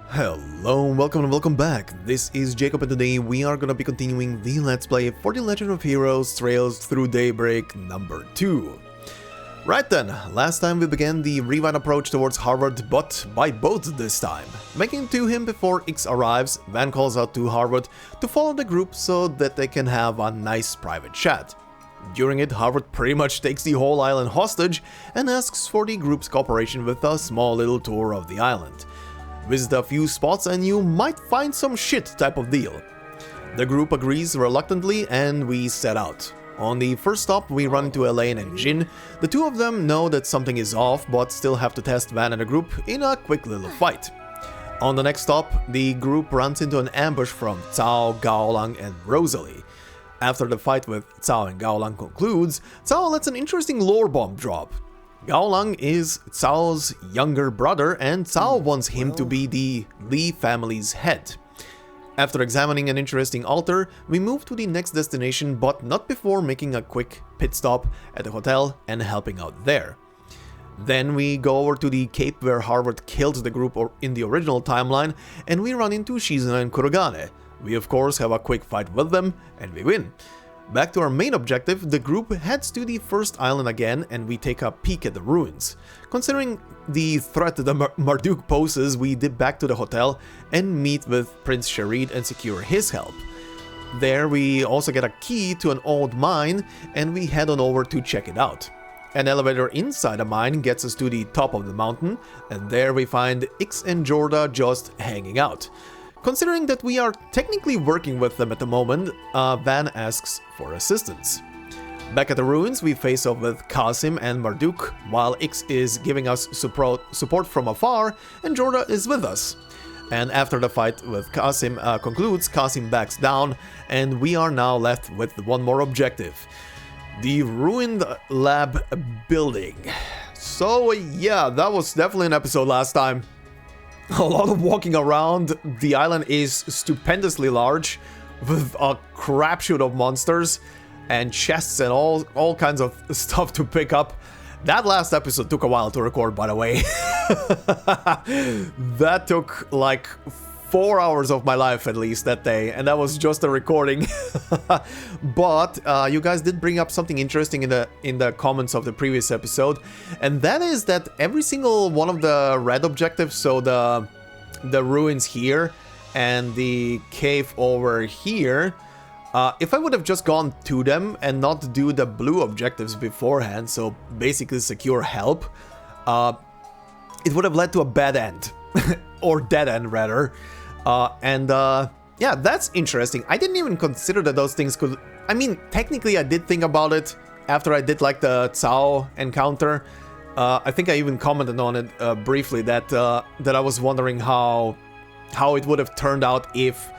Hello, and welcome back. This is Jacob, and today we are gonna be continuing the Let's Play for the Legend of Heroes Trails Through Daybreak number 2. Right then, last time we began the Rewind approach towards Harvard, but by boat this time. Making it to him before X arrives, Van calls out to Harvard to follow the group so that they can have a nice private chat. During it, Harvard pretty much takes the whole island hostage and asks for the group's cooperation with a small little tour of the island. Visit a few spots and you might find some shit type of deal. The group agrees reluctantly and we set out. On the first stop, we run into Elaine and Jin. The two of them know that something is off, but still have to test Van and the group in a quick little fight. On the next stop, the group runs into an ambush from Cao, Gaolang, and Rosalie. After the fight with Cao and Gaolang concludes, Cao lets an interesting lore bomb drop. Gaolang is Cao's younger brother, and Cao wants him to be the Li family's head. After examining an interesting altar, we move to the next destination, but not before making a quick pit stop at the hotel and helping out there. Then we go over to the cape where Harvard killed the group in the original timeline, and we run into Shizuna and Kurogane. We of course have a quick fight with them, and we win. Back to our main objective, the group heads to the first island again and we take a peek at the ruins. Considering the threat that Marduk poses, we dip back to the hotel and meet with Prince Sharid and secure his help. There we also get a key to an old mine and we head on over to check it out. An elevator inside a mine gets us to the top of the mountain, and there we find X and Jorda just hanging out. Considering that we are technically working with them at the moment, Van asks for assistance. Back at the ruins, we face off with Kasim and Marduk, while X is giving us support from afar, and Jorda is with us. And after the fight with Kasim concludes, Kasim backs down, and we are now left with one more objective: the ruined lab building. So yeah, that was definitely an episode last time. A lot of walking around. The island is stupendously large, with a crapshoot of monsters and chests and all kinds of stuff to pick up. That last episode took a while to record, by the way. That took like 4 hours of my life at least that day, and that was just a recording. But you guys did bring up something interesting in the comments of the previous episode, and that is that every single one of the red objectives, so the ruins here and the cave over here, if I would have just gone to them and not do the blue objectives beforehand, so basically secure help, it would have led to a bad end. Or dead end rather. Yeah, that's interesting. I didn't even consider that those things could... I mean, technically I did think about it after I did like the Cao encounter. I think I even commented on it briefly that I was wondering how it would have turned out if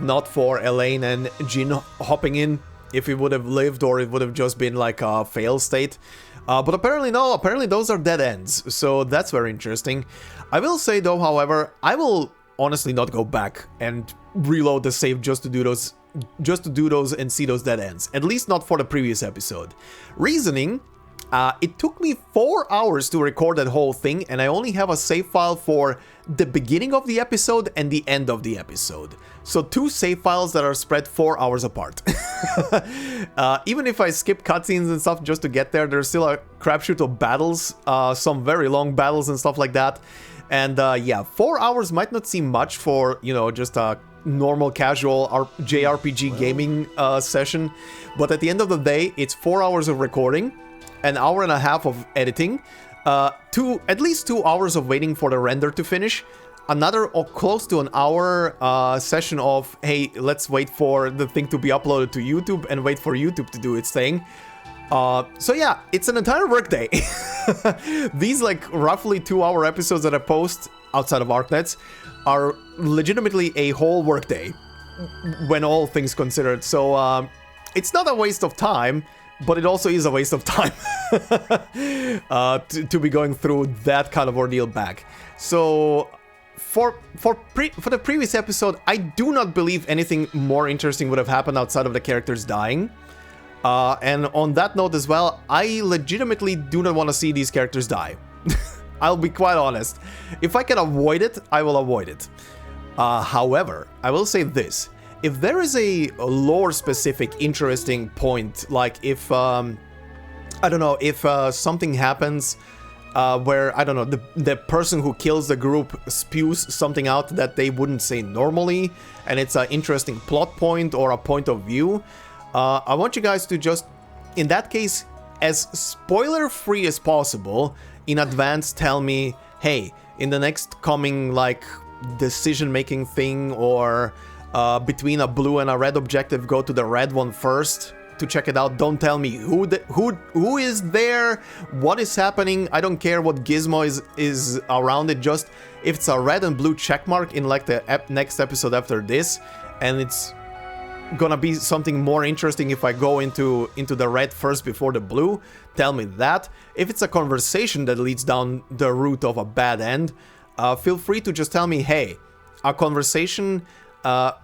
not for Elaine and Jin hopping in, if it would have lived or it would have just been like a fail state. But apparently no, apparently those are dead ends, so that's very interesting. I will say though, however, I will honestly not go back and reload the save just to do those and see those dead ends, at least not for the previous episode. Reasoning, it took me 4 hours to record that whole thing, and I only have a save file for the beginning of the episode and the end of the episode. So 2 save files that are spread 4 hours apart. Even if I skip cutscenes and stuff just to get there, there's still a crapshoot of battles, some very long battles and stuff like that. And yeah, 4 hours might not seem much for, you know, just a normal casual JRPG gaming session, but at the end of the day, it's 4 hours of recording, an hour and a half of editing, at least 2 hours of waiting for the render to finish, another or close to an hour session of, hey, let's wait for the thing to be uploaded to YouTube and wait for YouTube to do its thing. So yeah, it's an entire workday. These like roughly 2-hour episodes that I post outside of Arknets are legitimately a whole workday when all things considered. So it's not a waste of time, but it also is a waste of time to be going through that kind of ordeal back. So for the previous episode, I do not believe anything more interesting would have happened outside of the characters dying. And on that note as well, I legitimately do not want to see these characters die. I'll be quite honest. If I can avoid it, I will avoid it. However, I will say this. If there is a lore-specific interesting point, like if, I don't know, if something happens where, I don't know, the person who kills the group spews something out that they wouldn't say normally, and it's an interesting plot point or a point of view, I want you guys to just, in that case, as spoiler-free as possible, in advance tell me, hey, in the next coming, like, decision-making thing, or between a blue and a red objective, go to the red one first to check it out. Don't tell me who is there, what is happening. I don't care what gizmo is around it. Just if it's a red and blue checkmark in like the next episode after this, and it's gonna be something more interesting if I go into the red first before the blue, tell me that. If it's a conversation that leads down the route of a bad end, feel free to just tell me, hey, a conversation,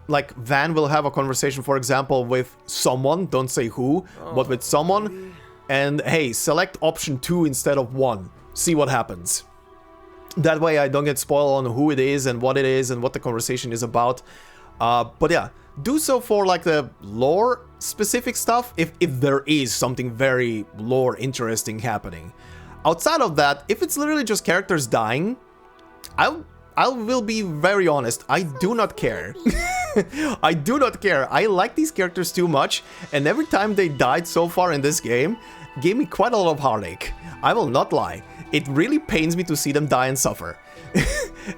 like Van will have a conversation, for example, with someone, don't say who, but with someone, and hey, select option 2 instead of 1, see what happens. That way I don't get spoiled on who it is and what the conversation is about. But yeah, do so for like the lore specific stuff if there is something very lore interesting happening. Outside of that, if it's literally just characters dying, I will be very honest, I do not care. I do not care. I like these characters too much, and every time they died so far in this game, gave me quite a lot of heartache. I will not lie. It really pains me to see them die and suffer.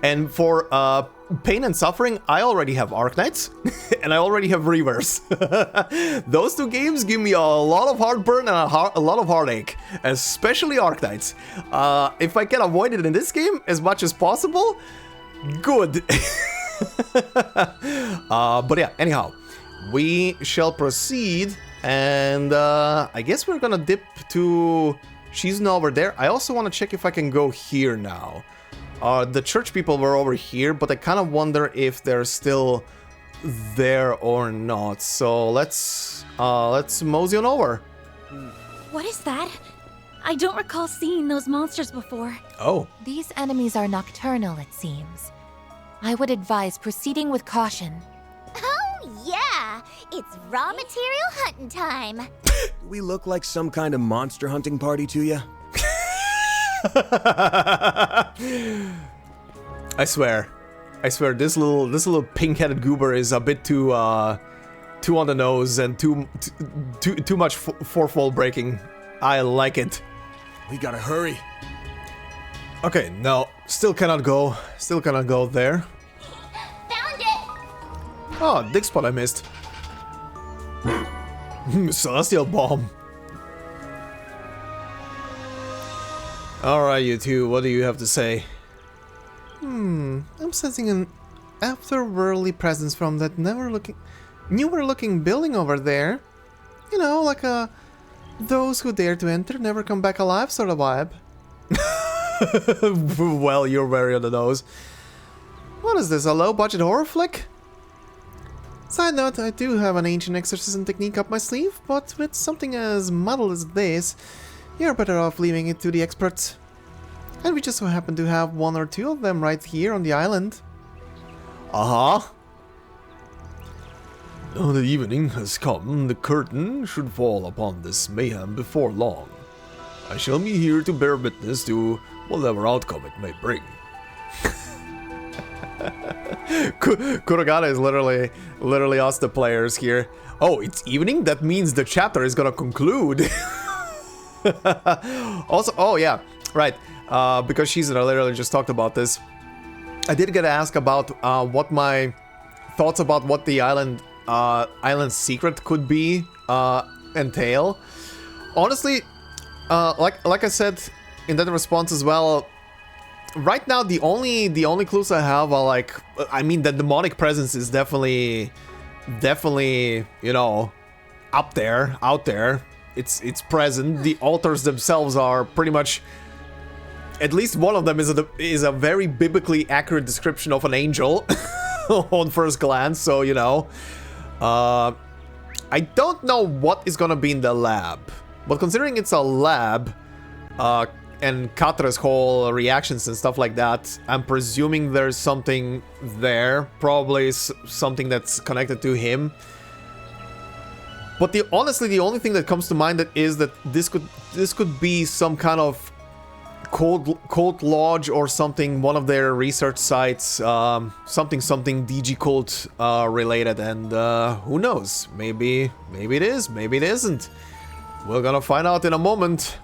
And for pain and suffering, I already have Arknights, and I already have Reavers. Those two games give me a lot of heartburn and a lot of heartache, especially Arknights. If I can avoid it in this game as much as possible, good. But yeah, anyhow, we shall proceed, and I guess we're gonna dip to... She's not over there. I also want to check if I can go here now. The church people were over here, but I kind of wonder if they're still there or not. So let's mosey on over. What is that? I don't recall seeing those monsters before. Oh. These enemies are nocturnal, it seems. I would advise proceeding with caution. Oh, yeah! It's raw material hunting time. Do we look like some kind of monster hunting party to you? I swear, this little pink-headed goober is a bit too on the nose and too much fourth wall breaking. I like it. We gotta hurry. Okay, no, still cannot go there. Found it! Oh, dig spot I missed. Celestial bomb. Alright, you two, what do you have to say? I'm sensing an afterworldly presence from that newer-looking building over there. You know, like those who dare to enter never come back alive sort of vibe. Well, you're very on the nose. What is this, a low-budget horror flick? Side note, I do have an ancient exorcism technique up my sleeve, but with something as muddled as this, you're better off leaving it to the experts. And we just so happen to have one or two of them right here on the island. Now the evening has come, the curtain should fall upon this mayhem before long. I shall be here to bear witness to whatever outcome it may bring. Kurogane is literally us, the players here. Oh, it's evening? That means the chapter is gonna conclude. Also, oh yeah, right. Because Shizuda literally just talked about this. I did get asked about what my thoughts about what the island secret could be entail. Honestly, like I said in that response as well, right now the only clues I have are like, I mean, the demonic presence is definitely, you know, out there. It's present. The altars themselves are pretty much, at least one of them is a very biblically accurate description of an angel on first glance. So, you know, I don't know what is gonna be in the lab, but considering it's a lab, and Katra's whole reactions and stuff like that, I'm presuming there's something there, probably something that's connected to him. But honestly, the only thing that comes to mind is that this could be some kind of cult lodge or something, one of their research sites, something DG cult related, and who knows? Maybe it is, maybe it isn't. We're gonna find out in a moment.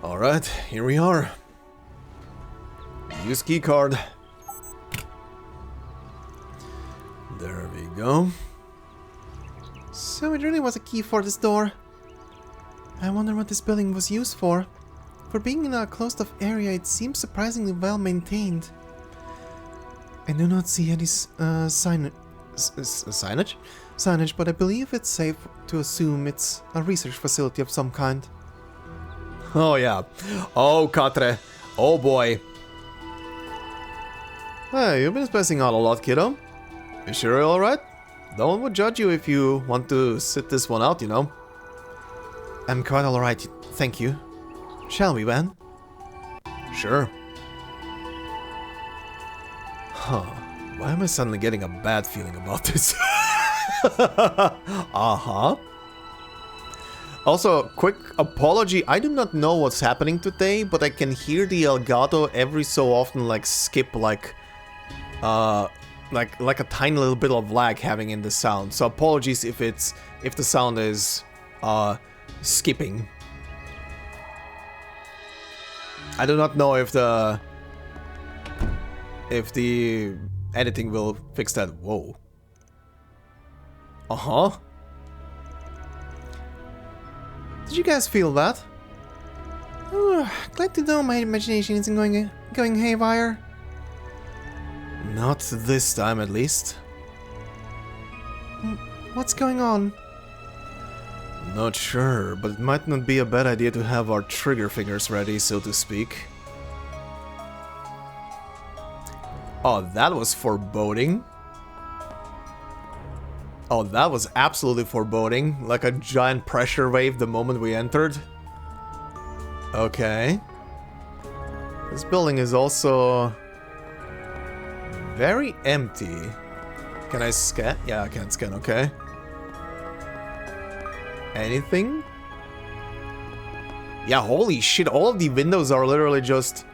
All right, here we are. Use keycard. There we go. So it really was a key for this door. I wonder what this building was used for. For being in a closed-off area, it seems surprisingly well maintained. I do not see any signage, but I believe it's safe to assume it's a research facility of some kind. Oh yeah. Oh, Katre. Oh boy. Hey, you've been spacing out a lot, kiddo. You sure you're alright? No one would judge you if you want to sit this one out, you know. I'm quite alright, thank you. Shall we, Van? Sure. Huh. Why am I suddenly getting a bad feeling about this? Uh-huh. Also, quick apology. I do not know what's happening today, but I can hear the Elgato every so often, like, skip, like a tiny little bit of lag having in the sound. So apologies if the sound is skipping. I do not know if the editing will fix that. Whoa. Uh-huh. Did you guys feel that? Oh, glad to know my imagination isn't going haywire. Not this time, at least. What's going on? Not sure, but it might not be a bad idea to have our trigger fingers ready, so to speak. Oh, that was foreboding. Oh, that was absolutely foreboding. Like a giant pressure wave the moment we entered. Okay. This building is also very empty. Can I scan? Yeah, I can scan, okay. Anything? Yeah, holy shit, all of the windows are literally just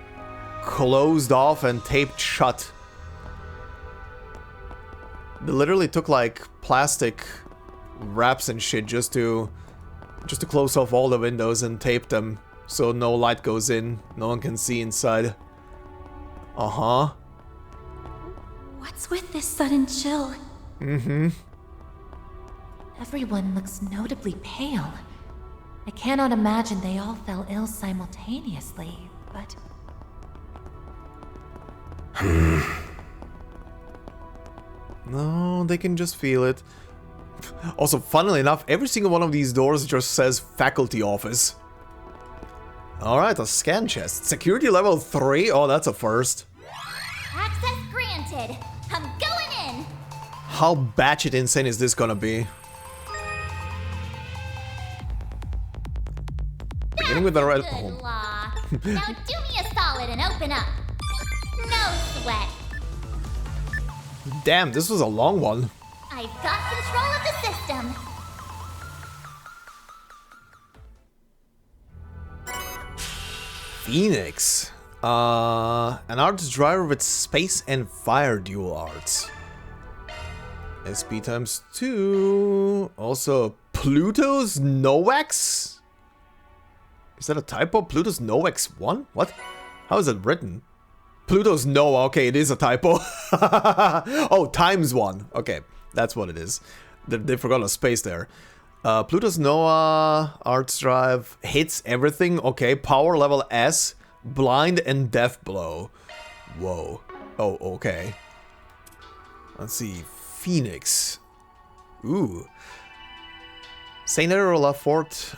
closed off and taped shut. They literally took like plastic wraps and shit just to close off all the windows and tape them so no light goes in, no one can see inside. Uh-huh. What's with this sudden chill? Mm-hmm. Everyone looks notably pale. I cannot imagine they all fell ill simultaneously, but... No, they can just feel it. Also, funnily enough, every single one of these doors just says faculty office. Alright, a scan chest. Security level 3? Oh, that's a first. Access granted. I'm going in. How batshit insane is this gonna be? Beginning with the red... Good law. Now do me a solid and open up. No sweat. Damn, this was a long one. I've got control of the system. Phoenix. An arts driver with space and fire dual arts. SP times 2. Also, Pluto's Novax? Is that a typo? Pluto's Novax 1? What? How is it written? Pluto's Noah. Okay, it is a typo. Oh, times 1. Okay, that's what it is. They forgot a space there. Pluto's Noah arts drive hits everything. Okay, power level S, blind and death blow. Whoa. Oh, okay. Let's see. Phoenix. Ooh. Saint Aero, Laforte,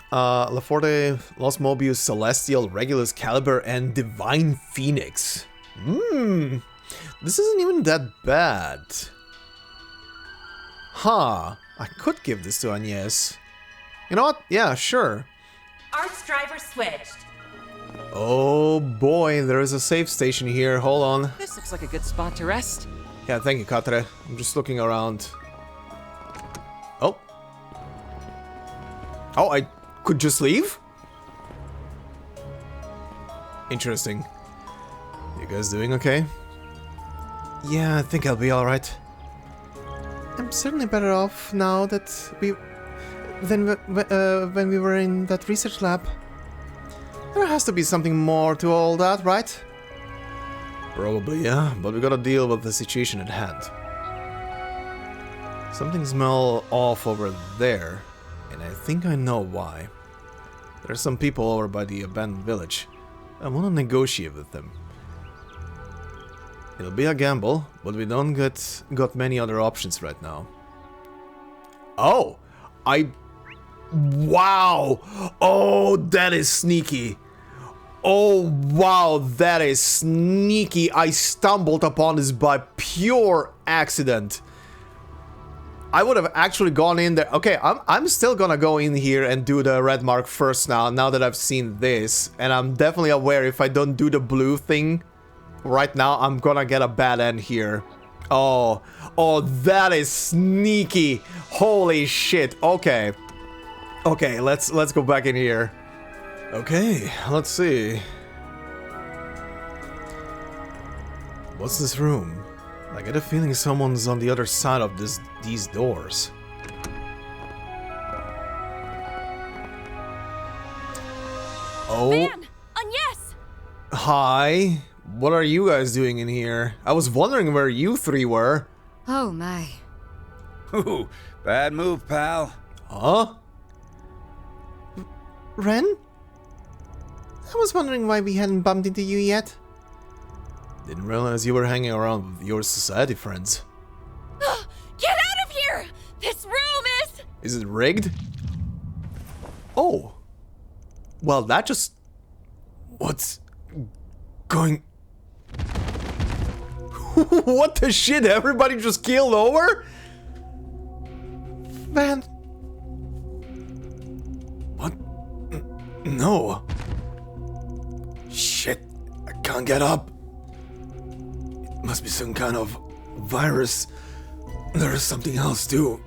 Los Mobius, Celestial, Regulus, Caliber, and Divine Phoenix. This isn't even that bad. Huh. I could give this to Agnès. You know what? Yeah, sure. Arts driver switched. Oh boy, there is a safe station here. Hold on. This looks like a good spot to rest. Yeah, thank you, Katre. I'm just looking around. Oh. Oh, I could just leave? Interesting. You guys doing okay? Yeah, I think I'll be alright. I'm certainly better off now that when we were in that research lab. There has to be something more to all that, right? Probably, yeah, but we gotta deal with the situation at hand. Something smells off over there, and I think I know why. There's some people over by the abandoned village. I wanna negotiate with them. It'll be a gamble, but we don't got many other options right now. Oh! Wow! Oh, that is sneaky! Oh, wow, that is sneaky! I stumbled upon this by pure accident. I would have actually gone in there. Okay, I'm still gonna go in here and do the red mark first now that I've seen this. And I'm definitely aware if I don't do the blue thing right now, I'm gonna get a bad end here. Oh, that is sneaky! Holy shit! Okay, let's go back in here. Okay, let's see. What's this room? I get a feeling someone's on the other side of these doors. Oh. Van! Agnès! Hi. What are you guys doing in here? I was wondering where you three were. Oh my. Ooh, bad move, pal. Huh? Ren? I was wondering why we hadn't bumped into you yet. Didn't realize you were hanging around with your society friends. Get out of here! This room is... Is it rigged? Oh. Well, that just... What's... going... What the shit? Everybody just keeled over? Man. What? No. Shit. I can't get up. It must be some kind of virus. There's something else too.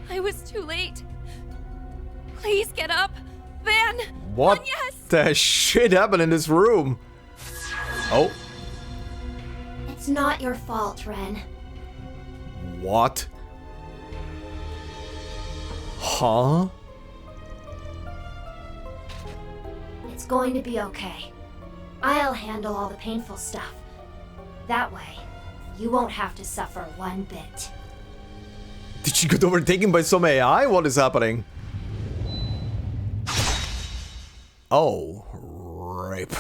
I was too late. Please get up. Van! What Agnès! the shit happened in this room? Oh. It's not your fault, Ren. What? Huh? It's going to be okay. I'll handle all the painful stuff. That way, you won't have to suffer one bit. Did she get overtaken by some AI? What is happening? Oh, rape.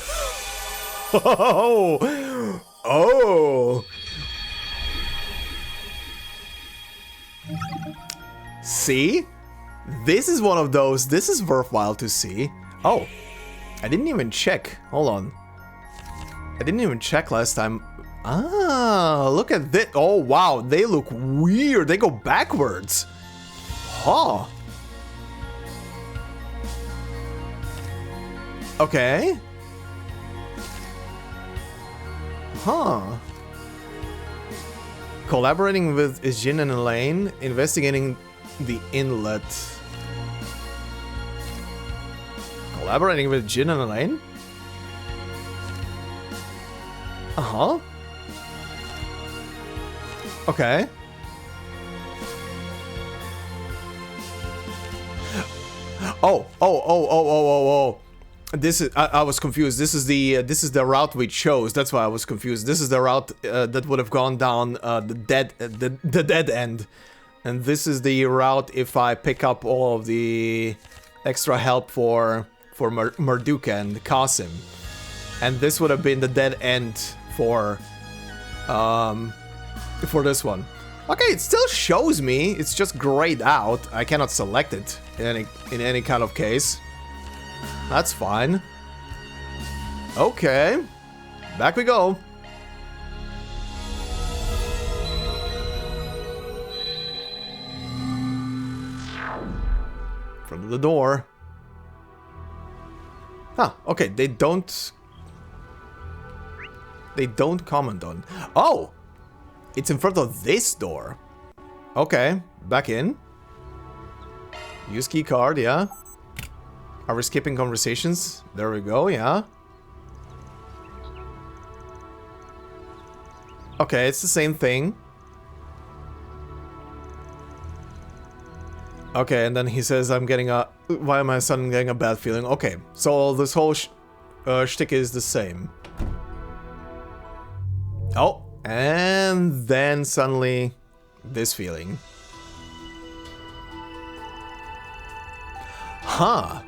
Oh, oh. See? This is one of those. This is worthwhile to see. Oh, I didn't even check. Hold on. I didn't even check last time. Ah, look at this. Oh, wow. They look weird. They go backwards. Huh. Okay. Huh. Collaborating with Jin and Elaine, investigating the inlet. Collaborating with Jin and Elaine? Uh-huh. Okay. Oh. This is I was confused. This is the route we chose. That's why I was confused. This is the route that would have gone down the dead end. And this is the route if I pick up all of the extra help for Marduk and Qasim. And this would have been the dead end for this one. Okay, it still shows me. It's just grayed out. I cannot select it in any kind of case. That's fine. Okay. Back we go. From the door. Huh, okay, they don't comment on... Oh! It's in front of this door. Okay, back in. Use key card, yeah. Are we skipping conversations? There we go, yeah. Okay, it's the same thing. Okay, and then he says, I'm getting a... Why am I suddenly getting a bad feeling? Okay, so this whole shtick is the same. Oh, and then suddenly this feeling. Huh.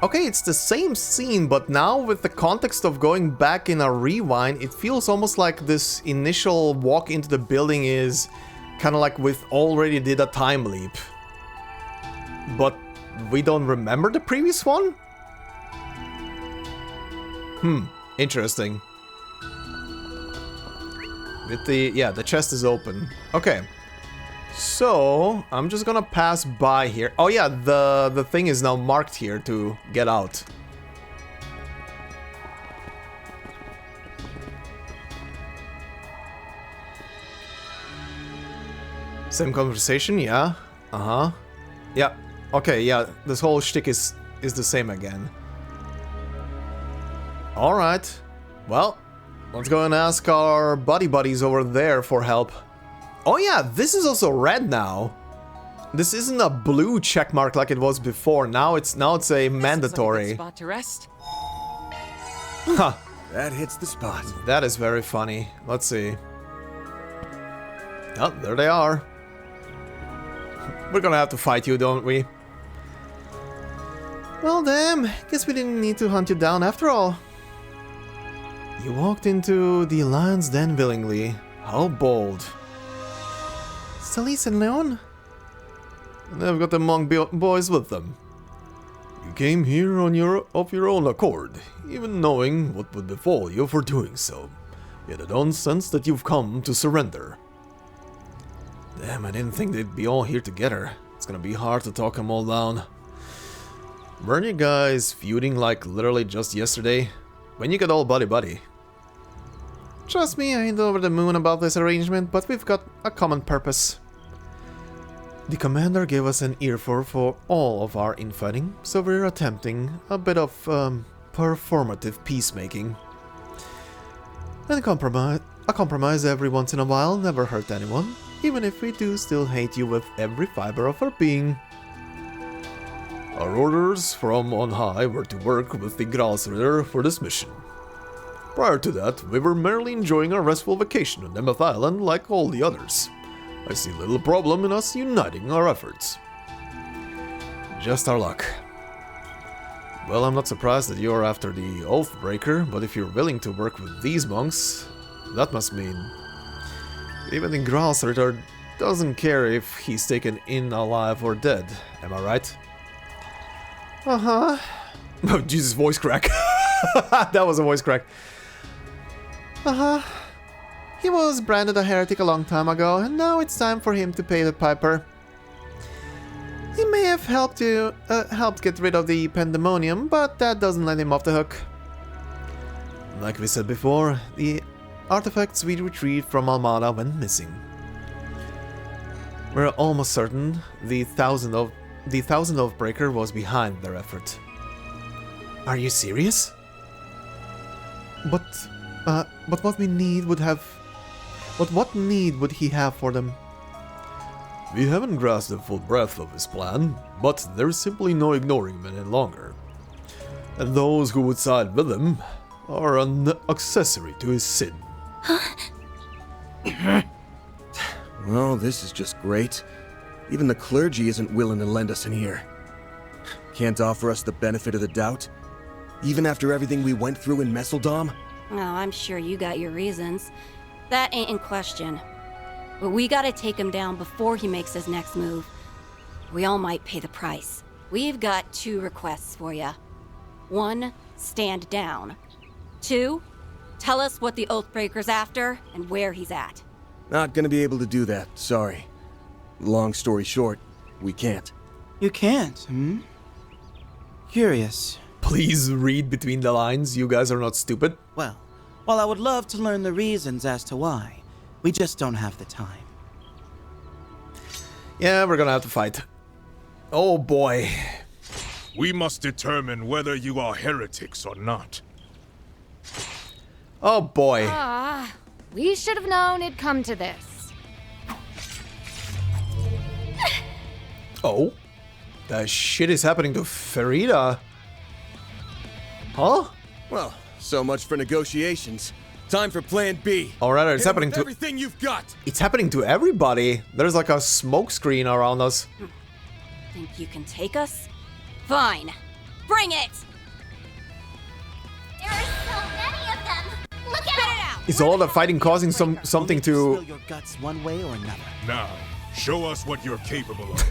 Okay, it's the same scene, but now with the context of going back in a rewind, it feels almost like this initial walk into the building is kind of like we've already did a time leap. But we don't remember the previous one? Interesting. With the... yeah, the chest is open. Okay. So, I'm just gonna pass by here. Oh yeah, the thing is now marked here to get out. Same conversation, yeah. Uh-huh. Yeah. Okay, yeah, this whole shtick is the same again. Alright. Well, let's go and ask our buddies over there for help. Oh yeah, this is also red now. This isn't a blue checkmark like it was before. Now it's a mandatory. This looks like a good spot to rest. Huh. That hits the spot. That is very funny. Let's see. Oh, there they are. We're gonna have to fight you, don't we? Well, damn. Guess we didn't need to hunt you down after all. You walked into the Alliance den willingly. How bold. Salis and Leon? And they've got the monk boys with them. You came here of your own accord, even knowing what would befall you for doing so. Yet I don't sense that you've come to surrender. Damn, I didn't think they'd be all here together. It's gonna be hard to talk them all down. Weren't you guys feuding like literally just yesterday? When you get all buddy-buddy? Trust me, I ain't over the moon about this arrangement, but we've got a common purpose. The commander gave us an earful for all of our infighting, so we're attempting a bit of performative peacemaking. And a compromise every once in a while never hurt anyone, even if we do still hate you with every fiber of our being. Our orders from on high were to work with the Gralsritter for this mission. Prior to that, we were merely enjoying our restful vacation on Nemeth Island like all the others. I see little problem in us uniting our efforts. Just our luck. Well, I'm not surprised that you're after the Oathbreaker, but if you're willing to work with these monks, that must mean... even the Gralsritter doesn't care if he's taken in alive or dead, am I right? Uh-huh. Oh, Jesus, voice crack. That was a voice crack. Uh-huh. He was branded a heretic a long time ago, and now it's time for him to pay the piper. He may have helped get rid of the pandemonium, but that doesn't let him off the hook. Like we said before, the artifacts we retrieved from Almata went missing. We're almost certain the Thousand Oathbreaker was behind their effort. Are you serious? But what need would he have for them? We haven't grasped the full breadth of his plan, but there's simply no ignoring him any longer. And those who would side with him are an accessory to his sin. Well, this is just great. Even the clergy isn't willing to lend us an ear. Can't offer us the benefit of the doubt? Even after everything we went through in Messeldom? Oh, I'm sure you got your reasons. That ain't in question. But we gotta take him down before he makes his next move. We all might pay the price. We've got 2 requests for you. 1, stand down. 2, tell us what the Oathbreaker's after and where he's at. Not gonna be able to do that, sorry. Long story short, we can't. You can't, hmm? Curious. Please read between the lines. You guys are not stupid. Well, while I would love to learn the reasons as to why, we just don't have the time. Yeah, we're gonna have to fight. Oh boy. We must determine whether you are heretics or not. Oh boy. We should have known it'd come to this. Oh? The shit is happening to Farida. Huh? Well, so much for negotiations. Time for Plan B. Alright, it's happening with to everything you've got. It's happening to everybody. There's like a smoke screen around us. Think you can take us? Fine. Bring it! There are so many of them. Look out! Is all the fighting causing something to... Spill your guts one way or another. Now, show us what you're capable of.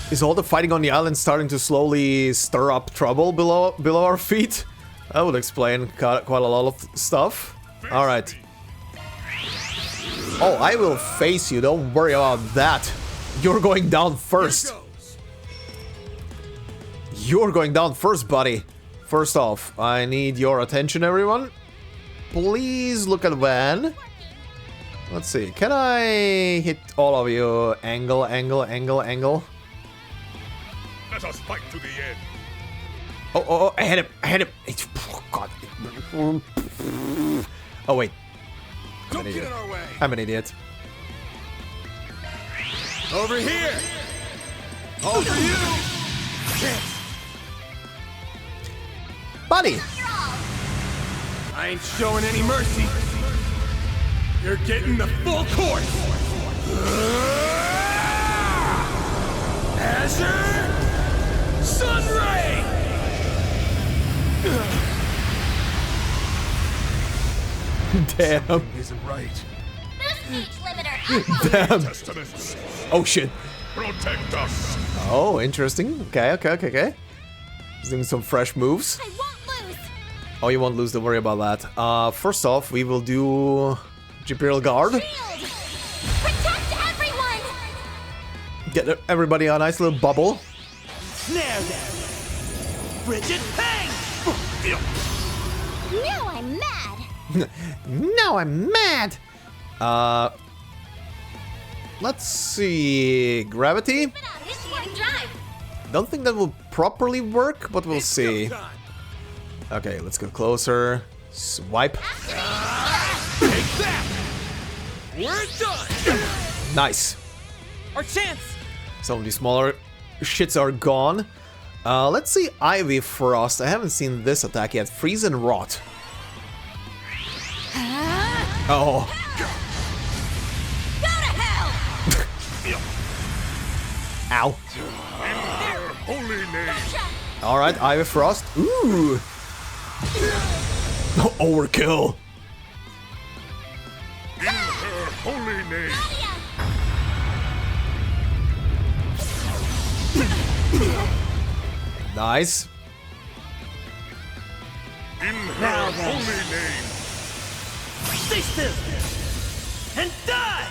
Is all the fighting on the island starting to slowly stir up trouble below our feet? That would explain quite a lot of stuff. Alright. Oh, I will face you. Don't worry about that. You're going down first. You're going down first, buddy. First off, I need your attention, everyone. Please look at Van. Let's see. Can I hit all of you? Angle, angle, angle, angle. Let us fight to the end. Oh, I hit him. Oh, God. Oh, wait. Don't get in our way. I'm an idiot. Over here. All for you. Buddy. I ain't showing any mercy. You're getting the full course. Azure Sunray. Damn. Isn't right. Damn. Testaments. Oh, shit. Protect us. Oh, interesting. Okay. He's doing some fresh moves. I won't lose. Oh, you won't lose, don't worry about that. First off, we will do Imperial Guard. Shield. Protect everyone. Get everybody a nice little bubble. Snare them. Bridget, bang! Now I'm mad. Now I'm mad. Let's see. Gravity. Don't think that will properly work, but we'll see. Okay, let's go closer. Swipe. Take that. We're done. Nice. Our chance! Some of these smaller shits are gone. Let's see Ivy Frost. I haven't seen this attack yet. Freeze and Rot. Oh. Go to hell! Ow. Holy name. Alright, Ivy Frost. Ooh. Overkill. In her holy name. Nice. In her holy name. Stay still and die.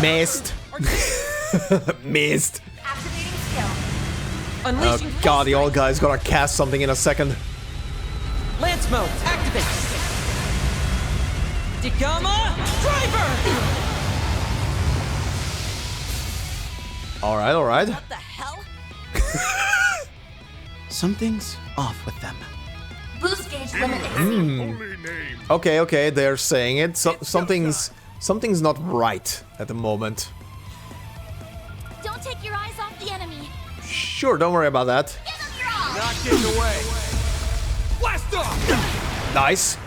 Missed. Missed. Activating skill. Unleashing Oh god, the old guy's gonna cast something in a second. Lance mode, activate! Degama, driver! Alright. What the hell? Something's off with them. Boost gauge limited. Holy name. Okay, they're saying it. Something's not right at the moment. Don't take your eyes off the enemy. Sure, don't worry about that. Give them your all. Not getting away. Blast off. Nice.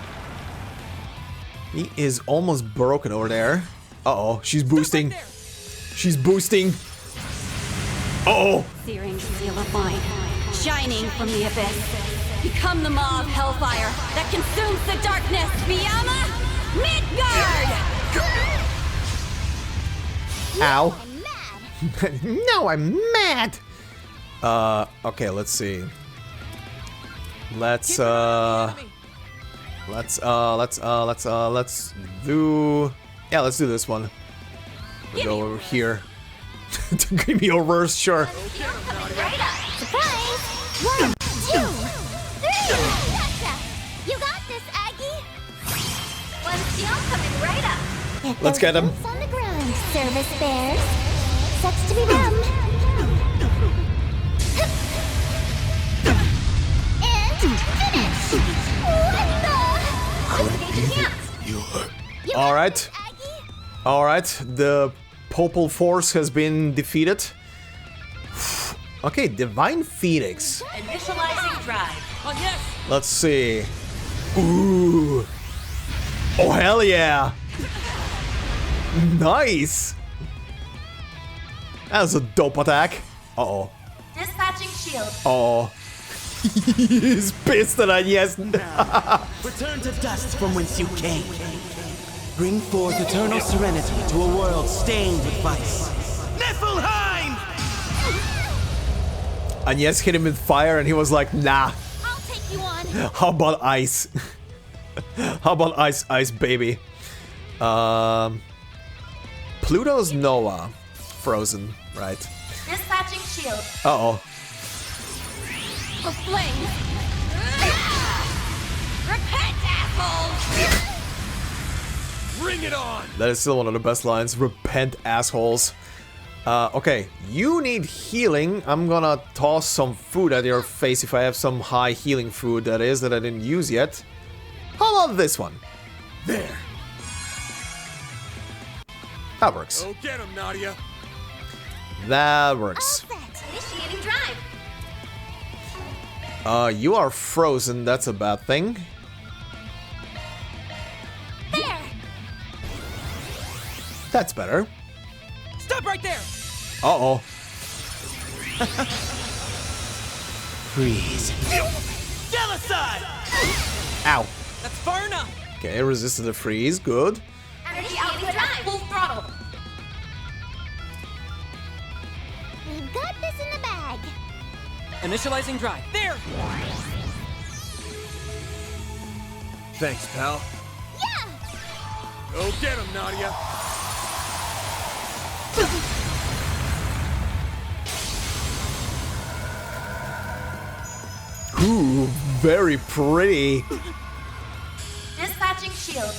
He is almost broken over there. Uh-oh, she's boosting. She's boosting. Uh-oh. Searing seal of mine, shining from the abyss. Become the maw of hellfire that consumes the darkness. Biyama, Midgard! Ow. I'm mad. No, I'm mad. Okay, let's see. Let's do... Yeah, let's do this one. We'll go over here. To give me a reverse, sure. You're coming right up. Surprise! 1, 2, 3. Gotcha. You got this, Aggie. One steal coming right up. Let's get him. On the ground, service bears. Sucks to be them. And finish. What the? Alright. Alright, the Popal Force has been defeated. Okay, Divine Phoenix. Initializing drive. Oh, yes. Let's see. Ooh. Oh, hell yeah. Nice. That was a dope attack. Uh-oh. Dispatching shield. Uh-oh. He's pissed at Agnès. Return to dust from whence you came. Bring forth eternal serenity to a world stained with vice. Niflheim! Agnès hit him with fire and he was like, nah. I'll take you on. How about ice? How about ice, ice baby? Pluto's Noah. Frozen, right? Dispatching shield. Uh-oh. A flame. Repent, assholes! Bring it on! That is still one of the best lines. Repent, assholes. Okay, you need healing. I'm gonna toss some food at your face if I have some high healing food, that is, that I didn't use yet. How about this one? There. That works. Go get him, Nadia. That works. Initiating drive. You are frozen. That's a bad thing. There. That's better. Stop right there! Uh-oh. Freeze. Genocide! Ow. That's far enough! Okay, resisted the freeze. Good. Energy output at full throttle. We've got this in the bag. Initializing drive. There! Thanks, pal. Yeah. Go get him, Nadia. Ooh, very pretty. Dispatching shield.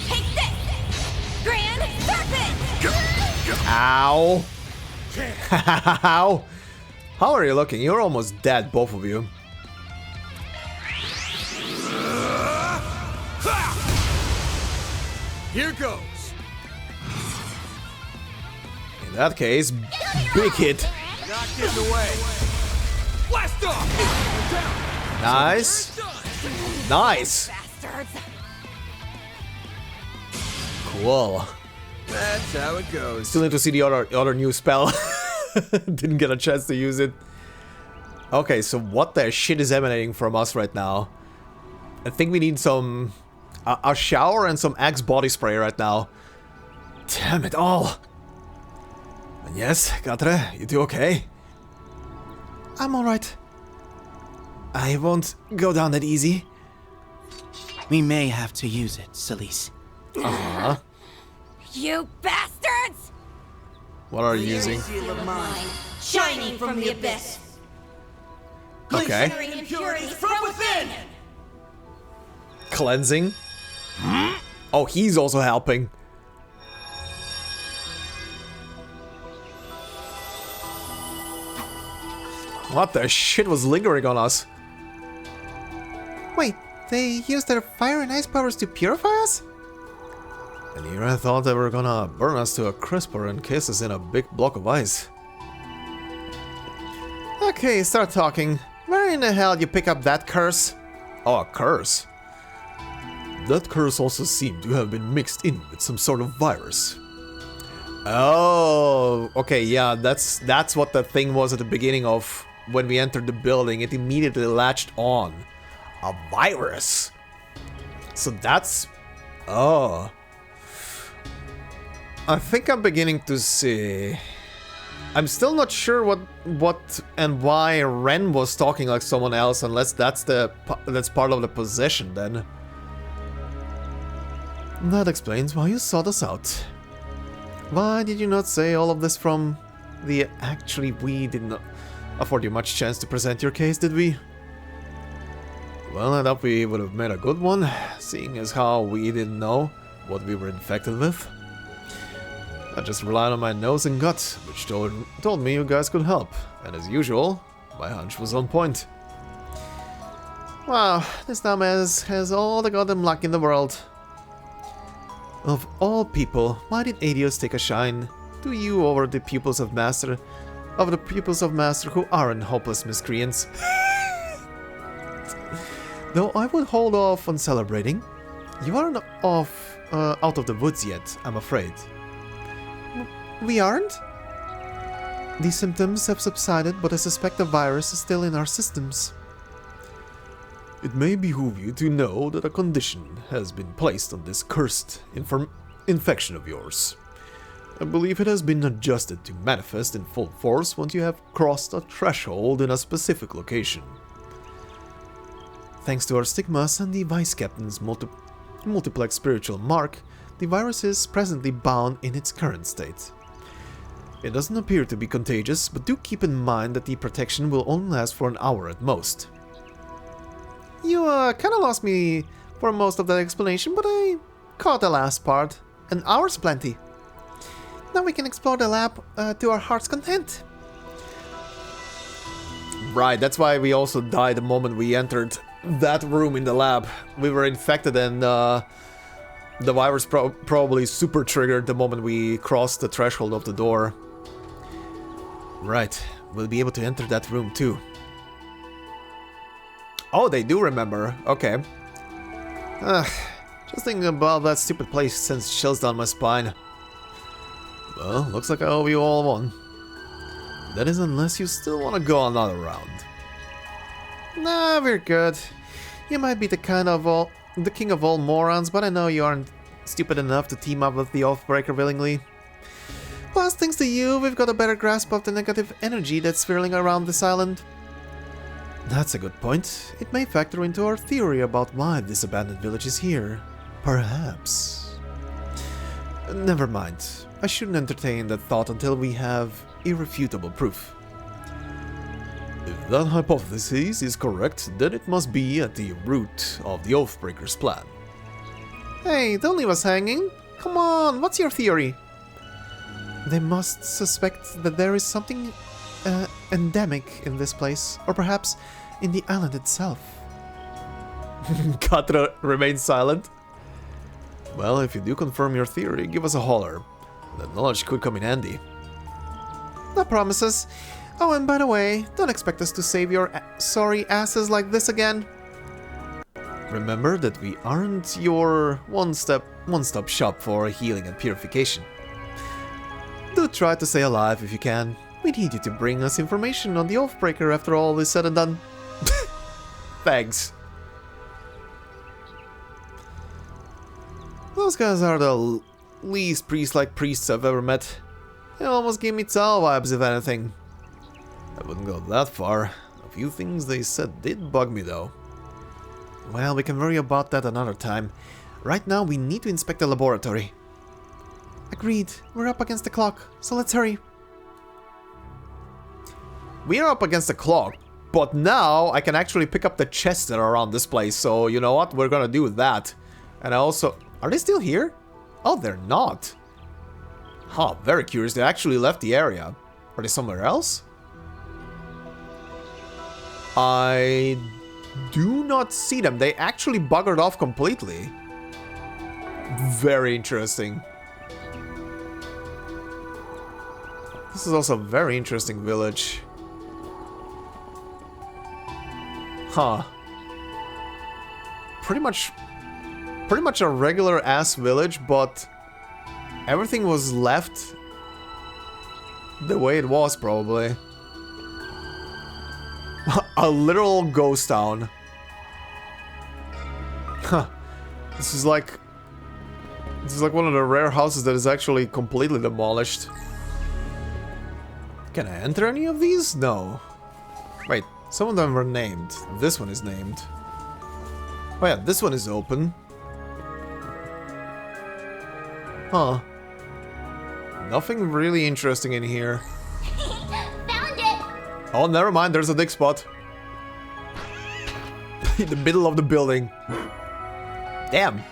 Take this. Grand Serpent. Ow. Ow. How are you looking? You're almost dead, both of you. Here goes. In that case, big hit. Not getting away. Blast off. Nice. Nice. Bastards. Cool. That's how it goes. Still need to see the other new spell. Didn't get a chance to use it. Okay, so what the shit is emanating from us right now? I think we need some... a shower and some Axe body spray right now. Damn it all. And yes, Gatre, you do okay? I'm alright. I won't go down that easy. We may have to use it, Celise. Uh-huh. You bastards! What are you using? Shining from the abyss. Okay. Impurities from within. Cleansing. Oh, he's also helping. What the shit was lingering on us? Wait, they used their fire and ice powers to purify us? And here I thought they were gonna burn us to a crisp or encase us in a big block of ice. Okay, start talking. Where in the hell you pick up that curse? Oh, a curse. That curse also seemed to have been mixed in with some sort of virus. Oh, okay, yeah, that's what the thing was at the beginning of when we entered the building. It immediately latched on. A virus. So that's... Oh. I think I'm beginning to see... I'm still not sure what and why Ren was talking like someone else, unless that's part of the possession then. That explains why you sought us out. Why did you not say all of this from the... Actually, we did not... afford you much chance to present your case, did we? Well, I thought we would have made a good one, seeing as how we didn't know what we were infected with. I just relied on my nose and gut, which told me you guys could help, and as usual, my hunch was on point. Wow, this dumbass has all the goddamn luck in the world. Of all people, why did Adios take a shine to you over the pupils of Master, who aren't hopeless miscreants? Though I would hold off on celebrating. You aren't out of the woods yet, I'm afraid. We aren't? These symptoms have subsided, but I suspect the virus is still in our systems. It may behoove you to know that a condition has been placed on this cursed infection of yours. I believe it has been adjusted to manifest in full force once you have crossed a threshold in a specific location. Thanks to our stigmas and the Vice Captain's multiplex spiritual mark, the virus is presently bound in its current state. It doesn't appear to be contagious, but do keep in mind that the protection will only last for an hour at most. You kinda lost me for most of that explanation, but I caught the last part. An hour's plenty. Now we can explore the lab to our heart's content. Right, that's why we also died the moment we entered that room in the lab. We were infected and the virus probably super triggered the moment we crossed the threshold of the door. Right, we'll be able to enter that room too. Oh, they do remember. Okay. Just thinking about that stupid place sends chills down my spine. Well, looks like I owe you all one. That is unless you still want to go another round. Nah, we're good. You might be the king of all morons, but I know you aren't stupid enough to team up with the Oathbreaker willingly. Plus, thanks to you, we've got a better grasp of the negative energy that's swirling around this island. That's a good point. It may factor into our theory about why this abandoned village is here. Perhaps. Never mind. I shouldn't entertain that thought until we have irrefutable proof. If that hypothesis is correct, then it must be at the root of the Oathbreaker's plan. Hey, don't leave us hanging. Come on, what's your theory? They must suspect that there is something endemic in this place, or perhaps in the island itself. Katra remains silent. Well, if you do confirm your theory, give us a holler. That knowledge could come in handy. No promises. Oh, and by the way, don't expect us to save your sorry asses like this again. Remember that we aren't your one-stop shop for healing and purification. Do try to stay alive if you can. We need you to bring us information on the Oathbreaker after all is said and done. Thanks. Those guys are the least priest-like priests I've ever met. They almost gave me Tal vibes, if anything. I wouldn't go that far. A few things they said did bug me, though. Well, we can worry about that another time. Right now, we need to inspect the laboratory. Agreed. We're up against the clock, so let's hurry. We are up against the clock, but now I can actually pick up the chests that are around this place, so you know what? We're gonna do that. And I also... Are they still here? Oh, they're not. Huh, very curious. They actually left the area. Are they somewhere else? I do not see them. They actually buggered off completely. Very interesting. This is also a very interesting village. Huh. Pretty much a regular ass village, but everything was left the way it was, probably. A literal ghost town. Huh. This is like one of the rare houses that is actually completely demolished. Can I enter any of these? No. Wait, some of them were named. This one is named. Oh yeah, this one is open. Huh. Nothing really interesting in here. Found it! Oh, never mind, there's a dig spot. In the middle of the building. Damn.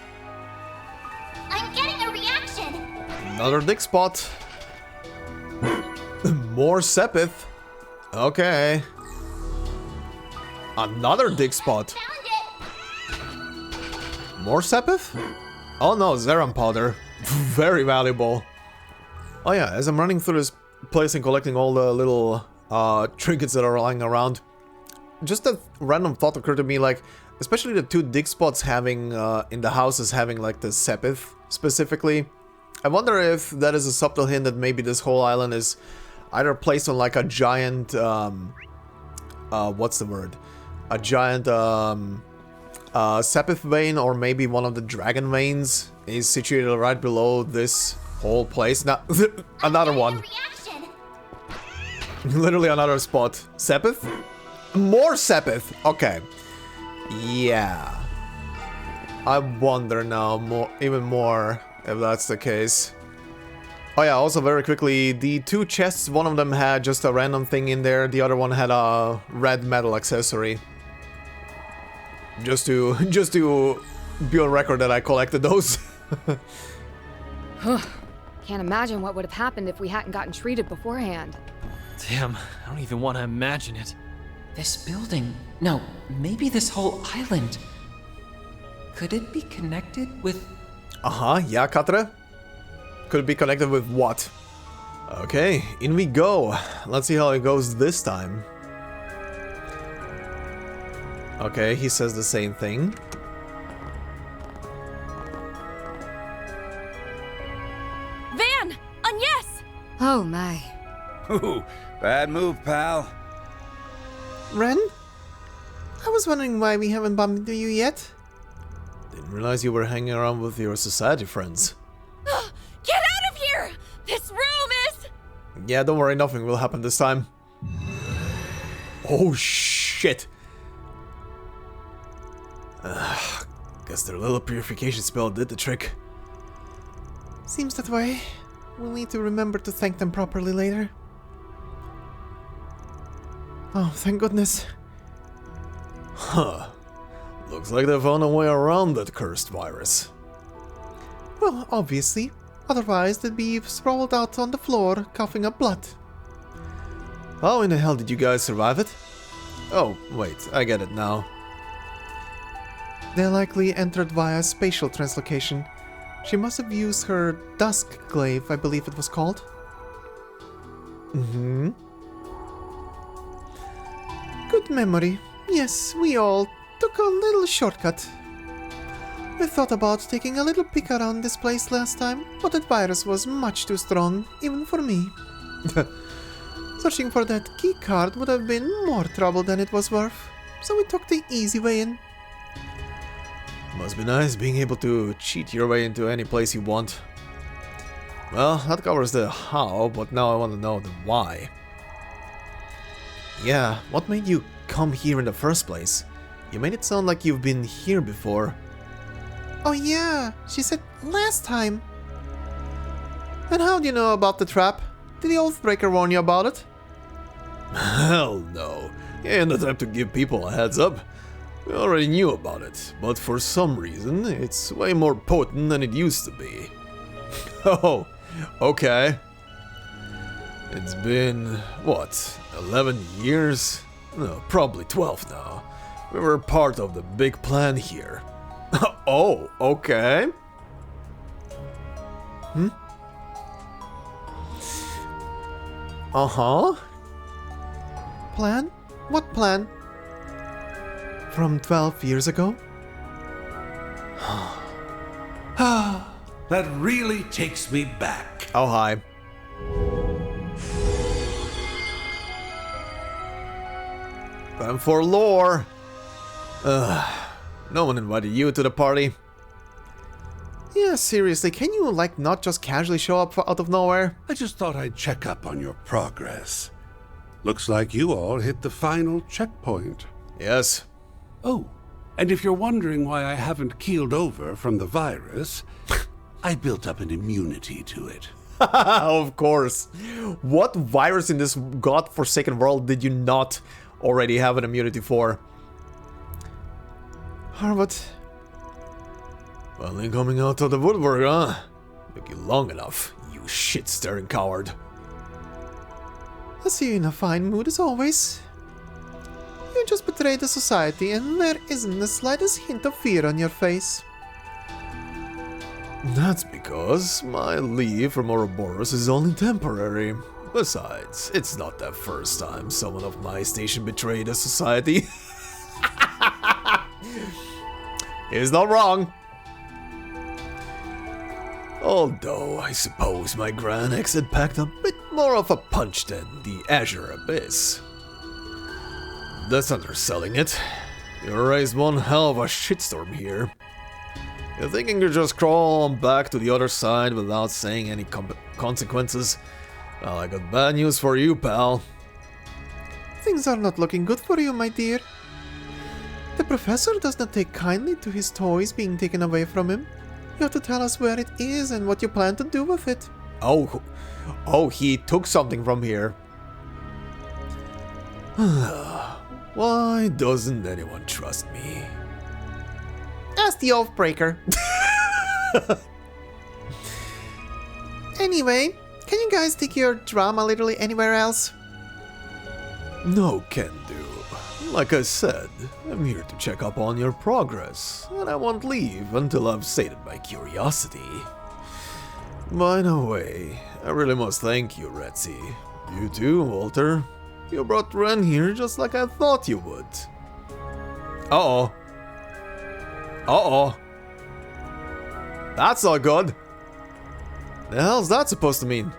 I'm getting a reaction. Another dig spot. More Sepith. Okay. Another dig spot. More Sepith? Oh no, Zeram powder. Very valuable. Oh yeah, as I'm running through this place and collecting all the little trinkets that are lying around, just a random thought occurred to me, like, especially the two dig spots having, in the houses having, like, the Sepith, specifically. I wonder if that is a subtle hint that maybe this whole island is either placed on, like, a giant, what's the word? A giant, Sepith vein, or maybe one of the dragon veins is situated right below this whole place. Now, another one. Literally another spot. Sepith? More Sepith! Okay. Yeah. I wonder now even more if that's the case. Oh yeah, also very quickly, the two chests, one of them had just a random thing in there, the other one had a red metal accessory. Just to be on record that I collected those. Can't imagine what would have happened if we hadn't gotten treated beforehand. Damn, I don't even want to imagine it. This building... No, maybe this whole island. Could it be connected with... Yeah, Katra? Could it be connected with what? Okay, in we go. Let's see how it goes this time. Okay, he says the same thing. Van! Agnès! Oh my. Ooh, bad move, pal. Ren? I was wondering why we haven't bumped into you yet. Didn't realize you were hanging around with your society friends. Get out of here! This room is... Yeah, don't worry, nothing will happen this time. Oh shit! Guess their little purification spell did the trick. Seems that way. We'll need to remember to thank them properly later. Oh, thank goodness. Huh. Looks like they found a way around that cursed virus. Well, obviously. Otherwise, they'd be sprawled out on the floor, coughing up blood. How in the hell did you guys survive it? Oh, wait, I get it now. They likely entered via spatial translocation. She must have used her dusk glaive, I believe it was called. Mm-hmm. Good memory. Yes, we all took a little shortcut. We thought about taking a little peek around this place last time, but that virus was much too strong, even for me. Searching for that key card would have been more trouble than it was worth, so we took the easy way in. Must be nice being able to cheat your way into any place you want. Well, that covers the how, but now I want to know the why. Yeah, what made you come here in the first place? You made it sound like you've been here before. Oh yeah, she said last time. And how do you know about the trap? Did the Oathbreaker warn you about it? Hell no. He ain't the type to give people a heads up. We already knew about it, but for some reason, it's way more potent than it used to be. Oh, okay. It's been, what, 11 years? No, probably 12 now. We were part of the big plan here. Oh, okay. Uh-huh. Plan? What plan? From 12 years ago? That really takes me back. Oh, hi. Time for lore. No one invited you to the party. Yeah, seriously, can you, like, not just casually show up out of nowhere? I just thought I'd check up on your progress. Looks like you all hit the final checkpoint. Yes. Oh, and if you're wondering why I haven't keeled over from the virus, I built up an immunity to it. Of course. What virus in this godforsaken world did you not already have an immunity for? Harvard. Finally coming out of the woodwork, huh? Took you long enough, you shit-stirring coward. I see you in a fine mood as always. You just betrayed the society and there isn't the slightest hint of fear on your face. That's because my leave from Ouroboros is only temporary. Besides, it's not the first time someone of my station betrayed a society. He's not wrong. Although, I suppose my Grand Ex had packed a bit more of a punch than the Azure Abyss. That's underselling it. You raised one hell of a shitstorm here. You're thinking you just crawl on back to the other side without saying any consequences? Well, I got bad news for you, pal. Things are not looking good for you, my dear. The professor does not take kindly to his toys being taken away from him. You have to tell us where it is and what you plan to do with it. Oh, he took something from here. Why doesn't anyone trust me? Ask the Oathbreaker. Anyway, can you guys take your drama literally anywhere else? No can do. Like I said, I'm here to check up on your progress, and I won't leave until I've sated my curiosity. By the way, I really must thank you, Retzi. You too, Walter. You brought Ren here just like I thought you would. Uh-oh. Uh-oh. That's not good. The hell's that supposed to mean?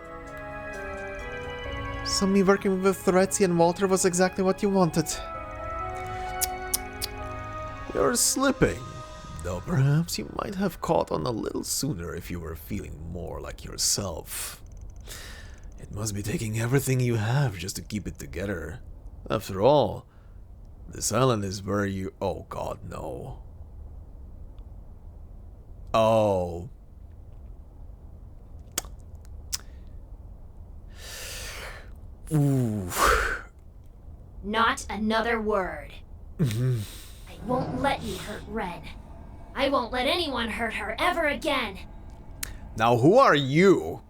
So me working with Retzi and Walter was exactly what you wanted. You're slipping. Though perhaps you might have caught on a little sooner if you were feeling more like yourself. It must be taking everything you have just to keep it together. After all, this island is where you... Oh god, no. Oh. Ooh. Not another word. I won't let you hurt Ren. I won't let anyone hurt her ever again. Now who are you?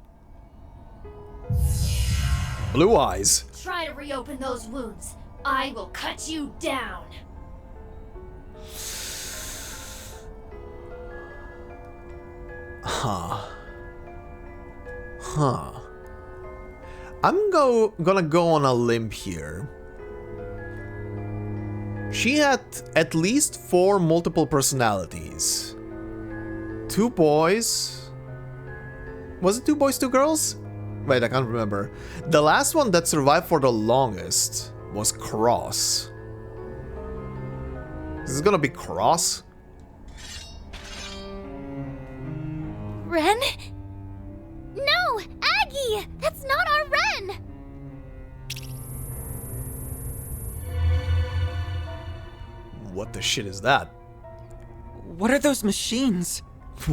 Blue eyes. Try to reopen those wounds. I will cut you down. Huh. I'm gonna go on a limb here. She had at least 4 multiple personalities. 2 boys. Was it 2 boys, 2 girls? Wait, I can't remember. The last one that survived for the longest was Cross. Is this gonna be Cross? Ren? No! Aggie! That's not our Ren! What the shit is that? What are those machines?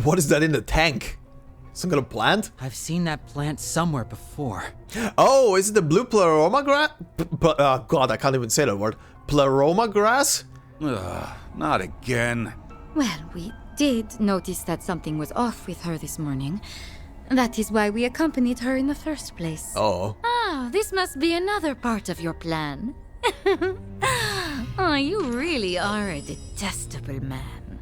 What is that in the tank? Some kind of plant? I've seen that plant somewhere before. Oh, is it the blue pleroma grass? God, I can't even say that word. Pleroma grass? Not again. Well, we did notice that something was off with her this morning. That is why we accompanied her in the first place. Oh. Ah, this must be another part of your plan. Oh, you really are a detestable man.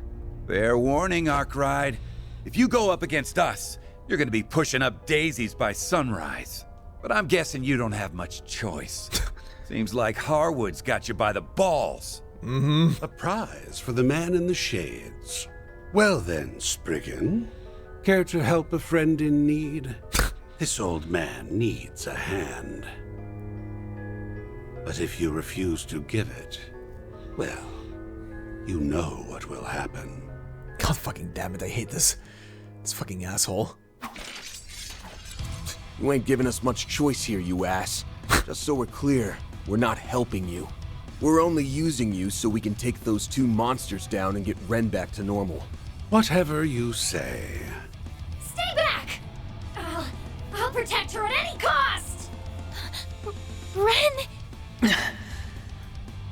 Fair warning, Arkride. If you go up against us, you're gonna be pushing up daisies by sunrise. But I'm guessing you don't have much choice. Seems like Harwood's got you by the balls. A prize for the man in the shades. Well then, Spriggan. Care to help a friend in need? This old man needs a hand. But if you refuse to give it, well, you know what will happen. God fucking damn it, I hate this. This fucking asshole. You ain't giving us much choice here, you ass. Just so we're clear, we're not helping you. We're only using you so we can take those 2 monsters down and get Ren back to normal. Whatever you say. Stay back! I'll I'll protect her at any cost! Ren!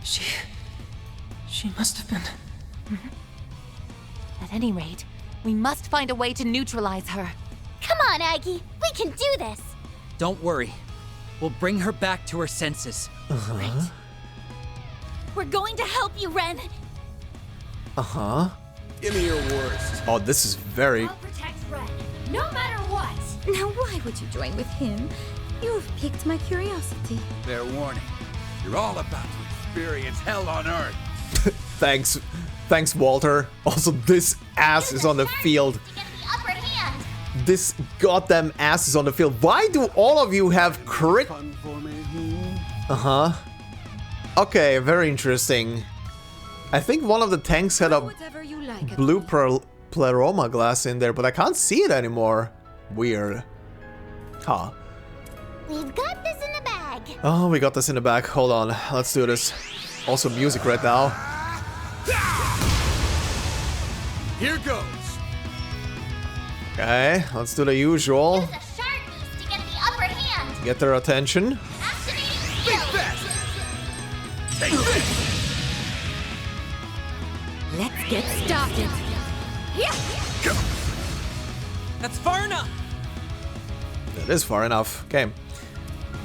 She must have been... At any rate, we must find a way to neutralize her. Come on, Aggie. We can do this. Don't worry. We'll bring her back to her senses. Great. We're going to help you, Ren. Uh-huh. Give me your worst. Oh, this is very... I'll protect Ren, no matter what! Now why would you join with him? You've piqued my curiosity. Fair warning. You're all about to experience hell on Earth. Thanks. Thanks, Walter. Also, this ass is on the field. To get the upper hand. This goddamn ass is on the field. Why do all of you have crit... Uh-huh. Okay, very interesting. I think one of the tanks had a blue pleroma glass in there, but I can't see it anymore. Weird. Huh. We've got this in the bag. Oh, we got this in the back. Hold on. Let's do this. Also music right now. Here goes. Okay, let's do the usual. Use a shard beast to get the upper hand. Get their attention. Activating skill. Take this. Let's get started. Go. That's far enough! That is far enough. Okay.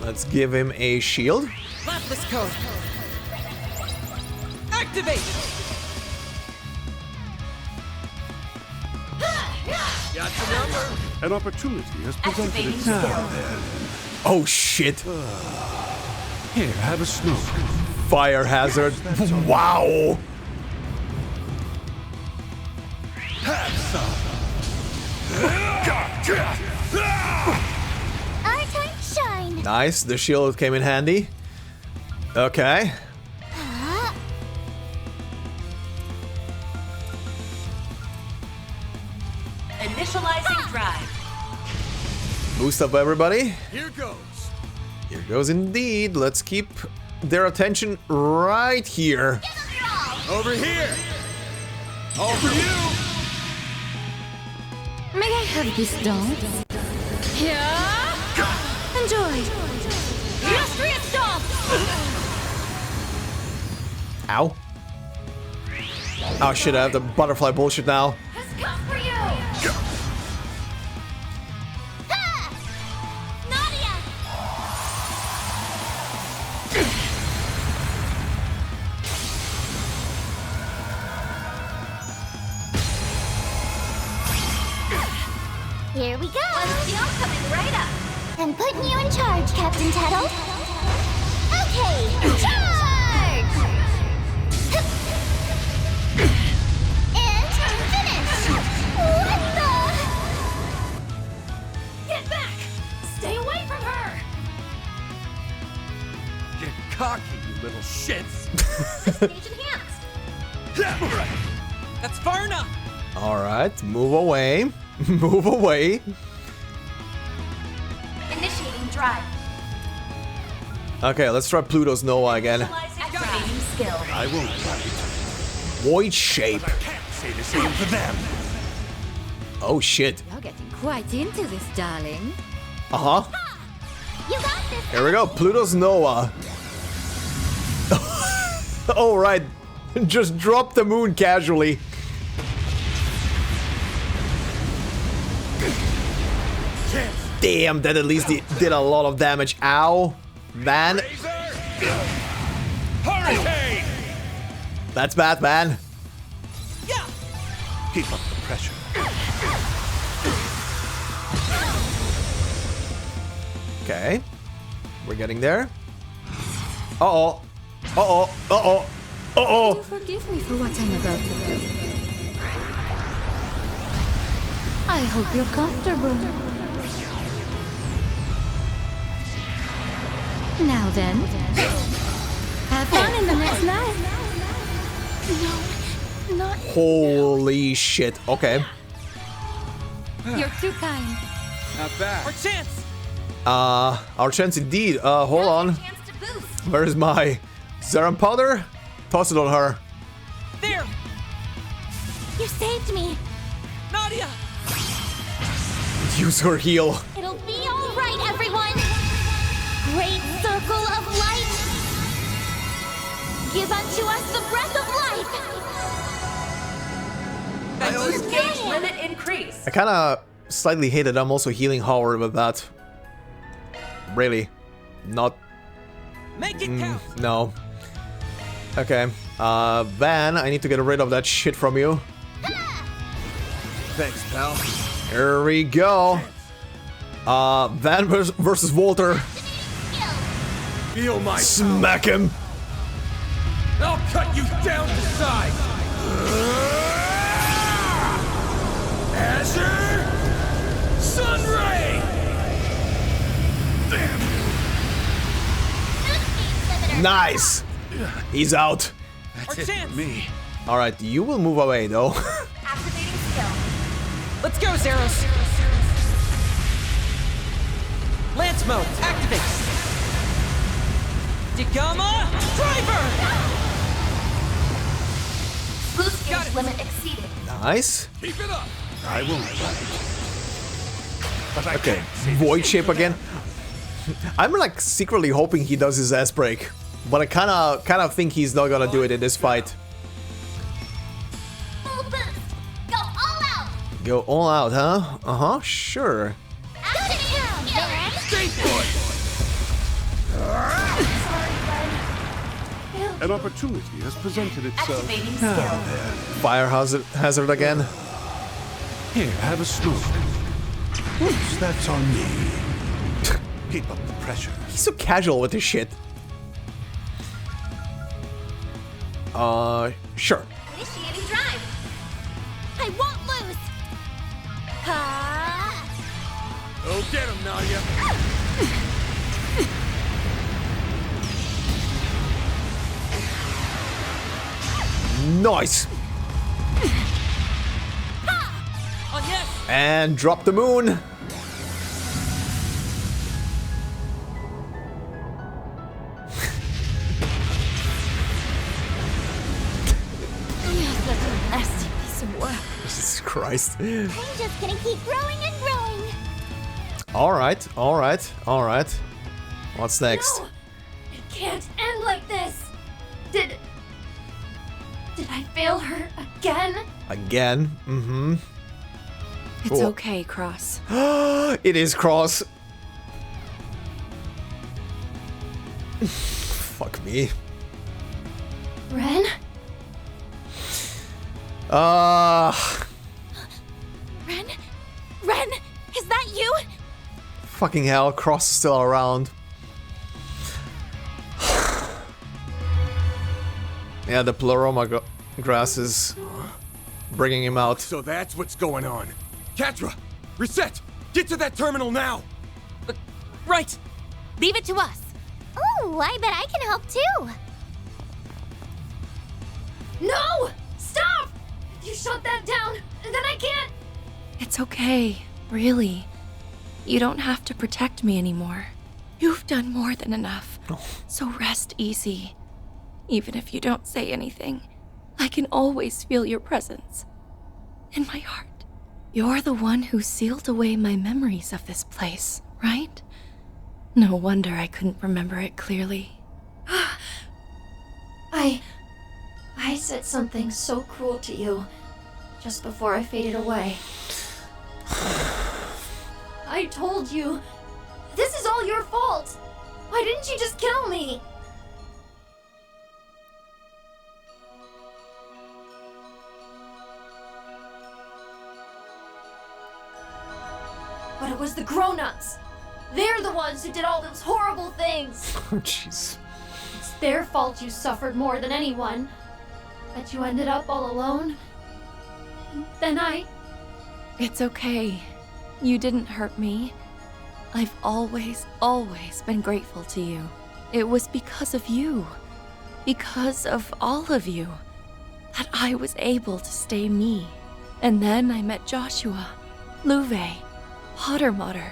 Let's give him a shield. Lapis code! Activate! Got your number. An opportunity has presented itself. Oh shit. Here, have a smoke. Fire hazard. Wow. Have some. Our time to shine. Nice. The shield came in handy. Okay. Initializing drive. Boost up, everybody. Here goes. Here goes indeed. Let's keep their attention right here. Over here. All for you. May I have this dance? Here. Enjoy. Illustrious dance. Ow. Oh shit, I have the butterfly bullshit now. Has come for you! Nadia! Here we go. One steel coming right up. I'm putting you in charge, Captain Tattle. Okay, charge! And finish! What the? Get back! Stay away from her! Get cocky, you little shits. Disengage enhanced! That's far enough! Alright, move away. Move away. Initiating drive. Okay, let's try Pluto's Nova again. Activating skill. I won't fight. Void shape. Can't say the same for them. Oh shit. You're getting quite into this, darling. Uh-huh. You got this. Here we go, Pluto's Nova. Alright. Just drop the moon casually. Damn, that at least did a lot of damage. Ow. Man. Hurricane! That's bad, man. Yeah! Keep up the pressure. Okay. We're getting there. Uh-oh. Uh-oh. Uh-oh. Uh-oh. Forgive me for what I'm about to do. I hope you're comfortable. Now then, have fun in the next life. No, not. Holy shit. Okay. You're too kind. Not bad. Our chance! Our chance indeed. Hold on. Where's my serum powder? Toss it on her. There! You saved me. Nadia! Use her heal. It'll be all right. Give unto us the breath of life! Boost gauge limit increase. I kinda slightly hate that I'm also healing Howard with that. Really. Not... Make it count. No. Okay. Van, I need to get rid of that shit from you. Thanks, pal. Here we go. Van versus Walter. Feel my Smack him. I'll cut you down to size. Azure Sunray. Nice. He's out. That's it for me. All right, you will move away though. Activating skill. Let's go, Zeros. Lance mode, activate. Digama, driver. Boost gauge limit exceeded. Nice. Keep it up. I won't fight. But I Okay, can't say the void same shape for again. I'm like secretly hoping he does his ass break, but I kind of think he's not gonna do it in this fight. Full boost. Go all out. Go all out, huh? Sure. Stay put. An opportunity has presented itself. Activating skill. Fire hazard again. Here, have a smoke. Oops, that's on me. Keep up the pressure. He's so casual with this shit. Sure. Initiating drive. I won't lose. Ha! Go get him, Nadia. Nice. Oh, yes. And drop the moon. That's a nasty piece of work. Jesus Christ. I'm just gonna keep growing and growing. Alright. What's next? No! It can't end like this! Did I fail her again? Again? Mm-hmm. It's okay, Cross. It is Cross. Fuck me. Ren? Ren, is that you? Fucking hell, Cross is still around. Yeah, the Pleroma grass is bringing him out. So that's what's going on. Catra, reset. Get to that terminal now. Right. Leave it to us. Ooh, I bet I can help too. No! Stop! If you shut that down, then I can't. It's okay, really. You don't have to protect me anymore. You've done more than enough. So rest easy. Even if you don't say anything, I can always feel your presence. In my heart. You're the one who sealed away my memories of this place, right? No wonder I couldn't remember it clearly. I said something so cruel to you just before I faded away. I told you, this is all your fault. Why didn't you just kill me? But it was the grown-ups. They're the ones who did all those horrible things. Oh, jeez. It's their fault you suffered more than anyone. That you ended up all alone. And then It's okay. You didn't hurt me. I've always been grateful to you. It was because of you, because of all of you, that I was able to stay me. And then I met Joshua, Louve, Pottermotter,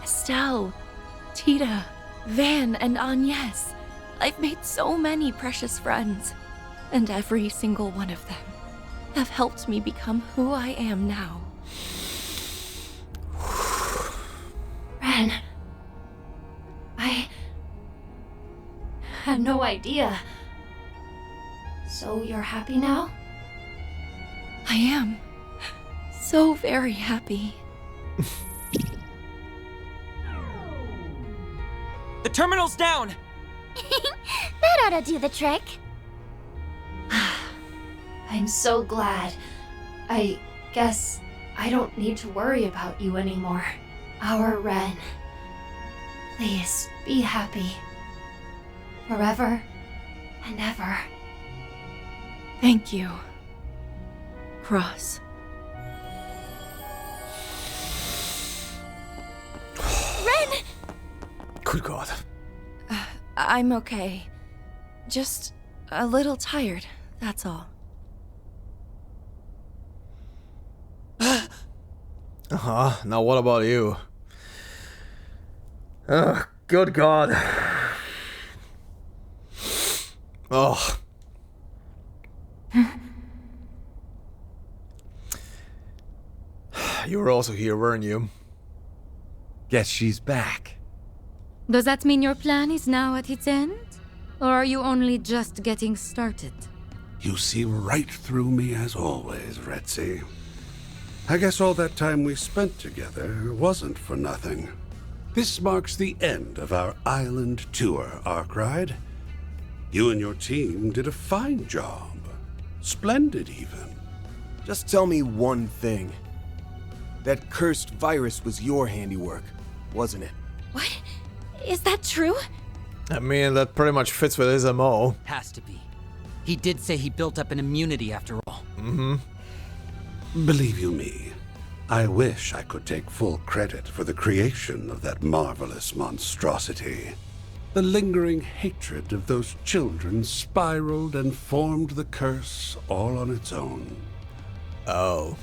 Estelle, Tita, Van, and Agnès. I've made so many precious friends, and every single one of them have helped me become who I am now. Ren, I had no idea. So you're happy now? I am. So very happy. The terminal's down! That ought to do the trick. I'm so glad. I guess I don't need to worry about you anymore. Our Ren. Please, be happy. Forever and ever. Thank you, Cross. Ren! Good God. I'm okay. Just a little tired, that's all. Now what about you? Oh, good God. Oh. You were also here, weren't you? Guess she's back. Does that mean your plan is now at its end? Or are you only just getting started? You see right through me as always, Retzi. I guess all that time we spent together wasn't for nothing. This marks the end of our island tour, Arkride. You and your team did a fine job. Splendid, even. Just tell me one thing. That cursed virus was your handiwork, wasn't it? What? Is that true? I mean, that pretty much fits with his MO. Has to be. He did say he built up an immunity after all. Mm-hmm. Believe you me, I wish I could take full credit for the creation of that marvelous monstrosity. The lingering hatred of those children spiraled and formed the curse all on its own. Oh.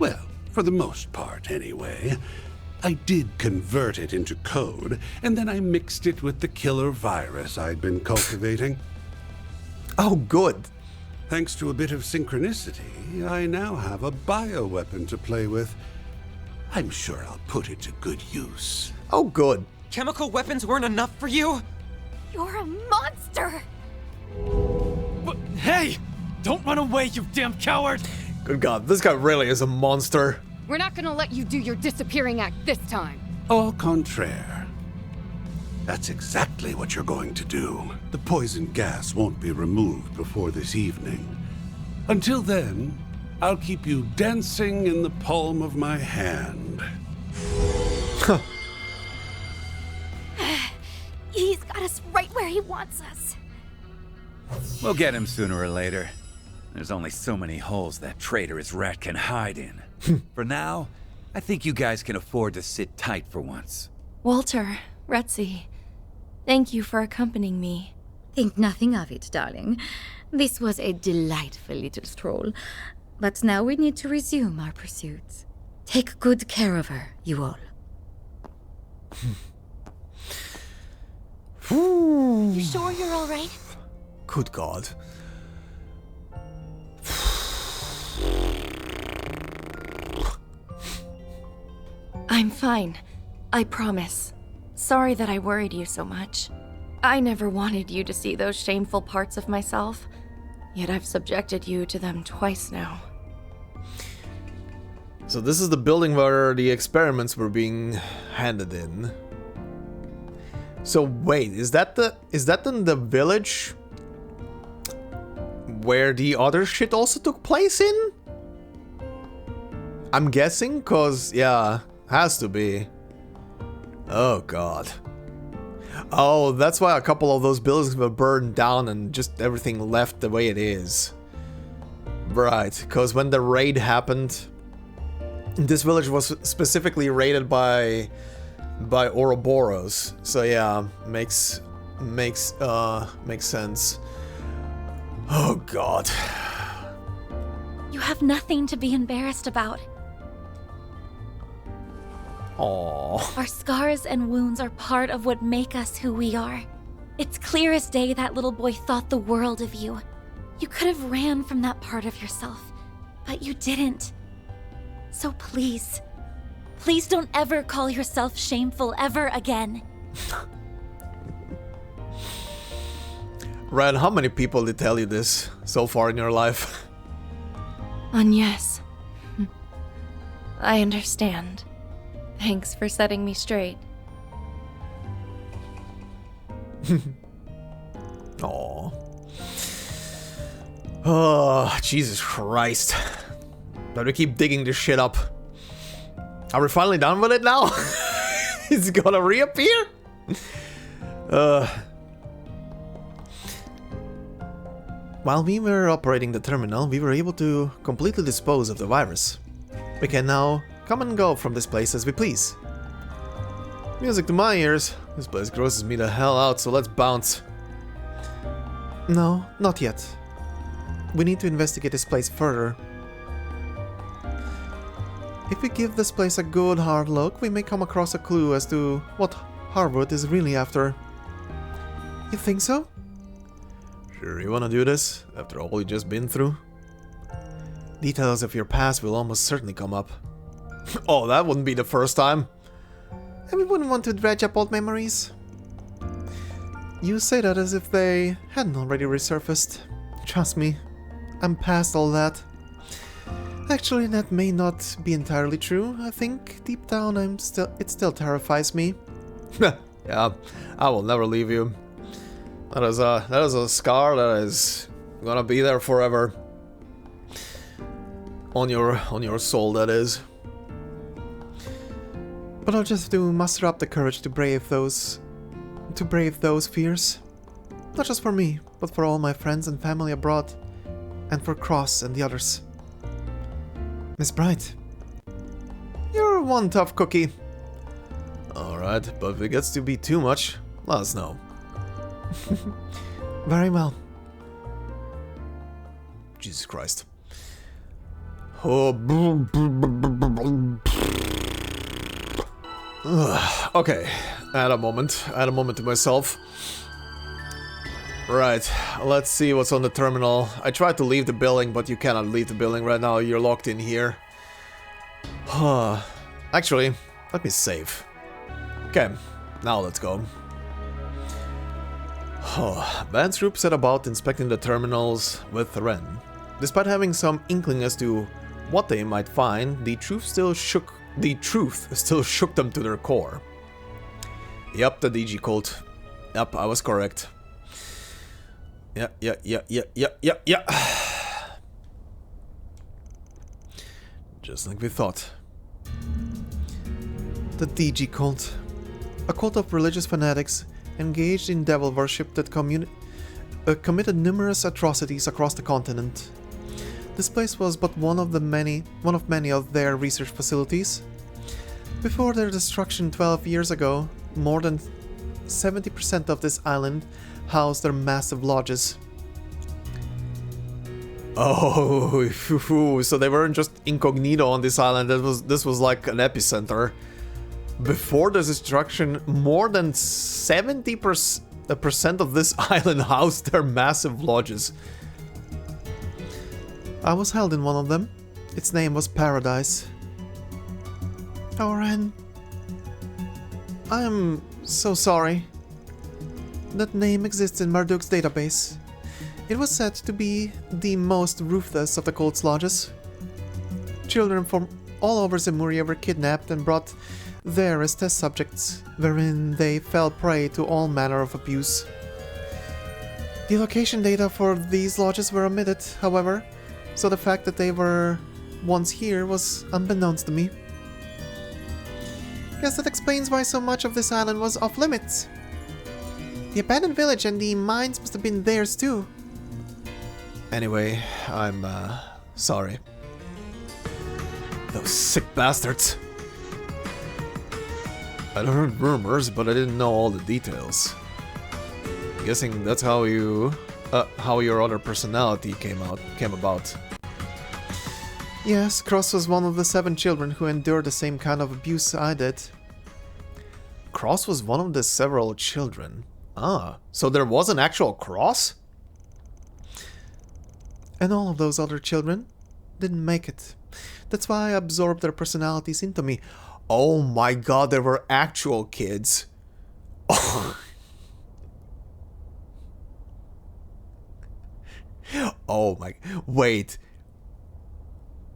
Well, for the most part, anyway. I did convert it into code, and then I mixed it with the killer virus I'd been cultivating. Oh, good. Thanks to a bit of synchronicity, I now have a bioweapon to play with. I'm sure I'll put it to good use. Oh, good. Chemical weapons weren't enough for you? You're a monster! But, hey! Don't run away, you damn coward! Good God, this guy really is a monster. We're not gonna let you do your disappearing act this time. Au contraire. That's exactly what you're going to do. The poison gas won't be removed before this evening. Until then, I'll keep you dancing in the palm of my hand. He's got us right where he wants us. We'll get him sooner or later. There's only so many holes that traitorous rat can hide in. For now, I think you guys can afford to sit tight for once. Walter, Retzi, thank you for accompanying me. Think nothing of it, darling. This was a delightful little stroll. But now we need to resume our pursuits. Take good care of her, you all. You sure you're all right? Good God. I'm fine. I promise. Sorry that I worried you so much. I never wanted you to see those shameful parts of myself, yet I've subjected you to them twice now. So this is the building where the experiments were being handed in. So wait, is that in the village where the other shit also took place in? I'm guessing, cause yeah, has to be. Oh God. Oh, that's why a couple of those buildings were burned down and just everything left the way it is. Right, because when the raid happened, this village was specifically raided by Ouroboros. So yeah, makes sense. Oh God. You have nothing to be embarrassed about. Aww. Our scars and wounds are part of what make us who we are. It's clear as day that little boy thought the world of you. You could have ran from that part of yourself, but you didn't. So please, please don't ever call yourself shameful ever again. Ren, how many people did tell you this so far in your life? Agnès. I understand. Thanks for setting me straight. Aww. Oh, Jesus Christ. Better keep digging this shit up. Are we finally done with it now? Is it gonna reappear? While we were operating the terminal, we were able to completely dispose of the virus. We can now come and go from this place as we please. Music to my ears. This place grosses me the hell out, so let's bounce. No, not yet. We need to investigate this place further. If we give this place a good hard look, we may come across a clue as to what Harwood is really after. You think so? Sure you wanna do this, after all you've just been through? Details of your past will almost certainly come up. Oh, that wouldn't be the first time. And we wouldn't want to dredge up old memories. You say that as if they hadn't already resurfaced. Trust me, I'm past all that. Actually, that may not be entirely true. I think deep down it still terrifies me. Yeah, I will never leave you. That is a scar that is gonna be there forever. On your soul, that is. But I'll just have to muster up the courage to brave those fears. Not just for me, but for all my friends and family abroad, and for Cross and the others. Miss Bright, you're one tough cookie. Alright, but if it gets to be too much, let us know. Very well. Jesus Christ. Oh. Okay, I had a moment to myself. Right, let's see what's on the terminal. I tried to leave the building, but you cannot leave the building right now. You're locked in here. Actually, let me save. Okay, now let's go. Band's group set about inspecting the terminals with Ren. Despite having some inkling as to what they might find, the truth still shook them to their core. Yep, the DG cult. Yep, I was correct. Yeah. Just like we thought. The DG cult. A cult of religious fanatics engaged in devil worship that committed numerous atrocities across the continent. This place was but one of many of their research facilities. Before their destruction 12 years ago, more than 70% of this island housed their massive lodges. Oh, so they weren't just incognito on this island, this was like an epicenter. Before the destruction, more than 70% of this island housed their massive lodges. I was held in one of them. Its name was Paradise. Oh, Ren. I am so sorry. That name exists in Marduk's database. It was said to be the most ruthless of the cult's lodges. Children from all over Zemuria were kidnapped and brought there as test subjects, wherein they fell prey to all manner of abuse. The location data for these lodges were omitted, however, so the fact that they were once here was unbeknownst to me. Guess that explains why so much of this island was off limits. The abandoned village and the mines must have been theirs too. Anyway, I'm sorry. Those sick bastards. I'd heard rumors, but I didn't know all the details. I'm guessing that's how your other personality came about. Yes, Cross was one of the 7 children who endured the same kind of abuse I did. Cross was one of the several children. Ah, so there was an actual Cross? And all of those other children didn't make it. That's why I absorbed their personalities into me. Oh my god, there were actual kids. Oh. Oh my... Wait.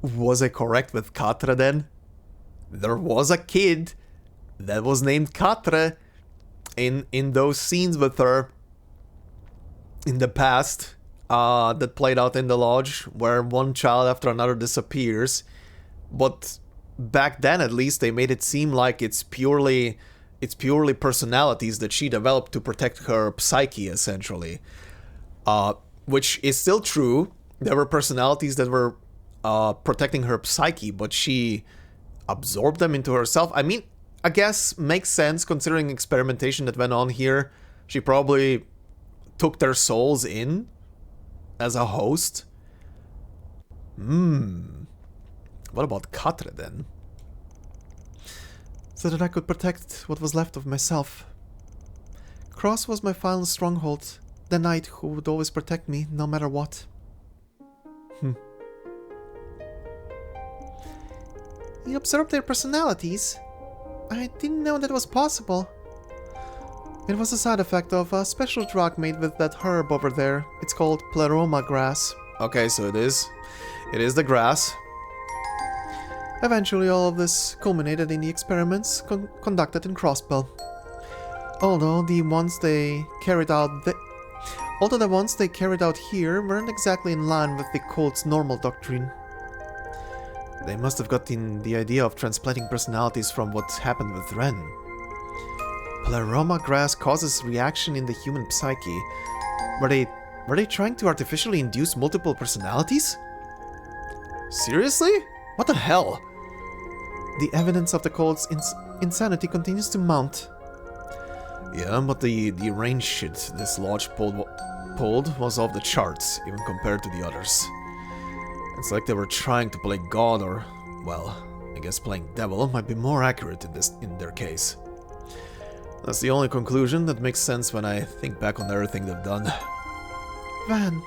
Was I correct with Catra then? There was a kid that was named Catra in those scenes with her in the past that played out in the lodge, where one child after another disappears. But back then, at least, they made it seem like it's purely personalities that she developed to protect her psyche, essentially. Which is still true. There were personalities that were protecting her psyche, but she absorbed them into herself. I mean, I guess makes sense considering experimentation that went on here. She probably took their souls in as a host. What about Catra then? So that I could protect what was left of myself. Cross was my final stronghold, the knight who would always protect me no matter what. You observed their personalities? I didn't know that was possible. It was a side effect of a special drug made with that herb over there. It's called pleroma grass. Okay, so it is. It is the grass. Eventually all of this culminated in the experiments conducted in Crossbell. Although the ones they carried out here weren't exactly in line with the cult's normal doctrine. They must have gotten the idea of transplanting personalities from what happened with Ren. Pleroma grass causes reaction in the human psyche. Were they trying to artificially induce multiple personalities? Seriously? What the hell? The evidence of the cult's insanity continues to mount. Yeah, but the range shit this lodge pulled was off the charts, even compared to the others. It's like they were trying to play God, or, well, I guess playing devil might be more accurate in their case. That's the only conclusion that makes sense when I think back on everything they've done. Van.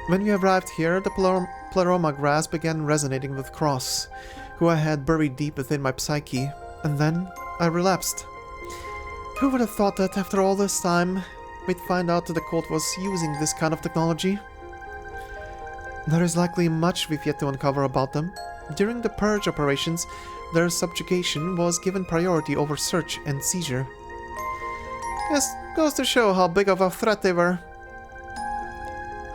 When we arrived here, the pleroma grass began resonating with Cross, who I had buried deep within my psyche, and then I relapsed. Who would have thought that after all this time, we'd find out that the cult was using this kind of technology? There is likely much we've yet to uncover about them. During the purge operations, their subjugation was given priority over search and seizure. Yes, goes to show how big of a threat they were.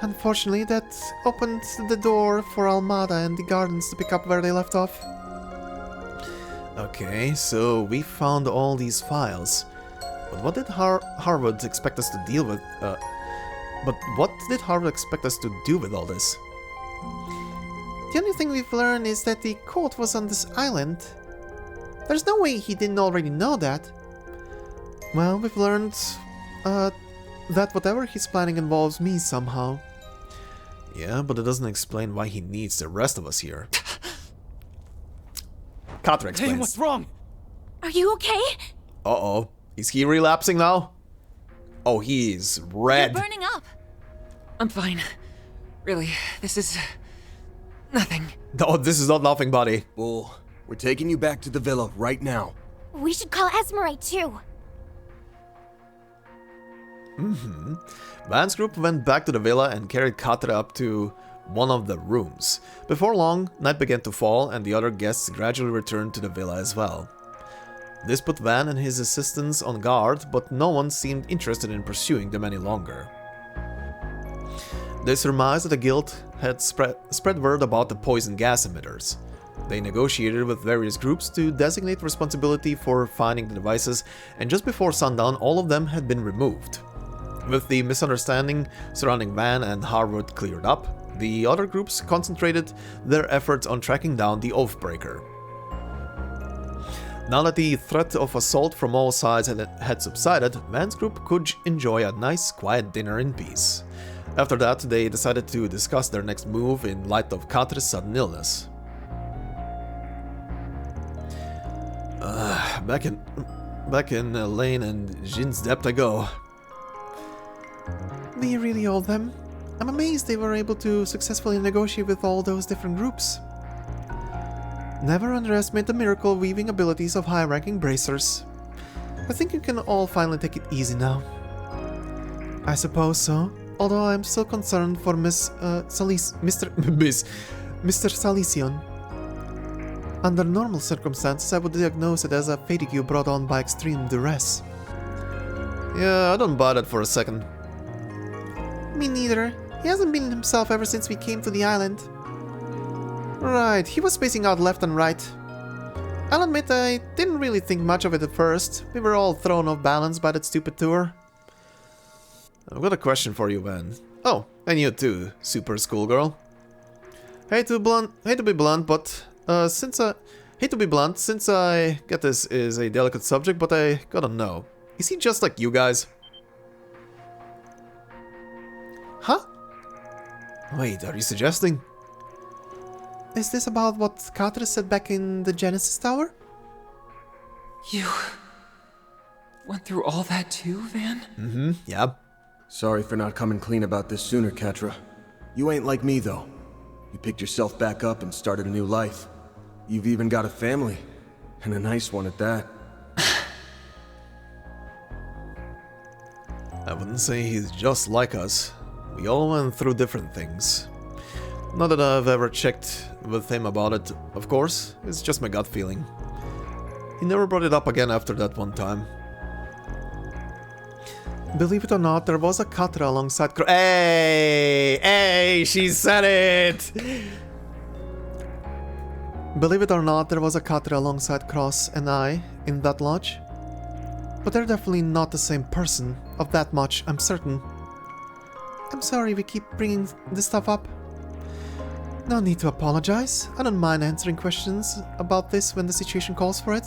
Unfortunately, that opened the door for Almata and the gardens to pick up where they left off. Okay, so we found all these files. But what did Harwood expect us to deal with? But what did Harwood expect us to do with all this? The only thing we've learned is that the cult was on this island. There's no way he didn't already know that. Well, we've learned that whatever he's planning involves me somehow. Yeah, but it doesn't explain why he needs the rest of us here. Catra explains. Hey, what's wrong? Are you okay? Uh-oh. Is he relapsing now? Oh, he's red. You're burning up. I'm fine. Really, this is... nothing. No, this is not nothing, buddy. Bull, we're taking you back to the villa right now. We should call Esmerite too. Van's group went back to the villa and carried Catra up to one of the rooms. Before long, night began to fall and the other guests gradually returned to the villa as well. This put Van and his assistants on guard, but no one seemed interested in pursuing them any longer. They surmised that the guild had spread word about the poison gas emitters. They negotiated with various groups to designate responsibility for finding the devices, and just before sundown all of them had been removed. With the misunderstanding surrounding Van and Harwood cleared up, the other groups concentrated their efforts on tracking down the Oathbreaker. Now that the threat of assault from all sides had subsided, Van's group could enjoy a nice quiet dinner in peace. After that, they decided to discuss their next move in light of Catra's sudden illness. Back in Lane and Jin's depth I go. We really owe them. I'm amazed they were able to successfully negotiate with all those different groups. Never underestimate the miracle-weaving abilities of high-ranking bracers. I think you can all finally take it easy now. I suppose so. Although I'm still concerned for Mr. Salicion. Under normal circumstances, I would diagnose it as a fatigue brought on by extreme duress. Yeah, I don't buy that for a second. Me neither. He hasn't been himself ever since we came to the island. Right, he was spacing out left and right. I'll admit I didn't really think much of it at first. We were all thrown off balance by that stupid tour. I've got a question for you, Van. Oh, and you too, super schoolgirl. Hate to be blunt, but since I get this is a delicate subject, but I gotta know. Is he just like you guys? Huh? Wait, are you suggesting? Is this about what Catra said back in the Genesis Tower? You went through all that too, Van? Mm-hmm, yeah. Sorry for not coming clean about this sooner, Catra. You ain't like me, though. You picked yourself back up and started a new life. You've even got a family, and a nice one at that. I wouldn't say he's just like us. We all went through different things. Not that I've ever checked with him about it, of course. It's just my gut feeling. He never brought it up again after that one time. Believe it or not, there was a Catra alongside Hey, she said it! Believe it or not, there was a Catra alongside Cross and I in that lodge. But they're definitely not the same person, of that much I'm certain. I'm sorry we keep bringing this stuff up. No need to apologize. I don't mind answering questions about this when the situation calls for it.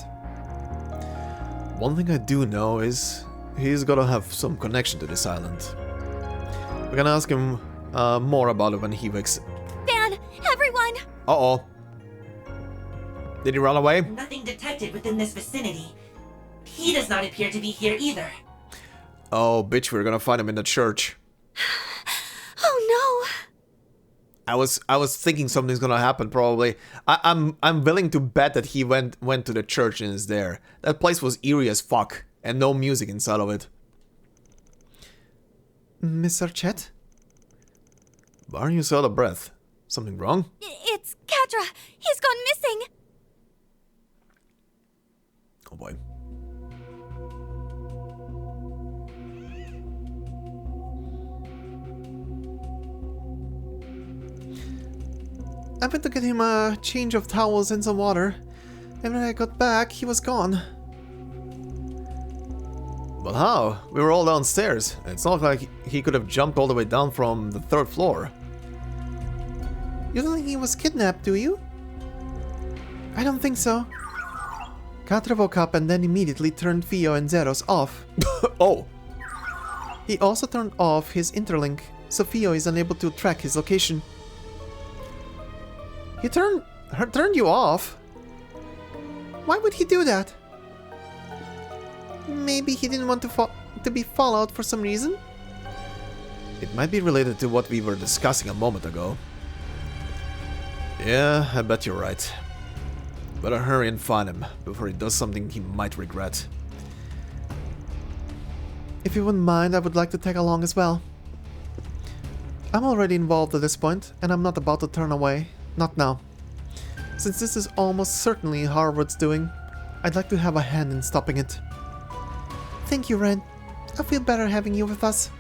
One thing I do know is he's gotta have some connection to this island. We're gonna ask him more about it when he wakes. Van, everyone! Uh-oh. Did he run away? Nothing detected within this vicinity. He does not appear to be here either. Oh, bitch, we're gonna find him in the church. Oh no! I was thinking something's gonna happen. Probably. I'm willing to bet that he went to the church and is there. That place was eerie as fuck, and no music inside of it. Miss Archette? Why are you so out of breath? Something wrong? It's Catra. He's gone missing. Oh boy. I went to get him a change of towels and some water, and when I got back, he was gone. But how? We were all downstairs. It's not like he could have jumped all the way down from the 3rd floor. You don't think he was kidnapped, do you? I don't think so. Catra woke up and then immediately turned Theo and Zeros off. Oh! He also turned off his interlink, so Theo is unable to track his location. He turned you off? Why would he do that? Maybe he didn't want to be followed for some reason? It might be related to what we were discussing a moment ago. Yeah, I bet you're right. Better hurry and find him before he does something he might regret. If you wouldn't mind, I would like to tag along as well. I'm already involved at this point, and I'm not about to turn away. Not now. Since this is almost certainly Harvard's doing, I'd like to have a hand in stopping it. Thank you, Ren. I feel better having you with us.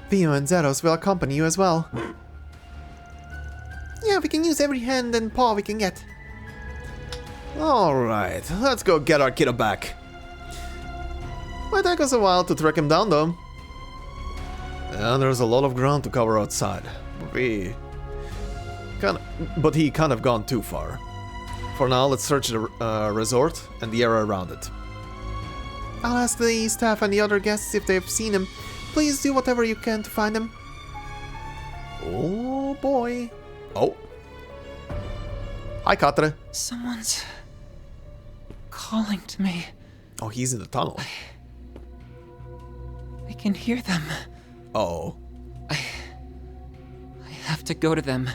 Theo and Zeros will accompany you as well. Yeah, we can use every hand and paw we can get. Alright, let's go get our kiddo back. Might take us a while to track him down though. And there's a lot of ground to cover outside. But he can't have gone too far. For now, let's search the resort and the area around it. I'll ask the staff and the other guests if they've seen him. Please do whatever you can to find him. Oh boy. Oh. Hi, Catra. Someone's calling to me. Oh, he's in the tunnel. I can hear them. Oh. I have to go to them.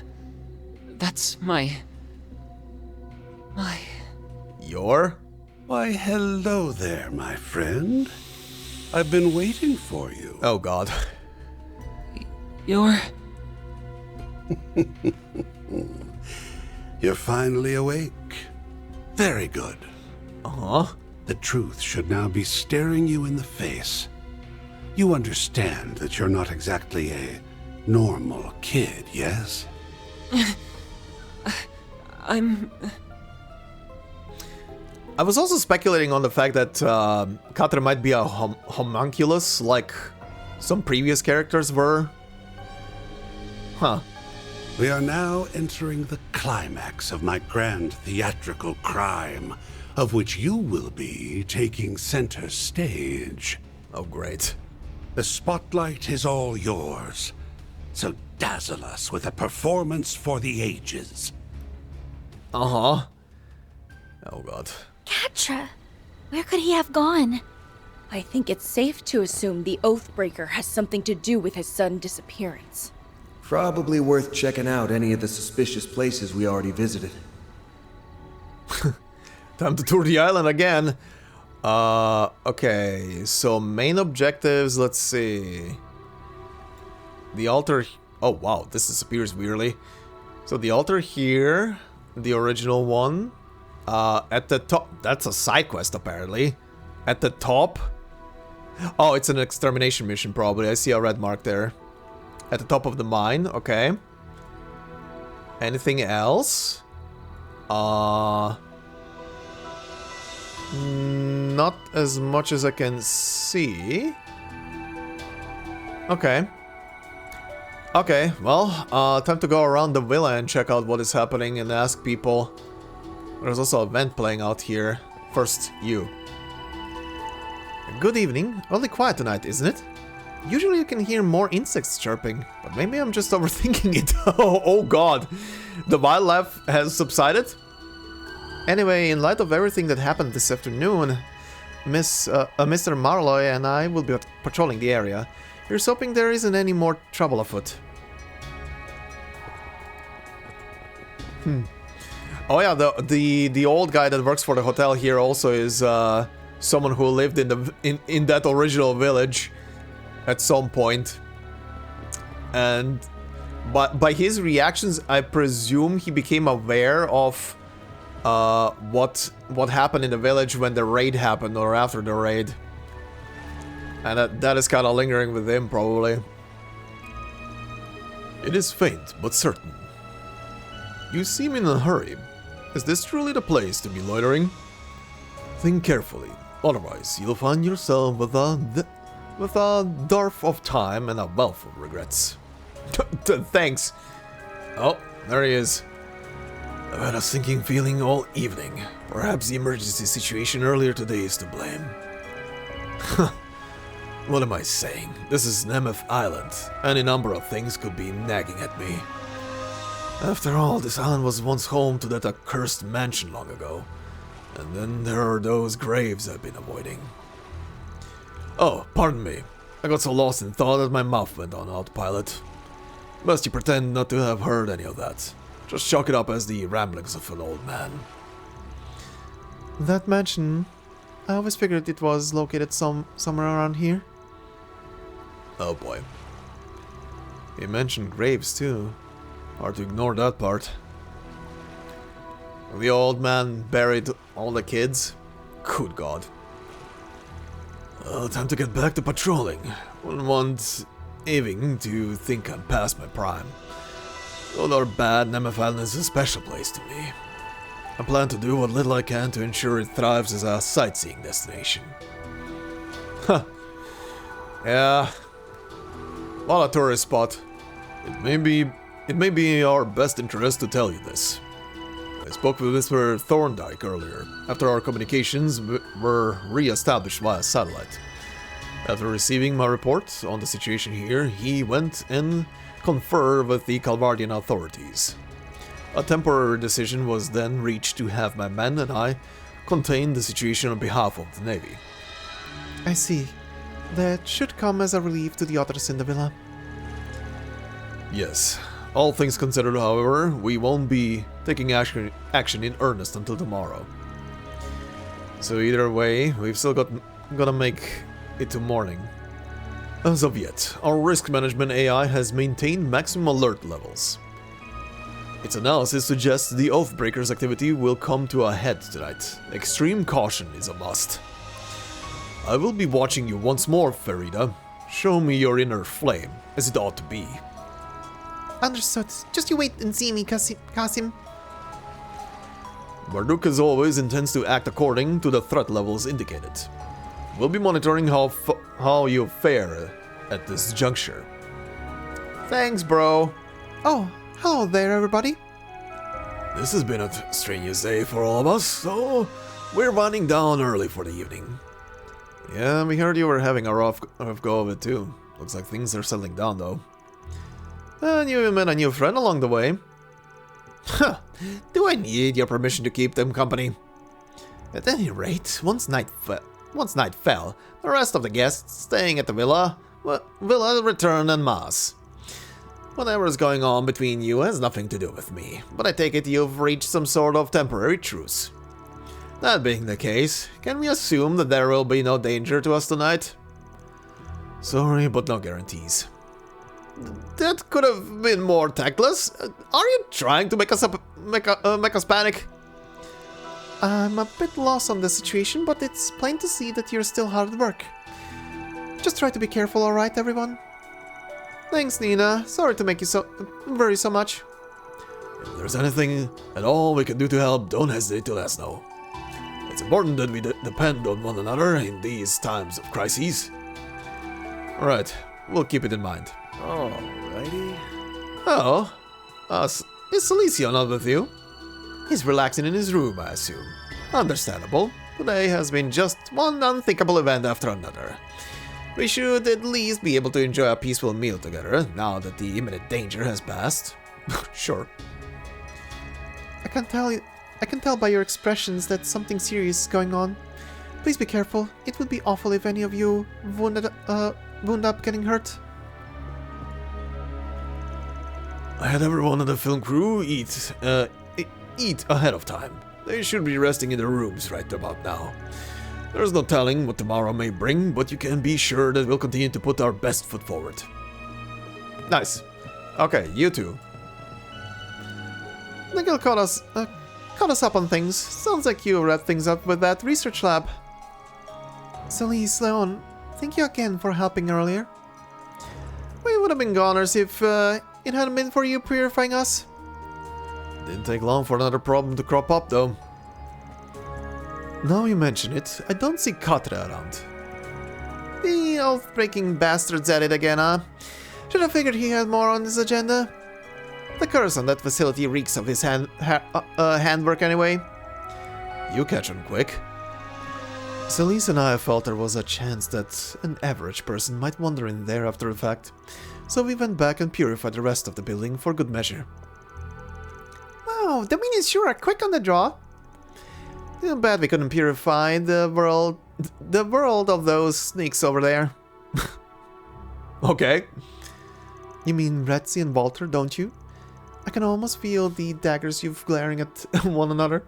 That's my... Your? Why, hello there, my friend. I've been waiting for you. Oh god. You're... You're finally awake. Very good. Uh-huh. The truth should now be staring you in the face. You understand that you're not exactly a normal kid, yes? I was also speculating on the fact that Catra might be a homunculus, like some previous characters were. Huh. We are now entering the climax of my grand theatrical crime, of which you will be taking center stage. Oh, great. The spotlight is all yours, so dazzle us with a performance for the ages. Uh-huh. Oh, God. Catra, where could he have gone? I think it's safe to assume the Oathbreaker has something to do with his sudden disappearance. Probably worth checking out any of the suspicious places we already visited. Time to tour the island again. Okay, so main objectives, let's see. The altar... Oh, wow, this disappears weirdly. So the altar here, the original one. At the top... That's a side quest, apparently. At the top... Oh, it's an extermination mission, probably. I see a red mark there. At the top of the mine, okay. Anything else? Not as much as I can see. Okay. Okay, well, time to go around the villa and check out what is happening and ask people. There's also an event playing out here. First, you. Good evening. Only quiet tonight, isn't it? Usually you can hear more insects chirping, but maybe I'm just overthinking it. Oh god. The wildlife has subsided? Anyway, in light of everything that happened this afternoon, Mr. Marlowe and I will be patrolling the area. Here's hoping there isn't any more trouble afoot. Oh yeah, the old guy that works for the hotel here also is someone who lived in that original village at some point. And by his reactions, I presume he became aware of what happened in the village when the raid happened or after the raid. And that is kind of lingering with him, probably. It is faint, but certain. You seem in a hurry. Is this truly the place to be loitering? Think carefully, otherwise you'll find yourself with a dearth of time and a wealth of regrets. Thanks. Oh, there he is. I've had a sinking feeling all evening. Perhaps the emergency situation earlier today is to blame. What am I saying? This is Nemeth Island. Any number of things could be nagging at me. After all, this island was once home to that accursed mansion long ago. And then there are those graves I've been avoiding. Oh, pardon me. I got so lost in thought that my mouth went on autopilot. Best you pretend not to have heard any of that. Just chalk it up as the ramblings of an old man. That mansion... I always figured it was located somewhere around here. Oh boy. He mentioned graves too. Hard to ignore that part. The old man buried all the kids? Good God. Well, time to get back to patrolling. Wouldn't want Eving to think I'm past my prime. Good or bad, Nemeth Island is a special place to me. I plan to do what little I can to ensure it thrives as a sightseeing destination. Huh. Yeah. What a tourist spot. It may be our best interest to tell you this. I spoke with Mr. Thorndyke earlier, after our communications were re-established via satellite. After receiving my report on the situation here, he went and conferred with the Calvardian authorities. A temporary decision was then reached to have my men and I contain the situation on behalf of the Navy. I see. That should come as a relief to the others in the villa. Yes. All things considered, however, we won't be taking action in earnest until tomorrow. So either way, we've still gotta make into morning. As of yet, our risk management AI has maintained maximum alert levels. Its analysis suggests the Oathbreaker's activity will come to a head tonight. Extreme caution is a must. I will be watching you once more, Farida. Show me your inner flame, as it ought to be. Understood. Just you wait and see me, Kasim. Marduk, as always, intends to act according to the threat levels indicated. We'll be monitoring how you fare at this juncture. Thanks, bro. Oh, hello there, everybody. This has been a strenuous day for all of us, so we're winding down early for the evening. Yeah, we heard you were having a rough go of it too. Looks like things are settling down though. And you met a new friend along the way. Huh, do I need your permission to keep them company? At any rate, once night fell, the rest of the guests staying at the villa returned en masse. Whatever is going on between you has nothing to do with me, but I take it you've reached some sort of temporary truce. That being the case, can we assume that there will be no danger to us tonight? Sorry, but no guarantees. That could have been more tactless. Are you trying to make us panic? I'm a bit lost on the situation, but it's plain to see that you're still hard at work. Just try to be careful, alright, everyone? Thanks, Nina. Sorry to make you worry so much. If there's anything at all we can do to help, don't hesitate to let us know. It's important that we depend on one another in these times of crises. Alright, we'll keep it in mind. Alrighty. Oh, is Celicio not with you? He's relaxing in his room, I assume. Understandable. Today has been just one unthinkable event after another. We should at least be able to enjoy a peaceful meal together, now that the imminent danger has passed. Sure. I can tell by your expressions that something serious is going on. Please be careful. It would be awful if any of you wound up getting hurt. I had everyone in the film crew eat ahead of time. They should be resting in their rooms right about now. There's no telling what tomorrow may bring, but you can be sure that we'll continue to put our best foot forward. Nice. Okay, you two. Nigel caught us up on things. Sounds like you wrapped things up with that research lab. Celise, Leon, thank you again for helping earlier. We would have been goners if it hadn't been for you purifying us. Didn't take long for another problem to crop up, though. Now you mention it, I don't see Katra around. The oath-breaking bastard's at it again, huh? Should have figured he had more on his agenda. The curse on that facility reeks of his handwork anyway. You catch on quick. Celise and I felt there was a chance that an average person might wander in there after the fact, so we went back and purified the rest of the building for good measure. Wow, the minions sure are quick on the draw. Too bad we couldn't purify the world of those sneaks over there. Okay. You mean Retzi and Walter, don't you? I can almost feel the daggers you've glaring at one another.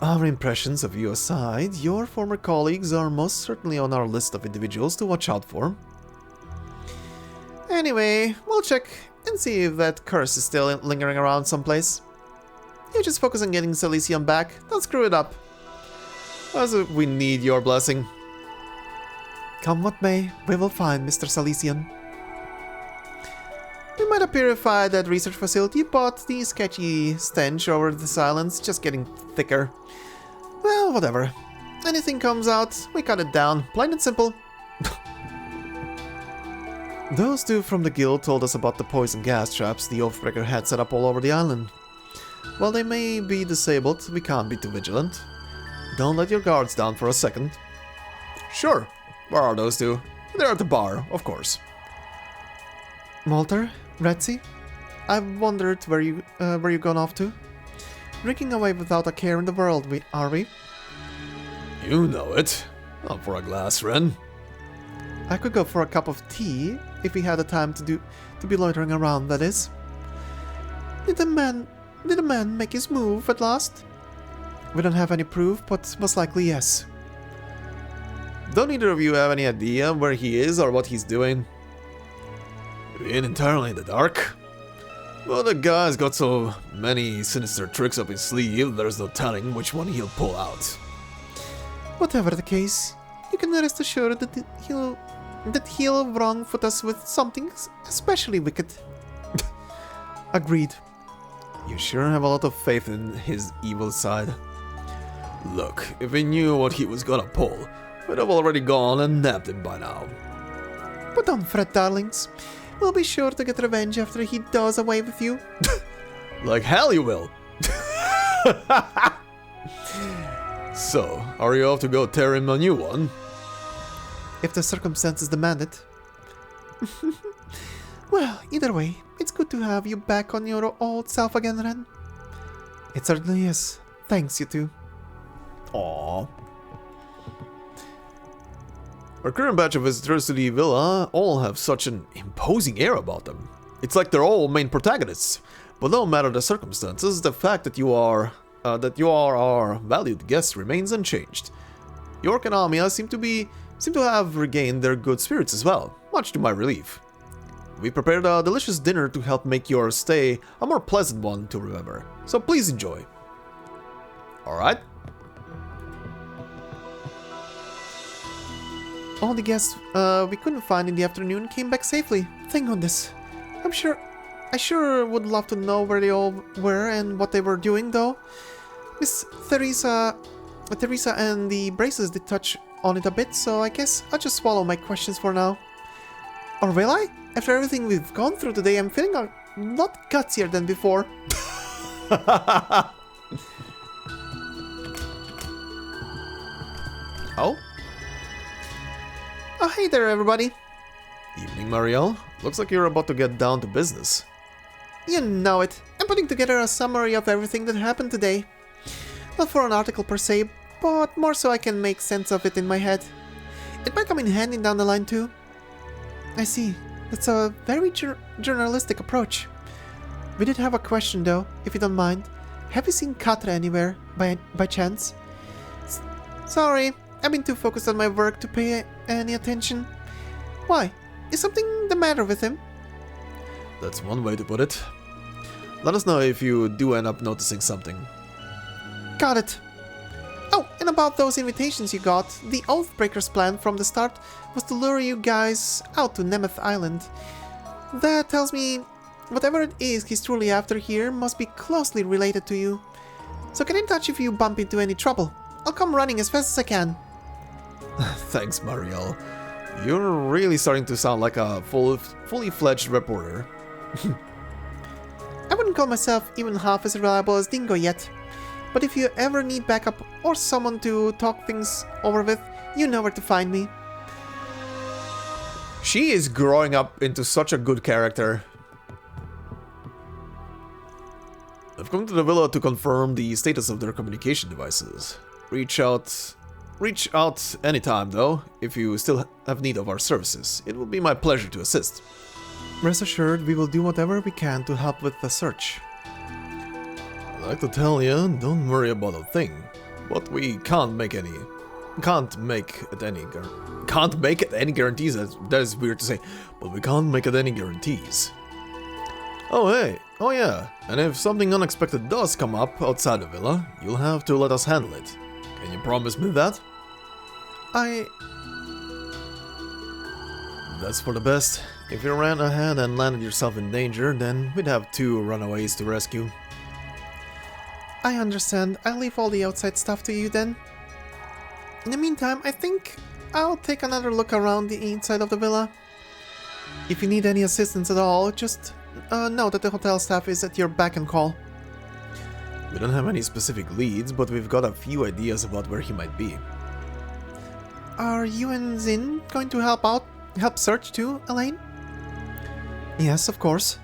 Our impressions of you aside, your former colleagues are most certainly on our list of individuals to watch out for. Anyway, we'll check and see if that curse is still lingering around someplace. You just focus on getting Celicium back, don't screw it up. As if we need your blessing. Come what may, we will find Mr. Celician. We might have purified that research facility, but the sketchy stench over the silence just getting thicker. Well, whatever. Anything comes out, we cut it down, plain and simple. Those two from the guild told us about the poison gas traps the Oathbreaker had set up all over the island. While they may be disabled, we can't be too vigilant. Don't let your guards down for a second. Sure, where are those two? They're at the bar, of course. Walter, Retzi, I've wondered where you gone off to. Drinking away without a care in the world, are we? You know it. Not for a glass, Ren. I could go for a cup of tea, if we had the time to be loitering around, that is. Did the man make his move at last? We don't have any proof, but most likely yes. Don't either of you have any idea where he is or what he's doing? Being entirely in the dark? Well, the guy's got so many sinister tricks up his sleeve, there's no telling which one he'll pull out. Whatever the case, you can rest assured that he'll wrong-foot us with something especially wicked. Agreed. You sure have a lot of faith in his evil side. Look, if we knew what he was gonna pull, we'd have already gone and nabbed him by now. But don't fret, darlings. We'll be sure to get revenge after he does away with you. Like hell you will! So, are you off to go tear him a new one? If the circumstances demand it. Well, either way, it's good to have you back on your old self again, Ren. It certainly is. Thanks, you two. Aww. Our current batch of visitors to the villa all have such an imposing air about them. It's like they're all main protagonists. But no matter the circumstances, the fact that you are our valued guest remains unchanged. York and Amia seem to have regained their good spirits as well, much to my relief. We prepared a delicious dinner to help make your stay a more pleasant one to remember, so please enjoy. Alright? All the guests we couldn't find in the afternoon came back safely, thank goodness. I sure would love to know where they all were and what they were doing, though. Miss Teresa and the braces did touch on it a bit, so I guess I'll just swallow my questions for now. Or will I? After everything we've gone through today, I'm feeling a lot gutsier than before. Oh? Oh, hey there, everybody. Evening, Marielle. Looks like you're about to get down to business. You know it. I'm putting together a summary of everything that happened today. Not for an article per se, but more so I can make sense of it in my head. It might come in handy down the line too. I see. That's a very journalistic approach. We did have a question though, if you don't mind. Have you seen Katra anywhere, by chance? Sorry, I've been too focused on my work to pay any attention. Why? Is something the matter with him? That's one way to put it. Let us know if you do end up noticing something. Got it. Oh, and about those invitations you got, the Oathbreaker's plan from the start was to lure you guys out to Nemeth Island. That tells me whatever it is he's truly after here must be closely related to you. So get in touch if you bump into any trouble. I'll come running as fast as I can. Thanks, Marielle. You're really starting to sound like a fully fledged reporter. I wouldn't call myself even half as reliable as Dingo yet. But if you ever need backup or someone to talk things over with, you know where to find me. She is growing up into such a good character. I've come to the villa to confirm the status of their communication devices. Reach out anytime though, if you still have need of our services. It will be my pleasure to assist. Rest assured, we will do whatever we can to help with the search. I'd like to tell you, don't worry about a thing. But we can't make any guarantees. That is weird to say, but we can't make it any guarantees. Oh hey, oh yeah, and if something unexpected does come up outside the villa, you'll have to let us handle it. Can you promise me that? That's for the best. If you ran ahead and landed yourself in danger, then we'd have 2 runaways to rescue. I understand. I'll leave all the outside stuff to you then. In the meantime, I think I'll take another look around the inside of the villa. If you need any assistance at all, just know that the hotel staff is at your beck and call. We don't have any specific leads, but we've got a few ideas about where he might be. Are you and Zin going to help search too, Elaine? Yes, of course.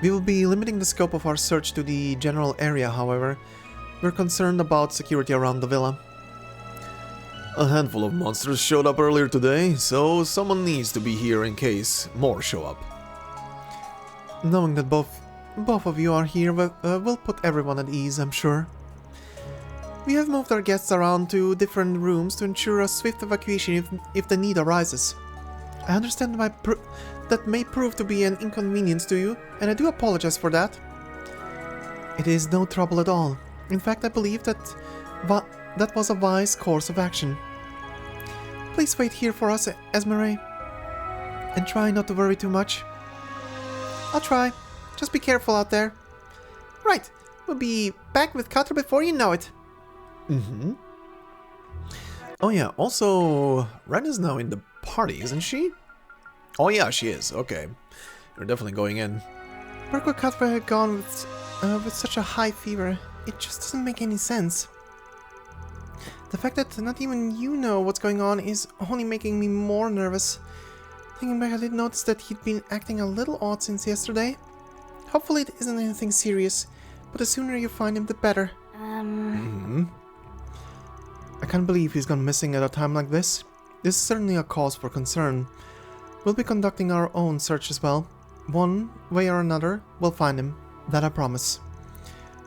We will be limiting the scope of our search to the general area, however. We're concerned about security around the villa. A handful of monsters showed up earlier today, so someone needs to be here in case more show up. Knowing that both of you are here will put everyone at ease, I'm sure. We have moved our guests around to different rooms to ensure a swift evacuation if the need arises. I understand that may prove to be an inconvenience to you, and I do apologize for that. It is no trouble at all. In fact, I believe that that was a wise course of action. Please wait here for us, Esmeralda, and try not to worry too much. I'll try. Just be careful out there. Right, we'll be back with Catra before you know it. Mm-hmm. Oh yeah, also, Ren is now in the party, isn't she? Oh yeah, she is. Okay. You're definitely going in. Where could Catra have gone with such a high fever? It just doesn't make any sense. The fact that not even you know what's going on is only making me more nervous. Thinking back, I did notice that he'd been acting a little odd since yesterday. Hopefully it isn't anything serious, but the sooner you find him, the better. I can't believe he's gone missing at a time like this. This is certainly a cause for concern. We'll be conducting our own search as well. One way or another, we'll find him. That I promise.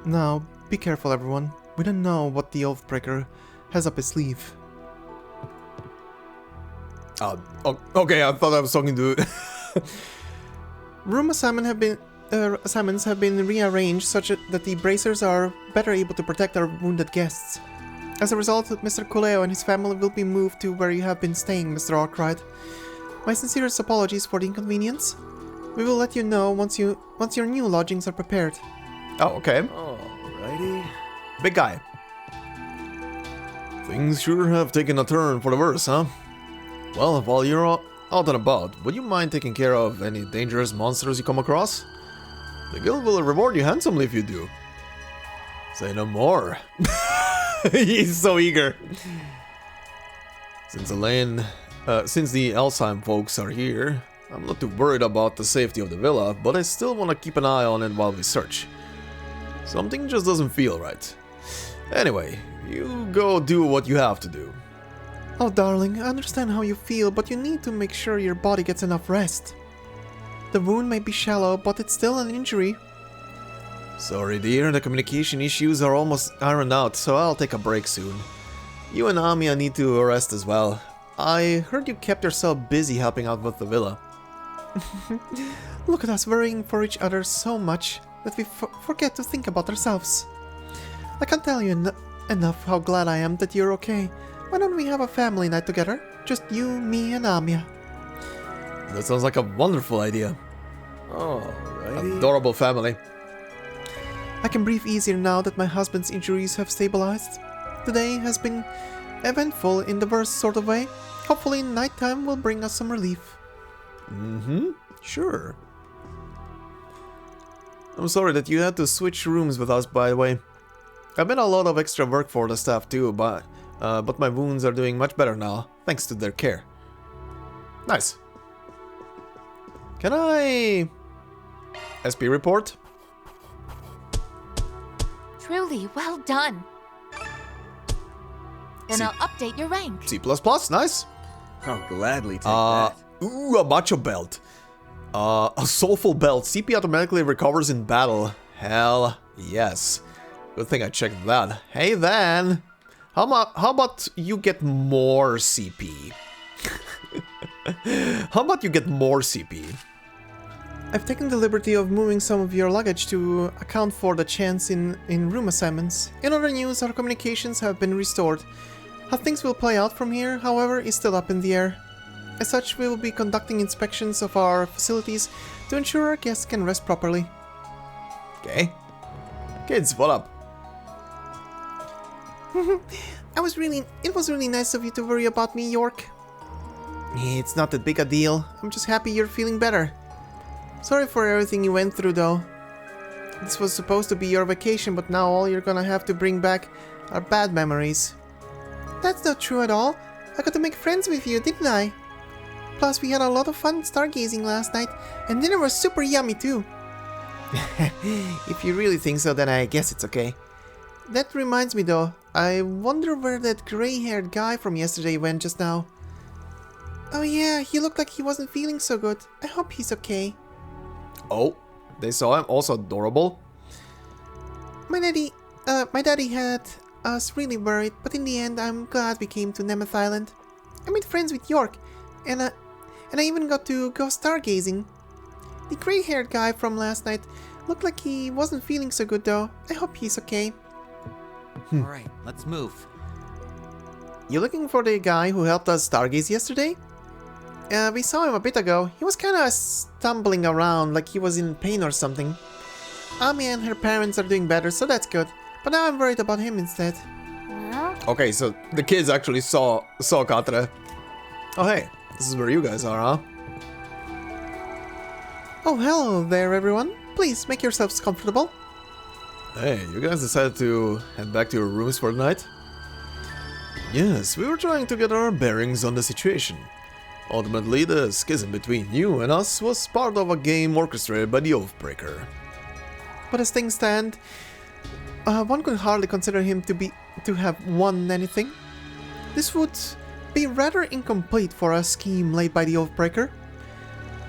Now, be careful everyone. We don't know what the Oathbreaker has up his sleeve. Okay, I thought I was talking to... Room assignments have been rearranged such that the bracers are better able to protect our wounded guests. As a result, Mr. Kuleo and his family will be moved to where you have been staying, Mr. Arkride. My sincerest apologies for the inconvenience. We will let you know once your new lodgings are prepared. Oh, okay. Alrighty. Big guy. Things sure have taken a turn for the worse, huh? Well, while you're out and about, would you mind taking care of any dangerous monsters you come across? The guild will reward you handsomely if you do. Say no more. He's so eager. Since the Alzheim folks are here, I'm not too worried about the safety of the villa, but I still want to keep an eye on it while we search. Something just doesn't feel right. Anyway, you go do what you have to do. Oh, darling, I understand how you feel, but you need to make sure your body gets enough rest. The wound may be shallow, but it's still an injury. Sorry, dear, the communication issues are almost ironed out, so I'll take a break soon. You and Amia need to rest as well. I heard you kept yourself busy helping out with the villa. Look at us worrying for each other so much that we forget to think about ourselves. I can't tell you enough how glad I am that you're okay. Why don't we have a family night together? Just you, me, and Amia. That sounds like a wonderful idea. Alrighty. Adorable family. I can breathe easier now that my husband's injuries have stabilized. The day has been eventful in the worst sort of way. Hopefully nighttime will bring us some relief. Sure. I'm sorry that you had to switch rooms with us, by the way. I've been a lot of extra work for the staff too, but my wounds are doing much better now, thanks to their care. Nice. Can I... SP report? Truly, well done. Then I'll update your rank. C++, nice. I'll gladly take that. Ooh, a macho belt. A soulful belt. CP automatically recovers in battle. Hell yes. Good thing I checked that. Hey then, how about you get more CP? How about you get more CP? I've taken the liberty of moving some of your luggage to account for the chance in room assignments. In other news, our communications have been restored. How things will play out from here, however, is still up in the air. As such, we will be conducting inspections of our facilities to ensure our guests can rest properly. Okay. Kids, what up? It was really nice of you to worry about me, York. It's not that big a deal. I'm just happy you're feeling better. Sorry for everything you went through, though. This was supposed to be your vacation, but now all you're gonna have to bring back are bad memories. That's not true at all. I got to make friends with you, didn't I? Plus, we had a lot of fun stargazing last night, and dinner was super yummy, too. If you really think so, then I guess it's okay. That reminds me, though. I wonder where that gray-haired guy from yesterday went just now. Oh yeah, he looked like he wasn't feeling so good. I hope he's okay. Oh, they saw him. Also adorable. My daddy had us really worried, but in the end, I'm glad we came to Nemeth Island. I made friends with York, and I even got to go stargazing. The gray-haired guy from last night looked like he wasn't feeling so good, though. I hope he's okay. Alright, let's move. You looking for the guy who helped us stargaze yesterday? We saw him a bit ago. He was kinda stumbling around like he was in pain or something. Ami and her parents are doing better, so that's good. But now I'm worried about him instead. Okay, so the kids actually saw Catra. Oh hey, this is where you guys are, huh? Oh, hello there, everyone. Please make yourselves comfortable. Hey, you guys decided to head back to your rooms for the night? Yes, we were trying to get our bearings on the situation. Ultimately, the schism between you and us was part of a game orchestrated by the Oathbreaker. But as things stand, one could hardly consider him to have won anything. This would be rather incomplete for a scheme laid by the Oathbreaker.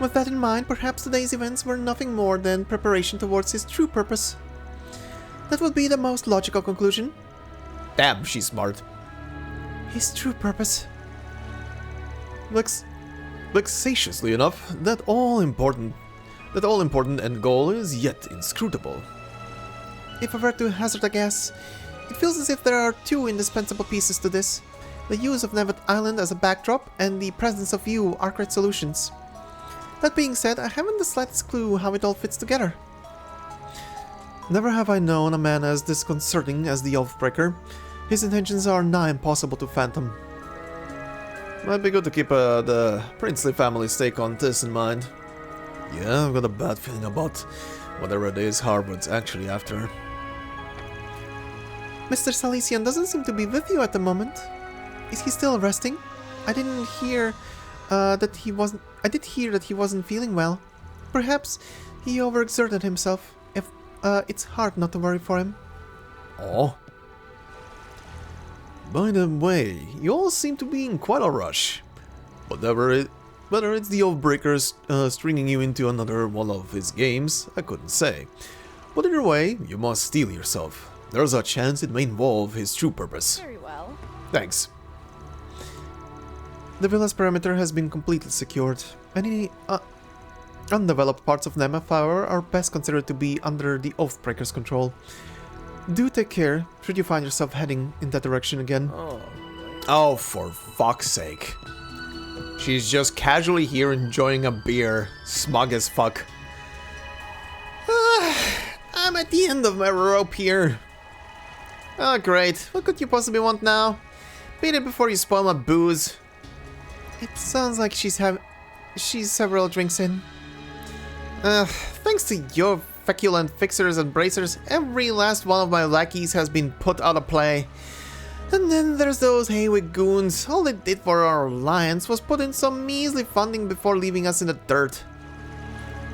With that in mind, perhaps today's events were nothing more than preparation towards his true purpose. That would be the most logical conclusion. Damn, she's smart. His true purpose. Vexatiously enough, that all-important end goal is yet inscrutable. If I were to hazard a guess, it feels as if there are two indispensable pieces to this. The use of Nemeth Island as a backdrop and the presence of you, Arkride Solutions. That being said, I haven't the slightest clue how it all fits together. Never have I known a man as disconcerting as the Oathbreaker. His intentions are nigh impossible to fathom. Might be good to keep the princely family's take on this in mind. Yeah, I've got a bad feeling about whatever it is Harwood's actually after. Mr. Salesian doesn't seem to be with you at the moment. Is he still resting? I didn't hear that he wasn't. I did hear that he wasn't feeling well. Perhaps he overexerted himself. It's hard not to worry for him. Oh. By the way, you all seem to be in quite a rush. Whether it's the Oathbreaker stringing you into another one of his games, I couldn't say. But either way, you must steel yourself. There's a chance it may involve his true purpose. Very well. Thanks. The villa's perimeter has been completely secured. Any undeveloped parts of Nemeth, however, are best considered to be under the Oathbreaker's control. Do take care, should you find yourself heading in that direction again. Oh, for fuck's sake. She's just casually here enjoying a beer, smug as fuck. I'm at the end of my rope here. Oh, great. What could you possibly want now? Beat it before you spoil my booze. It sounds like she's several drinks in. Thanks to your feculent fixers and bracers, every last one of my lackeys has been put out of play. And then there's those Haywig goons. All they did for our alliance was put in some measly funding before leaving us in the dirt.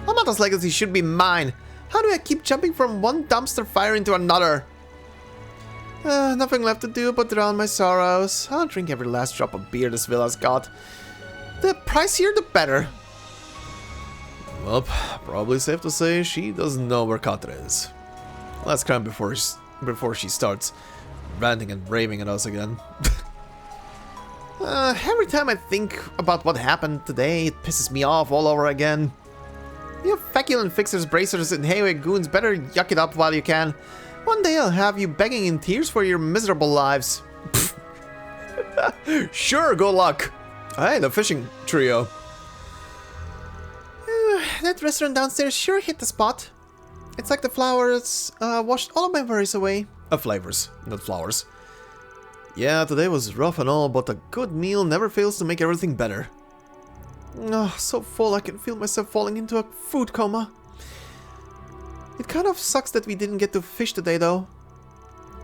Almata's legacy should be mine. How do I keep jumping from one dumpster fire into another? Nothing left to do but drown my sorrows. I'll drink every last drop of beer this villa's got. The pricier the better. Well, probably safe to say she doesn't know where Catra is. Let's climb before she starts ranting and raving at us again. Every time I think about what happened today, it pisses me off all over again. You feculent fixers, bracers, and Haywig goons better yuck it up while you can. One day I'll have you begging in tears for your miserable lives. Sure, good luck. Hey, the fishing trio. That restaurant downstairs sure hit the spot. It's like the flowers washed all of my worries away. Flavors, not flowers. Yeah, today was rough and all, but a good meal never fails to make everything better. Oh, so full I can feel myself falling into a food coma. It kind of sucks that we didn't get to fish today, though.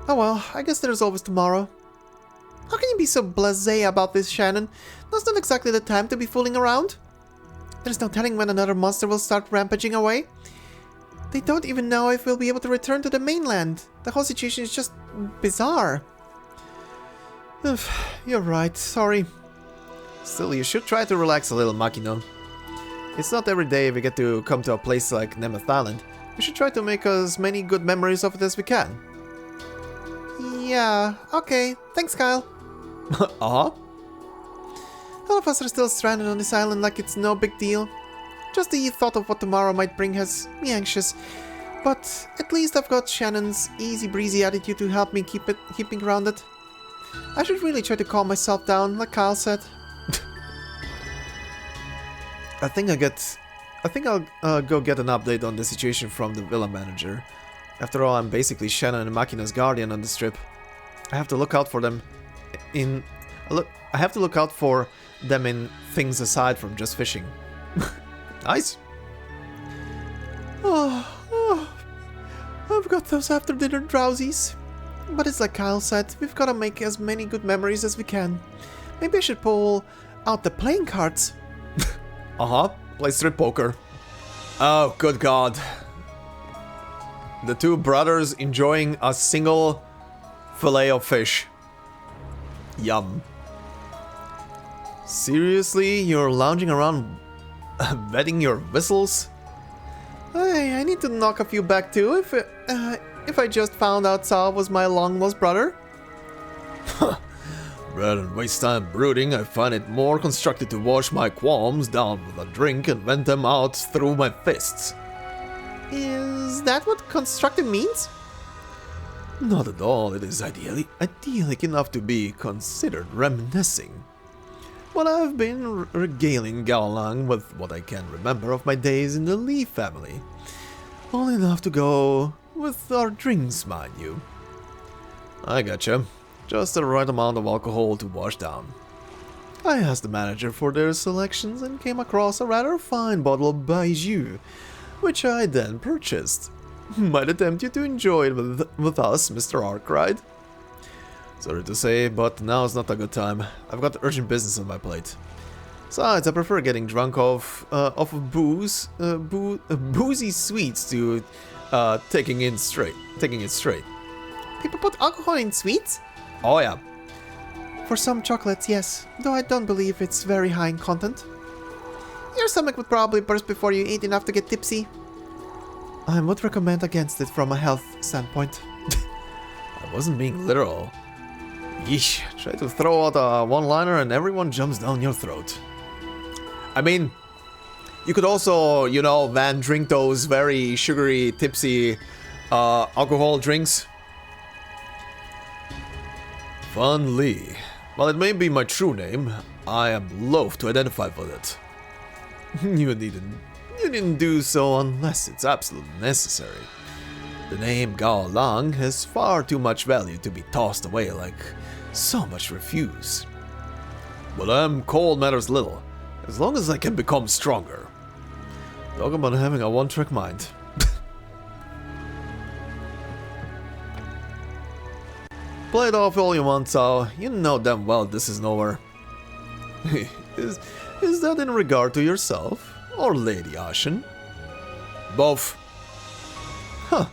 Oh well, I guess there's always tomorrow. How can you be so blasé about this, Shannon? That's not exactly the time to be fooling around. There's no telling when another monster will start rampaging away. They don't even know if we'll be able to return to the mainland. The whole situation is just bizarre. You're right, sorry. Still, you should try to relax a little, Makino. It's not every day we get to come to a place like Nemeth Island. We should try to make as many good memories of it as we can. Yeah, okay. Thanks, Kyle. Uh-huh. All of us are still stranded on this island like it's no big deal. Just the thought of what tomorrow might bring has me anxious. But at least I've got Shannon's easy-breezy attitude to help me keep me grounded. I should really try to calm myself down, like Kyle said. I think I'll go get an update on the situation from the villa manager. After all, I'm basically Shannon and Machina's guardian on this trip. I have to look out for them in things aside from just fishing. Nice. I've got those after-dinner drowsies. But it's like Kyle said, we've got to make as many good memories as we can. Maybe I should pull out the playing cards. Uh-huh. Play strip poker. Oh, good God. The two brothers enjoying a single fillet of fish. Yum. Seriously? You're lounging around wetting your whistles? Hey, I need to knock a few back too if I just found out Sal was my long-lost brother. Rather than waste time brooding, I find it more constructive to wash my qualms down with a drink and vent them out through my fists. Is that what constructive means? Not at all. It is idyllic enough to be considered reminiscing. But I've been regaling Gaolang with what I can remember of my days in the Lee family. All enough to go with our drinks, mind you. I gotcha. Just the right amount of alcohol to wash down. I asked the manager for their selections and came across a rather fine bottle of Baijiu, which I then purchased. Might tempt you to enjoy it with us, Mr. Arkride. Sorry to say, but now's not a good time. I've got urgent business on my plate. Besides, I prefer getting drunk off of boozy sweets to taking it straight. People put alcohol in sweets? Oh yeah. For some chocolates, yes, though I don't believe it's very high in content. Your stomach would probably burst before you eat enough to get tipsy. I would recommend against it from a health standpoint. I wasn't being literal. Yeesh, try to throw out a one-liner and everyone jumps down your throat. I mean, you could also, you know, drink those very sugary, tipsy alcohol drinks. Van Lee. While it may be my true name, I am loath to identify with it. You needn't do so unless it's absolutely necessary. The name Gao Lang has far too much value to be tossed away like so much refuse. But cold matters little, as long as I can become stronger. Talk about having a one-trick mind. Play it off all you want, Sao. You know damn well this is nowhere. Is that in regard to yourself? Or Lady Ashen? Both. Huh.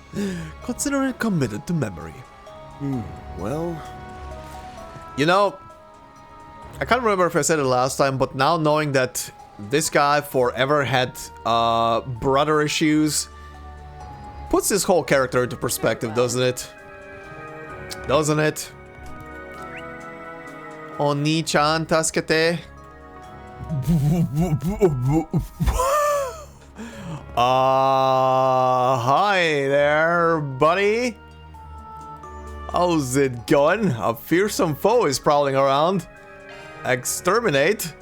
Consider it committed to memory. Well... You know, I can't remember if I said it last time, but now knowing that this guy forever had brother issues puts this whole character into perspective, doesn't it? Doesn't it? Oni-chan tasukete. Hi there, buddy. How's it going? A fearsome foe is prowling around. Exterminate.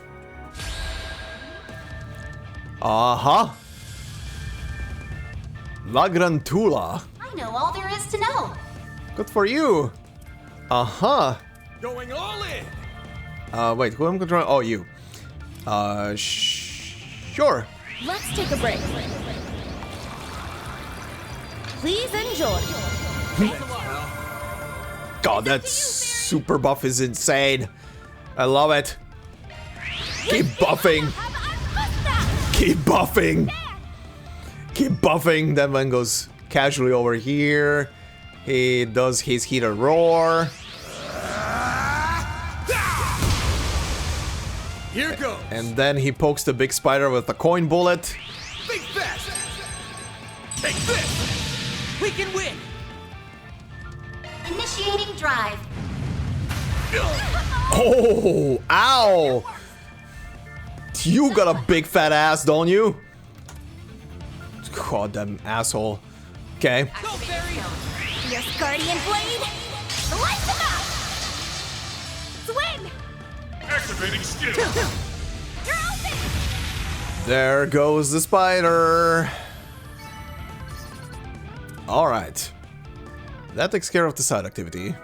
Uh-huh. Lagrantula. I know all there is to know. Good for you. Uh-huh. Going all in. Wait, who am I controlling? Oh, you. Sure. Let's take a break. Please enjoy. God, that super buff is insane. I love it. Keep buffing. Keep buffing. Keep buffing. Then one goes casually over here. He does his heater roar. Here goes. And then he pokes the big spider with a coin bullet. Big fast. Take this. We can win. Initiating drive. Oh, ow! You got a big fat ass, don't you? Goddamn asshole. Okay. Your guardian blade. Light them up. Swing. Activating skill. You're open. There goes the spider. Alright. That takes care of the side activity.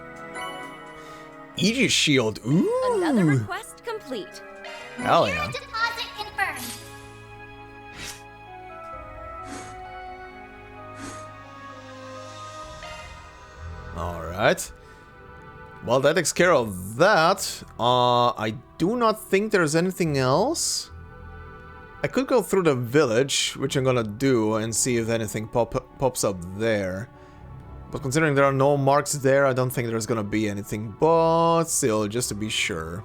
Aegis shield. Ooh. Another request complete. Hell yeah. Deposit confirmed. Alright. Well, that takes care of that. I do not think there's anything else. I could go through the village, which I'm gonna do, and see if anything pops up there. But considering there are no marks there, I don't think there's gonna be anything. But still, just to be sure.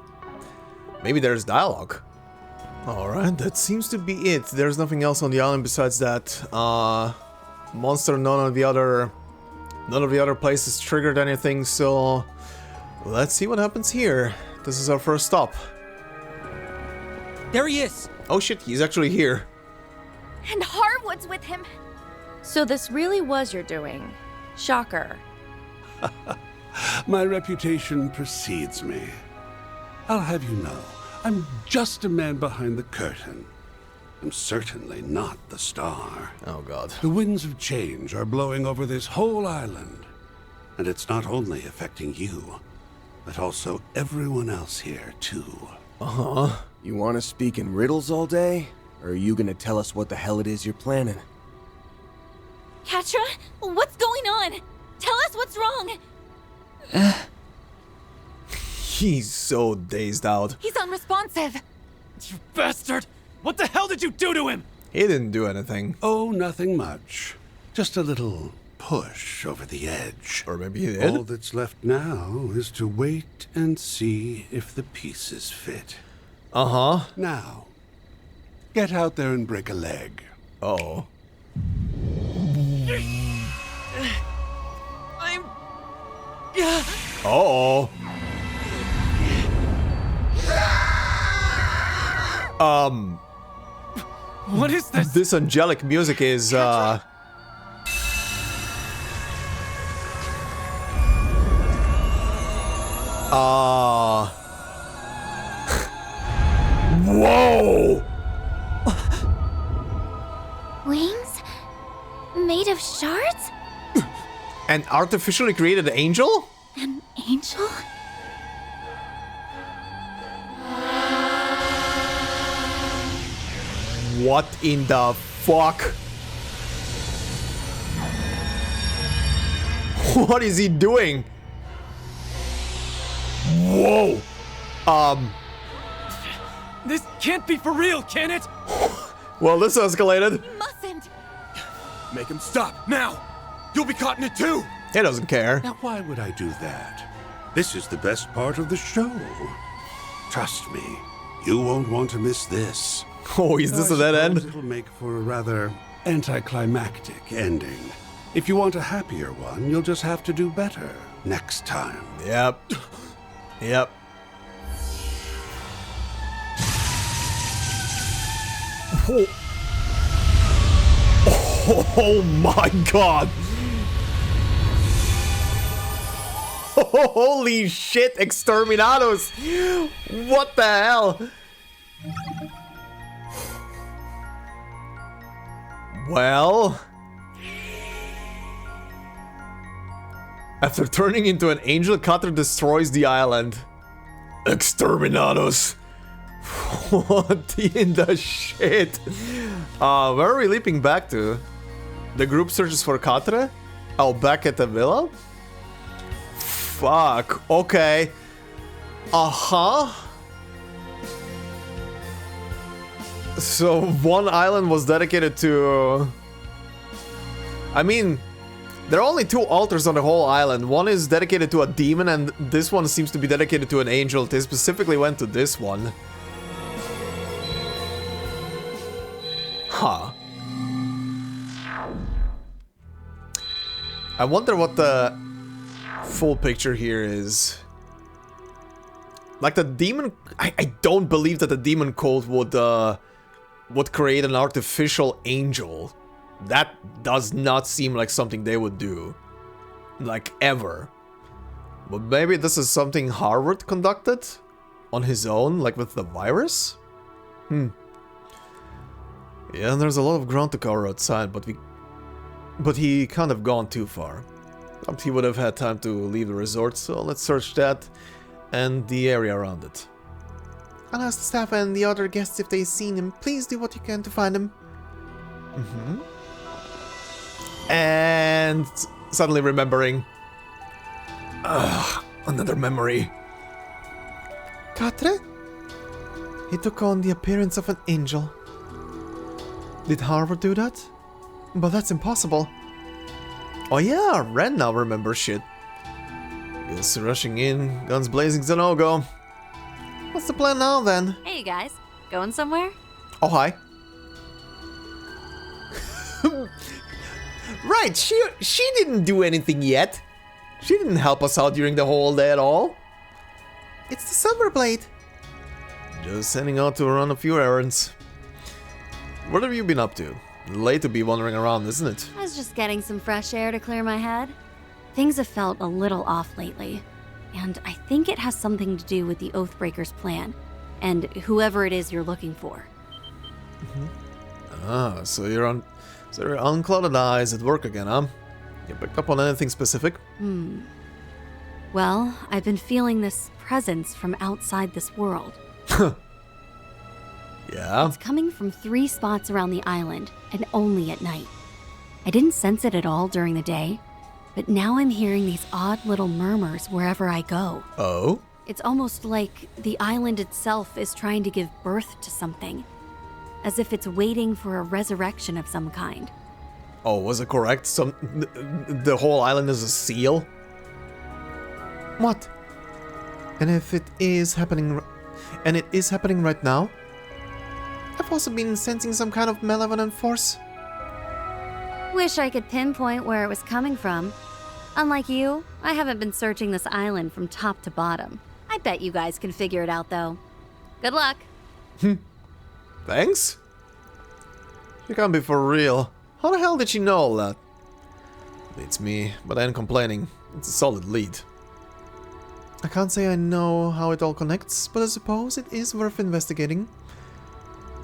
Maybe there's dialogue. Alright, that seems to be it. There's nothing else on the island besides that. Monster, none of the other places triggered anything, so let's see what happens here. This is our first stop. There he is! Oh shit, he's actually here. And Harwood's with him. So this really was your doing. Shocker. My reputation precedes me. I'll have you know, I'm just a man behind the curtain. I'm certainly not the star. Oh god. The winds of change are blowing over this whole island. And it's not only affecting you, but also everyone else here, too. Uh-huh. You want to speak in riddles all day? Or are you gonna tell us what the hell it is you're planning? Catra, what's going on? Tell us what's wrong. He's so dazed out. He's unresponsive. You bastard! What the hell did you do to him? He didn't do anything. Oh, nothing much. Just a little push over the edge. Or maybe he did. All that's left now is to wait and see if the pieces fit. Uh-huh. Now, get out there and break a leg. Uh-oh. I'm... Uh-oh. What is this? This angelic music is, Whoa! Wings? Made of shards? An artificially created angel? An angel? What in the fuck? What is he doing? Whoa! This can't be for real, can it? Well, this escalated. You mustn't. Make him stop, now! You'll be caught in it too! He doesn't care. Now, why would I do that? This is the best part of the show. Trust me, you won't want to miss this. Oh, is this a dead end? It'll make for a rather anticlimactic ending. If you want a happier one, you'll just have to do better next time. Yep. Yep. Oh. Oh my god! Holy shit, exterminados! What the hell? Well... After turning into an angel, Catra destroys the island. Exterminados! What in the shit? Where are we leaping back to? The group searches for Catra? Oh, back at the villa? Fuck, okay. Uh-huh. So, one island was dedicated to... I mean, there are only 2 altars on the whole island. One is dedicated to a demon, and this one seems to be dedicated to an angel. They specifically went to this one. Huh. I wonder what the... full picture here is... Like the demon... I don't believe that the demon cult would create an artificial angel. That does not seem like something they would do. Like, ever. But maybe this is something Harvard conducted? On his own, like with the virus? Yeah, there's a lot of ground to cover outside, but he can't have gone too far. He would have had time to leave the resort, so let's search that and the area around it. I'll ask the staff and the other guests if they've seen him. Please do what you can to find him. And suddenly remembering. Another memory. Catre? He took on the appearance of an angel. Did Harvard do that? But that's impossible. Oh yeah, Ren now remembers shit. Guess rushing in, guns blazing's a no-go. What's the plan now then? Hey you guys, going somewhere? Oh hi. Right, she didn't do anything yet. She didn't help us out during the whole day at all. It's the Silver Blade. Just sending out to run a few errands. What have you been up to? Late to be wandering around, isn't it? I was just getting some fresh air to clear my head. Things have felt a little off lately, and I think it has something to do with the Oathbreaker's plan, and whoever it is you're looking for. Ah, so your unclouded eyes at work again, huh? You picked up on anything specific? Well, I've been feeling this presence from outside this world. Yeah? It's coming from 3 spots around the island, and only at night. I didn't sense it at all during the day, but now I'm hearing these odd little murmurs wherever I go. Oh? It's almost like the island itself is trying to give birth to something, as if it's waiting for a resurrection of some kind. Oh, was it correct? The whole island is a seal? What? And if it is happening... And it is happening right now? I've also been sensing some kind of malevolent force. Wish I could pinpoint where it was coming from. Unlike you, I haven't been searching this island from top to bottom. I bet you guys can figure it out, though. Good luck. Thanks? You can't be for real. How the hell did she know all that? Beats me, but I ain't complaining. It's a solid lead. I can't say I know how it all connects, but I suppose it is worth investigating.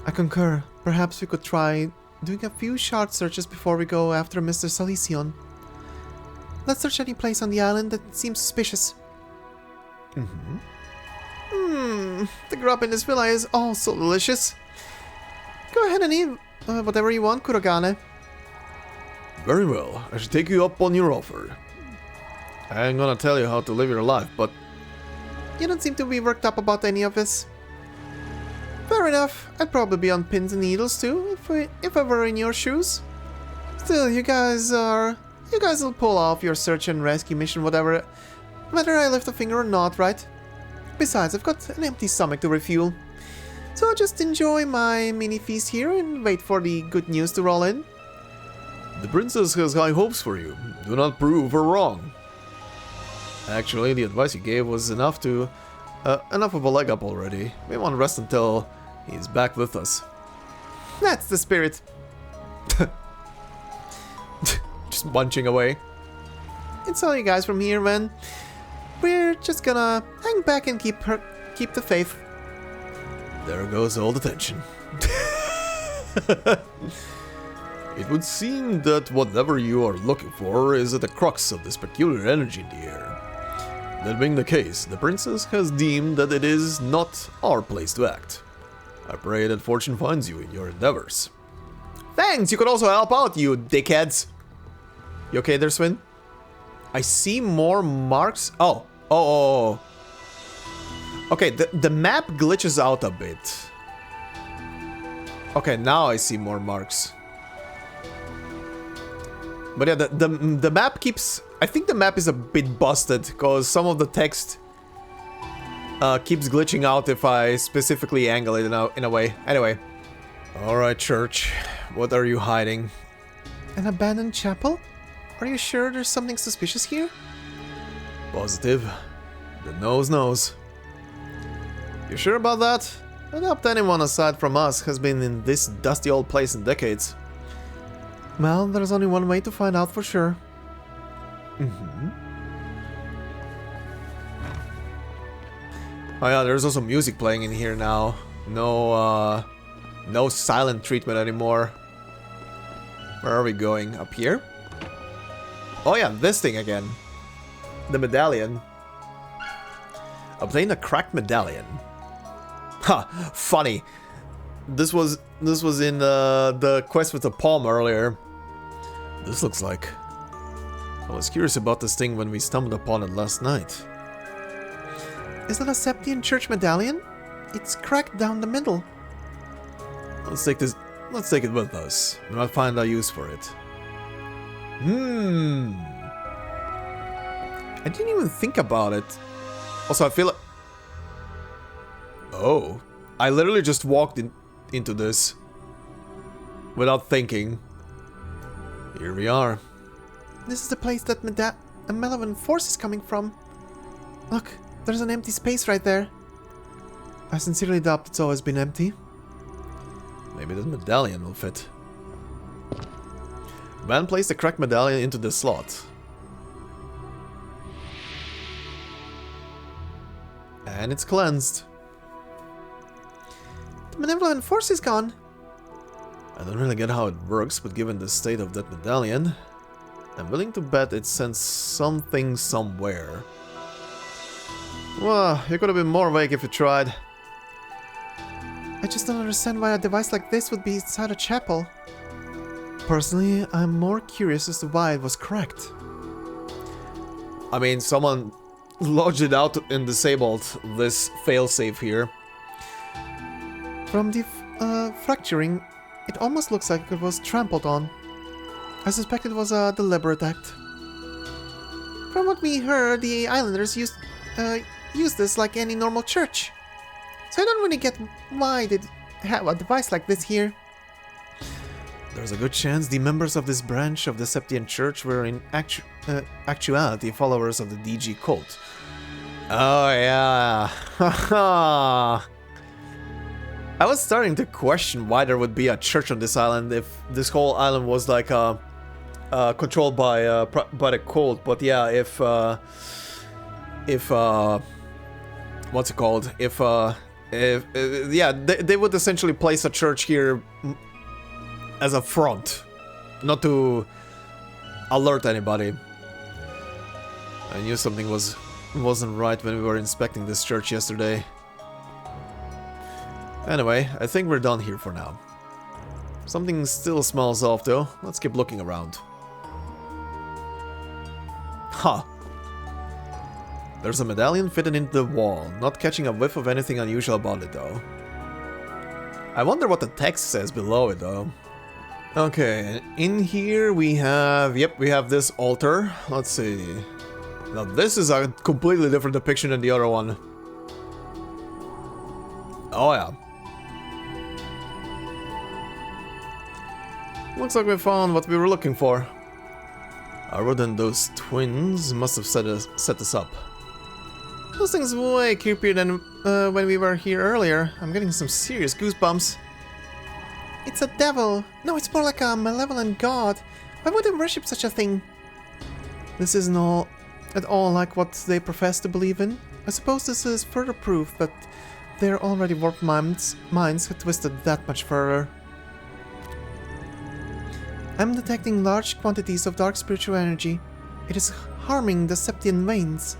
I concur. Perhaps we could try doing a few shard searches before we go after Mr. Salicion. Let's search any place on the island that seems suspicious. The grub in this villa is also delicious. Go ahead and eat whatever you want, Kurogane. Very well, I should take you up on your offer. I ain't gonna tell you how to live your life, but... You don't seem to be worked up about any of this. Fair enough, I'd probably be on pins and needles too, if I were in your shoes. Still, you guys will pull off your search and rescue mission whether I lift a finger or not, right? Besides, I've got an empty stomach to refuel. So I'll just enjoy my mini feast here and wait for the good news to roll in. The princess has high hopes for you. Do not prove her wrong. Actually, the advice you gave was enough of a leg up already. We won't rest until he's back with us. That's the spirit. Just munching away. It's all you guys from here, man. We're just gonna hang back and keep the faith. There goes all the tension. It would seem that whatever you are looking for is at the crux of this peculiar energy in the air. That being the case, the princess has deemed that it is not our place to act. I pray that fortune finds you in your endeavors. Thanks! You could also help out, you dickheads! You okay there, Swin? I see more marks. Oh. Okay, the map glitches out a bit. Okay, now I see more marks. But yeah, the map keeps... I think the map is a bit busted, because some of the text keeps glitching out if I specifically angle it in a way. Anyway. Alright, church. What are you hiding? An abandoned chapel? Are you sure there's something suspicious here? Positive. The nose knows. You sure about that? I doubt anyone aside from us has been in this dusty old place in decades. Well, there's only one way to find out for sure. Oh yeah, there's also music playing in here now. No, no silent treatment anymore. Where are we going? Up here? Oh yeah, this thing again. The medallion. Obtain a cracked medallion. Ha! Funny. This was in the quest with the palm earlier. This looks like. I was curious about this thing when we stumbled upon it last night. Is that a Septian church medallion? It's cracked down the middle. Let's take this. Let's take it with us. We might find a use for it. I didn't even think about it. Also, I feel like... Oh. I literally just walked into this. Without thinking. Here we are. This is the place that a malevolent force is coming from. Look, there's an empty space right there. I sincerely doubt it's always been empty. Maybe this medallion will fit. Man placed the cracked medallion into the slot. And it's cleansed. The malevolent force is gone. I don't really get how it works, but given the state of that medallion, I'm willing to bet it sends something somewhere. Well, you could have been more vague if you tried. I just don't understand why a device like this would be inside a chapel. Personally, I'm more curious as to why it was cracked. I mean, someone lodged it out and disabled this failsafe here. From the fracturing, it almost looks like it was trampled on. I suspect it was a deliberate act. From what we heard, the islanders used this like any normal church. So I don't really get why they'd have a device like this here. There's a good chance the members of this branch of the Septian Church were in actuality followers of the DG cult. Oh yeah. I was starting to question why there would be a church on this island if this whole island was like controlled by the cult. But yeah, if what's it called? If yeah, they would essentially place a church here as a front, not to alert anybody. I knew something wasn't right when we were inspecting this church yesterday. Anyway, I think we're done here for now. Something still smells off though. Let's keep looking around. Huh. There's a medallion fitted into the wall, not catching a whiff of anything unusual about it though. I wonder what the text says below it though. Okay, in here we have, yep, we have this altar. Let's see. Now this is a completely different depiction than the other one. Oh yeah. Looks like we found what we were looking for. Arkride and those twins must have set us up. Those things way creepier than when we were here earlier. I'm getting some serious goosebumps. It's a devil. No, it's more like a malevolent god. Why would they worship such a thing? This isn't at all like what they profess to believe in. I suppose this is further proof that their already warped minds have twisted that much further. I'm detecting large quantities of dark spiritual energy. It is harming the Septian veins.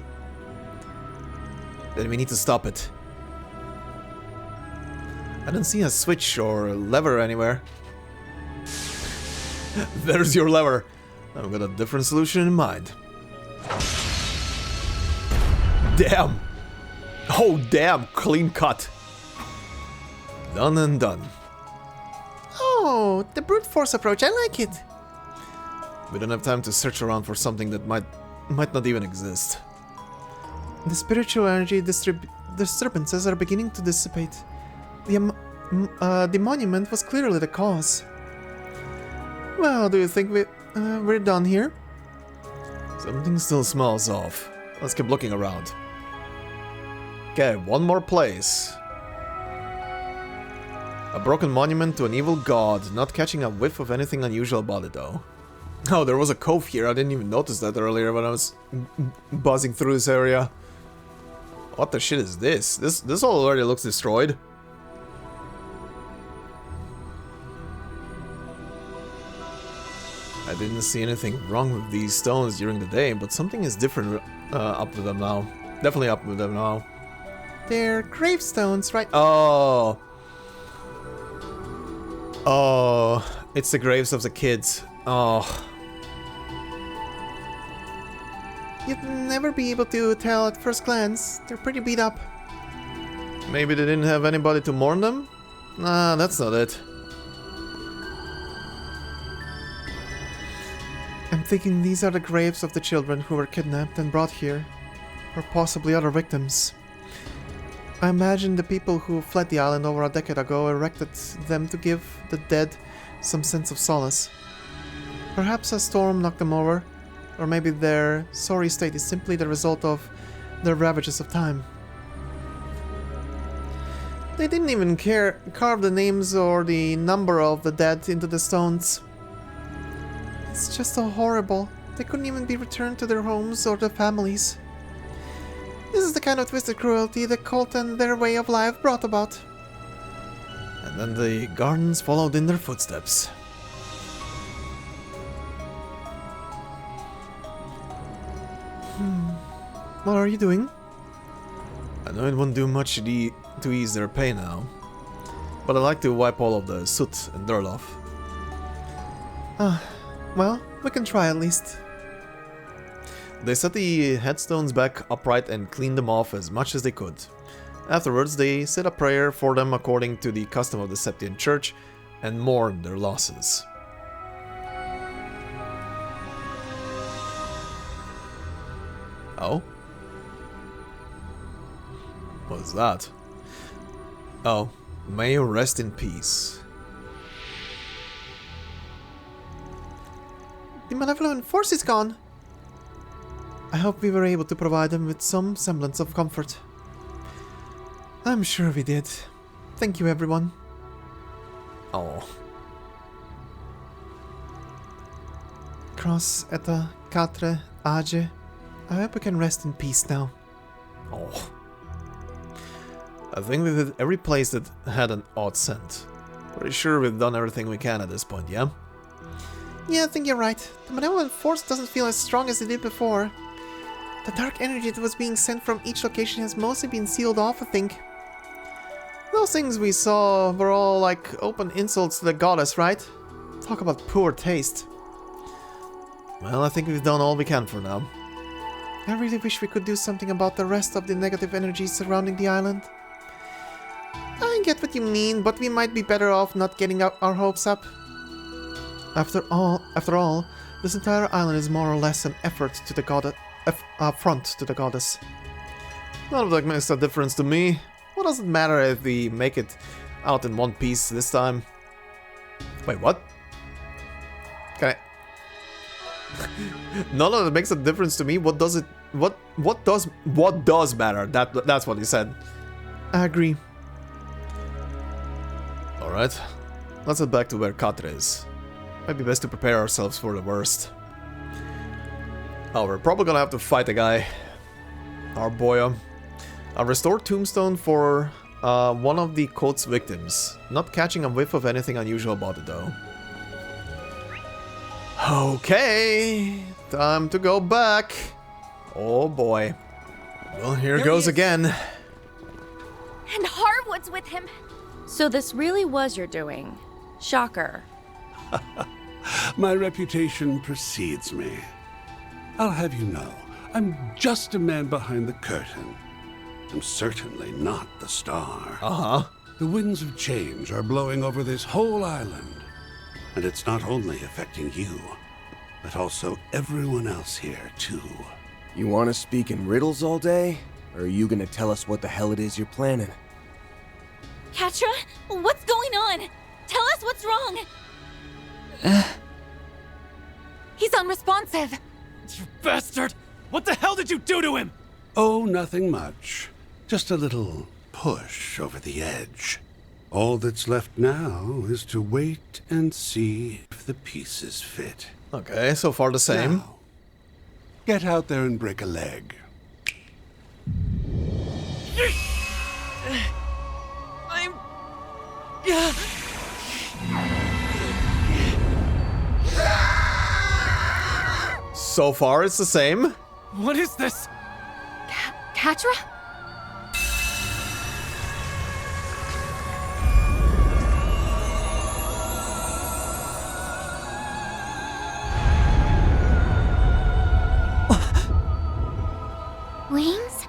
Then we need to stop it. I don't see a switch or lever anywhere. There's your lever. I've got a different solution in mind. Damn! Oh damn, clean cut. Done and done. Oh, the brute force approach, I like it. We don't have time to search around for something that might not even exist. The spiritual energy disturbances are beginning to dissipate. The monument was clearly the cause. Well, do you think we're done here? Something still smells off. Let's keep looking around. Okay, one more place. A broken monument to an evil god, not catching a whiff of anything unusual about it though. Oh, there was a cove here, I didn't even notice that earlier when I was buzzing through this area. What the shit is this? This all already looks destroyed. I didn't see anything wrong with these stones during the day, but something is different up with them now. Definitely up with them now. They're gravestones, right? Oh. Oh, it's the graves of the kids. Oh. You'd never be able to tell at first glance. They're pretty beat up. Maybe they didn't have anybody to mourn them? Nah, that's not it. I'm thinking these are the graves of the children who were kidnapped and brought here. Or possibly other victims. I imagine the people who fled the island over a decade ago erected them to give the dead some sense of solace. Perhaps a storm knocked them over, or maybe their sorry state is simply the result of the ravages of time. They didn't even carve the names or the number of the dead into the stones. It's just so horrible. They couldn't even be returned to their homes or their families. This is the kind of twisted cruelty the cult and their way of life brought about. And then the gardens followed in their footsteps. What are you doing? I know it won't do much to ease their pain now, but I like to wipe all of the soot and dirt off. Well, we can try at least. They set the headstones back upright and cleaned them off as much as they could. Afterwards, they said a prayer for them according to the custom of the Septian church and mourned their losses. Oh? What is that? Oh, may you rest in peace. The malevolent force is gone. I hope we were able to provide them with some semblance of comfort. I'm sure we did. Thank you, everyone. Oh. Cross eta catre age. I hope we can rest in peace now. Oh. I think we did every place that had an odd scent. Pretty sure we've done everything we can at this point, yeah? Yeah, I think you're right. The malevolent force doesn't feel as strong as it did before. The dark energy that was being sent from each location has mostly been sealed off, I think. Those things we saw were all like open insults to the goddess, right? Talk about poor taste. Well, I think we've done all we can for now. I really wish we could do something about the rest of the negative energies surrounding the island. I get what you mean, but we might be better off not getting our hopes up. After all, this entire island is more or less an effort to the goddess, affront to the goddess. None of that makes a difference to me. What does it matter if we make it out in one piece this time? Wait, what? Can I? None of it makes a difference to me. What does it? What does matter? That's what he said. I agree. All right, let's head back to where Catre is. Might be best to prepare ourselves for the worst. Oh, we're probably gonna have to fight the guy. Our boy. A restored tombstone for one of the cult's victims. Not catching a whiff of anything unusual about it though. Okay, time to go back. Oh boy. Well, here goes again. And Harwood's with him. So this really was your doing. Shocker. My reputation precedes me. I'll have you know, I'm just a man behind the curtain. I'm certainly not the star. Uh-huh. The winds of change are blowing over this whole island. And it's not only affecting you, but also everyone else here, too. You want to speak in riddles all day? Or are you gonna tell us what the hell it is you're planning? Catra, what's going on? Tell us what's wrong. He's unresponsive. You bastard! What the hell did you do to him? Oh, nothing much. Just a little push over the edge. All that's left now is to wait and see if the pieces fit. Okay, so far the same. Now, get out there and break a leg. I'm... So far it's the same. What is this? Catra? Wings?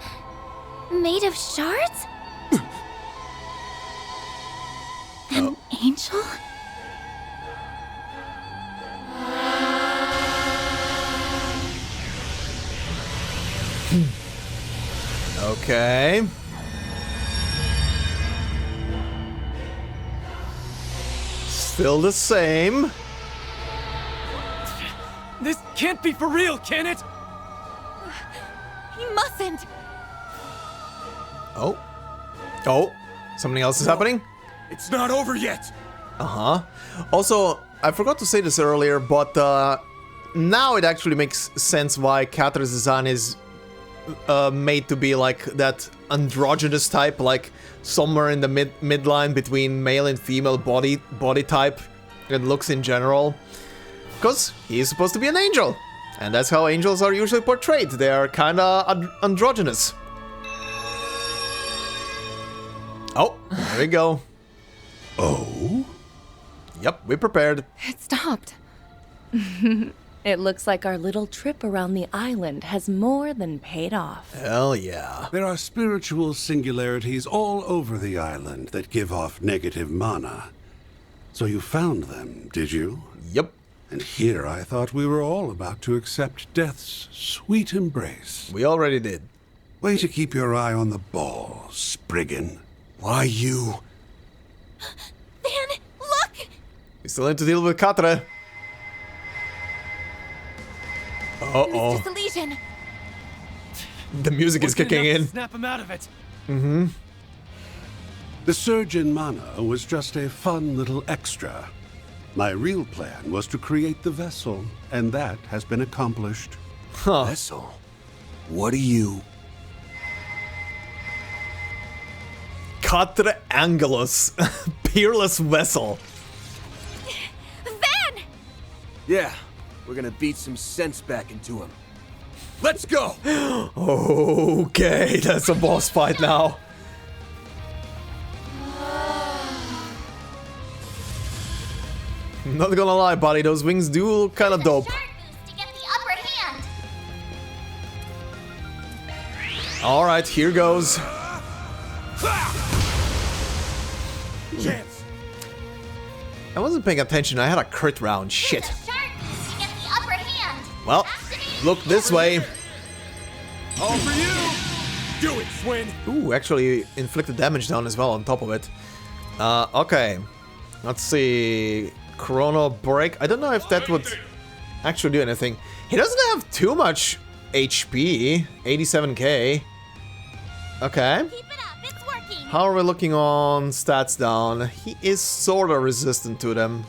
Made of shards? An angel? Okay. Still the same. This can't be for real, can it? He mustn't. Oh. Oh. Something else is happening? It's not over yet. Uh-huh. Also, I forgot to say this earlier, but now it actually makes sense why Catra's design is made to be like that androgynous type, like somewhere in the midline between male and female body type and looks in general. Because he is supposed to be an angel. And that's how angels are usually portrayed. They are kinda androgynous. Oh, there we go. Oh? Yep, we prepared. It stopped. It looks like our little trip around the island has more than paid off. Hell yeah. There are spiritual singularities all over the island that give off negative mana. So you found them, did you? Yep. And here I thought we were all about to accept death's sweet embrace. We already did. Way to keep your eye on the ball, Spriggan. Why you? Van, look! We still need to deal with Catra. Uh-oh. It's just a lesion. The music is kicking in. Snap him out of it. Mm-hmm. The surge in mana was just a fun little extra. My real plan was to create the vessel, and that has been accomplished. Huh. Vessel? What are you? Catra Angelus. Peerless vessel. Van! Yeah, we're gonna beat some sense back into him. Let's go! Okay, that's a boss fight now. Not gonna lie, buddy, those wings do look kinda dope. To get the upper hand. Alright, here goes. Chance. I wasn't paying attention, I had a crit round. Shit. To get the upper hand. Well, look this way. All for you. Do it, Swin. Ooh, actually inflicted damage down as well on top of it. Okay. Let's see. Chrono break. I don't know if that would actually do anything. He doesn't have too much HP. 87k. Okay. How are we looking on stats down? He is sorta resistant to them.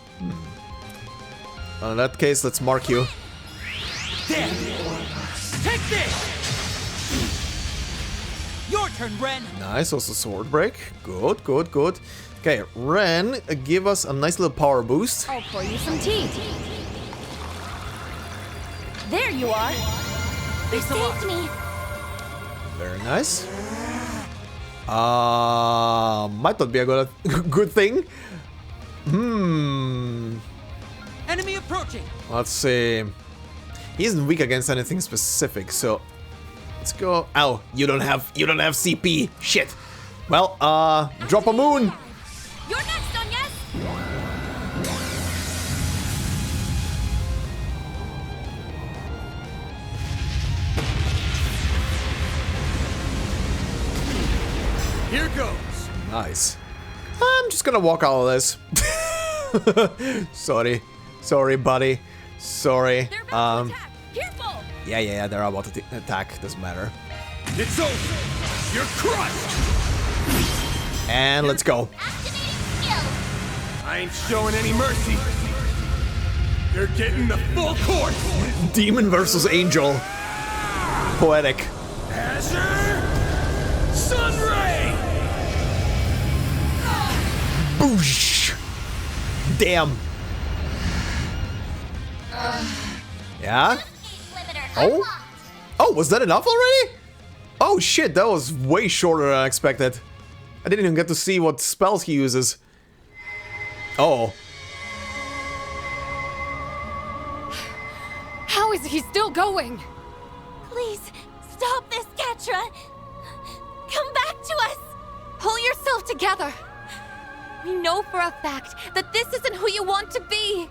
In that case, let's mark you. There. Take this. Your turn, Ren. Nice, also sword break. Good, good, good. Okay, Ren, give us a nice little power boost. I'll pour you some tea. There you are. They saved me. Very nice. Might not be a good thing. Enemy approaching. Let's see. He isn't weak against anything specific, so let's go. Ow, you don't have CP. Shit. Well, drop a moon. You're next, Agnès. Here goes. Nice. I'm just gonna walk out of this. Sorry, buddy. Sorry. Careful. Yeah, they're about to attack. Doesn't matter. It's over. You're crushed. And let's go. I ain't showing any mercy. You're getting the full course. Demon versus angel. Poetic. Azure Sunray. Boosh. Damn. Yeah? Oh? Oh, was that enough already? Oh shit, that was way shorter than I expected. I didn't even get to see what spells he uses. Oh. How is he still going? Please, stop this, Catra! Come back to us! Pull yourself together. We know for a fact that this isn't who you want to be.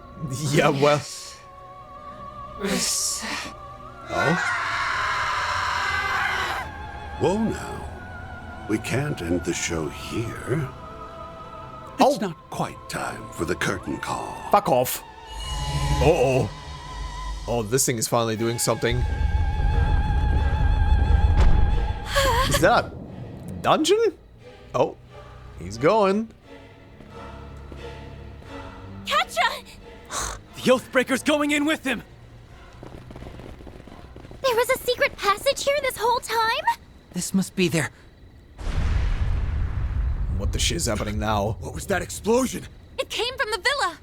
Yeah, well. Oh? Whoa now. We can't end the show here. It's not quite time for the curtain call. Fuck off. Uh-oh. Oh, this thing is finally doing something. Is that a dungeon? Oh, he's going. Catra! The Oathbreaker's going in with him! There was a secret passage here this whole time? This must be there. What the shit is happening now? What was that explosion? It came from the villa.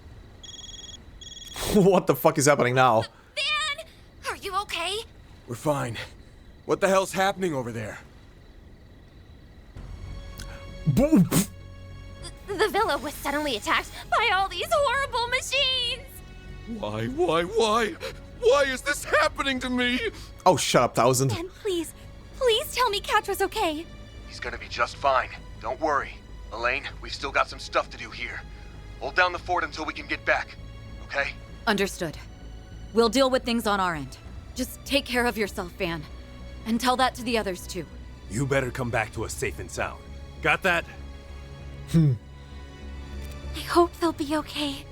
What the fuck is happening now? Van! Are you okay? We're fine. What the hell's happening over there? Boop. The villa was suddenly attacked by all these horrible machines! Why? Why is this happening to me? Oh, shut up, Thousand. Van, please tell me Catra's okay. He's gonna be just fine. Don't worry. Elaine, we've still got some stuff to do here. Hold down the fort until we can get back, okay? Understood. We'll deal with things on our end. Just take care of yourself, Van. And tell that to the others, too. You better come back to us safe and sound. Got that? I hope they'll be okay.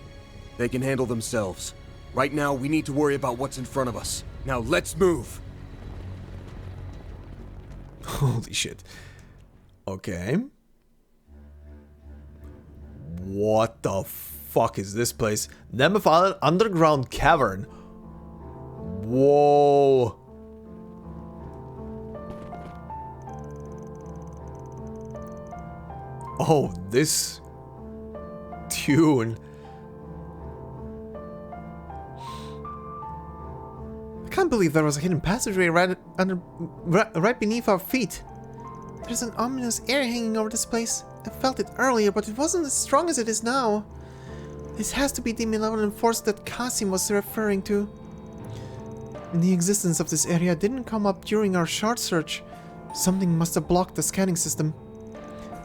They can handle themselves. Right now, we need to worry about what's in front of us. Now, let's move! Holy shit. Okay. What the fuck is this place? Nemeth Island underground cavern. Whoa. Oh, this tune. I can't believe there was a hidden passageway right beneath our feet. There's an ominous air hanging over this place. I felt it earlier, but it wasn't as strong as it is now. This has to be the malevolent force that Kasim was referring to. The existence of this area didn't come up during our shard search. Something must have blocked the scanning system.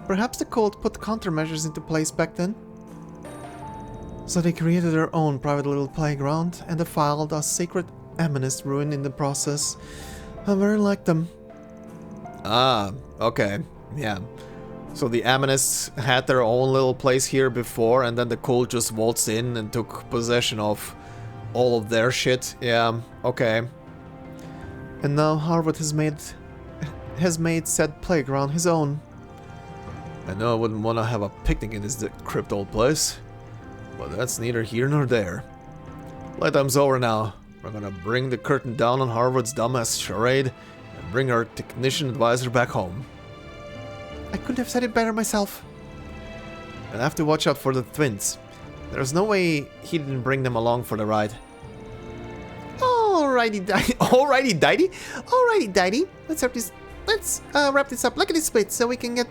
Perhaps the cult put countermeasures into place back then. So they created their own private little playground and defiled a sacred Agnès ruin in the process. I very like them. Ah, okay. Yeah. So the Agnès had their own little place here before, and then the cult just waltzed in and took possession of all of their shit. Yeah, okay. And now Harvard has made said playground his own. I know I wouldn't want to have a picnic in this crypt old place, but that's neither here nor there. Playtime's over now. We're gonna bring the curtain down on Harvard's dumbass charade and bring our technician advisor back home. I couldn't have said it better myself. I'll have to watch out for the twins. There's no way he didn't bring them along for the ride. Alrighty, Dighty. Let's wrap this up like a split so we can get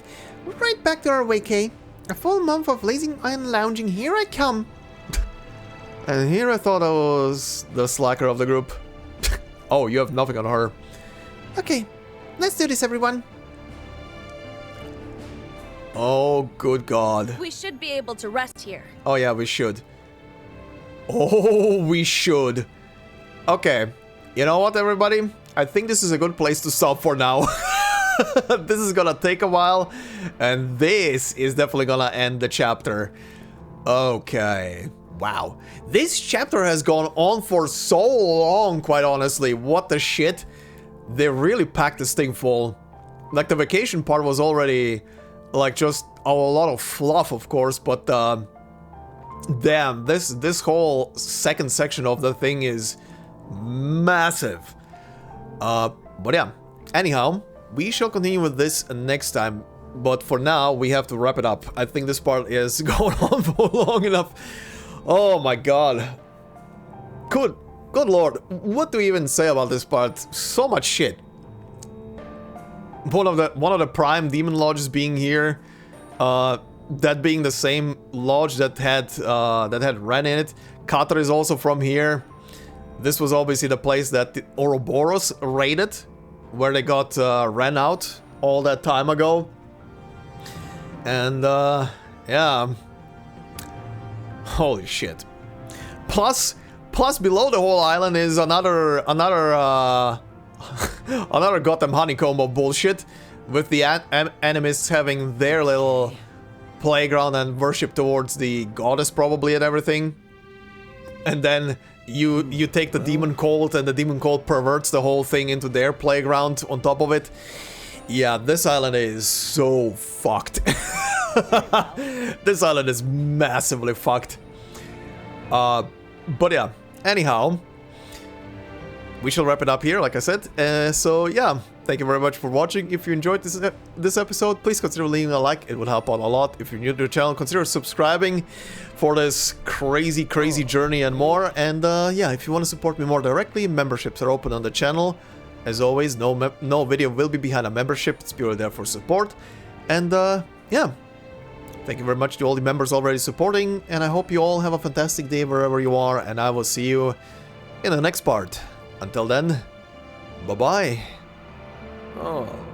right back to our vacay. A full month of lazy and lounging. Here I come. And here I thought I was the slacker of the group. Oh, you have nothing on her. Okay, let's do this, everyone. Oh, good God. We should be able to rest here. Oh, yeah, we should. Oh, we should. Okay. You know what, everybody? I think this is a good place to stop for now. This is gonna take a while, and this is definitely gonna end the chapter. Okay. Wow. This chapter has gone on for so long, quite honestly. What the shit? They really packed this thing full. Like, the vacation part was already, like, just a lot of fluff, of course, but, damn, this whole second section of the thing is massive. But yeah, anyhow, we shall continue with this next time, but for now, we have to wrap it up. I think this part is going on for long enough. Oh my god. Good lord, what do we even say about this part? So much shit. One of the prime demon lodges being here, that being the same lodge that had Ren in it. Katar is also from here. This was obviously the place that the Ouroboros raided, where they got Ren out all that time ago. And yeah, holy shit. Plus below the whole island is another goddamn honeycomb of bullshit, with the animists having their little playground and worship towards the goddess probably and everything. And then you take the demon cult, and the demon cult perverts the whole thing into their playground on top of it. Yeah, this island is so fucked. This island is massively fucked. But yeah, anyhow, we shall wrap it up here, like I said. So yeah, thank you very much for watching. If you enjoyed this episode, please consider leaving a like. It would help out a lot. If you're new to the channel, consider subscribing for this crazy journey and more. And yeah, if you want to support me more directly, memberships are open on the channel. As always, no video will be behind a membership. It's purely there for support. And yeah, thank you very much to all the members already supporting. And I hope you all have a fantastic day wherever you are. And I will see you in the next part. Until then, bye-bye. Oh.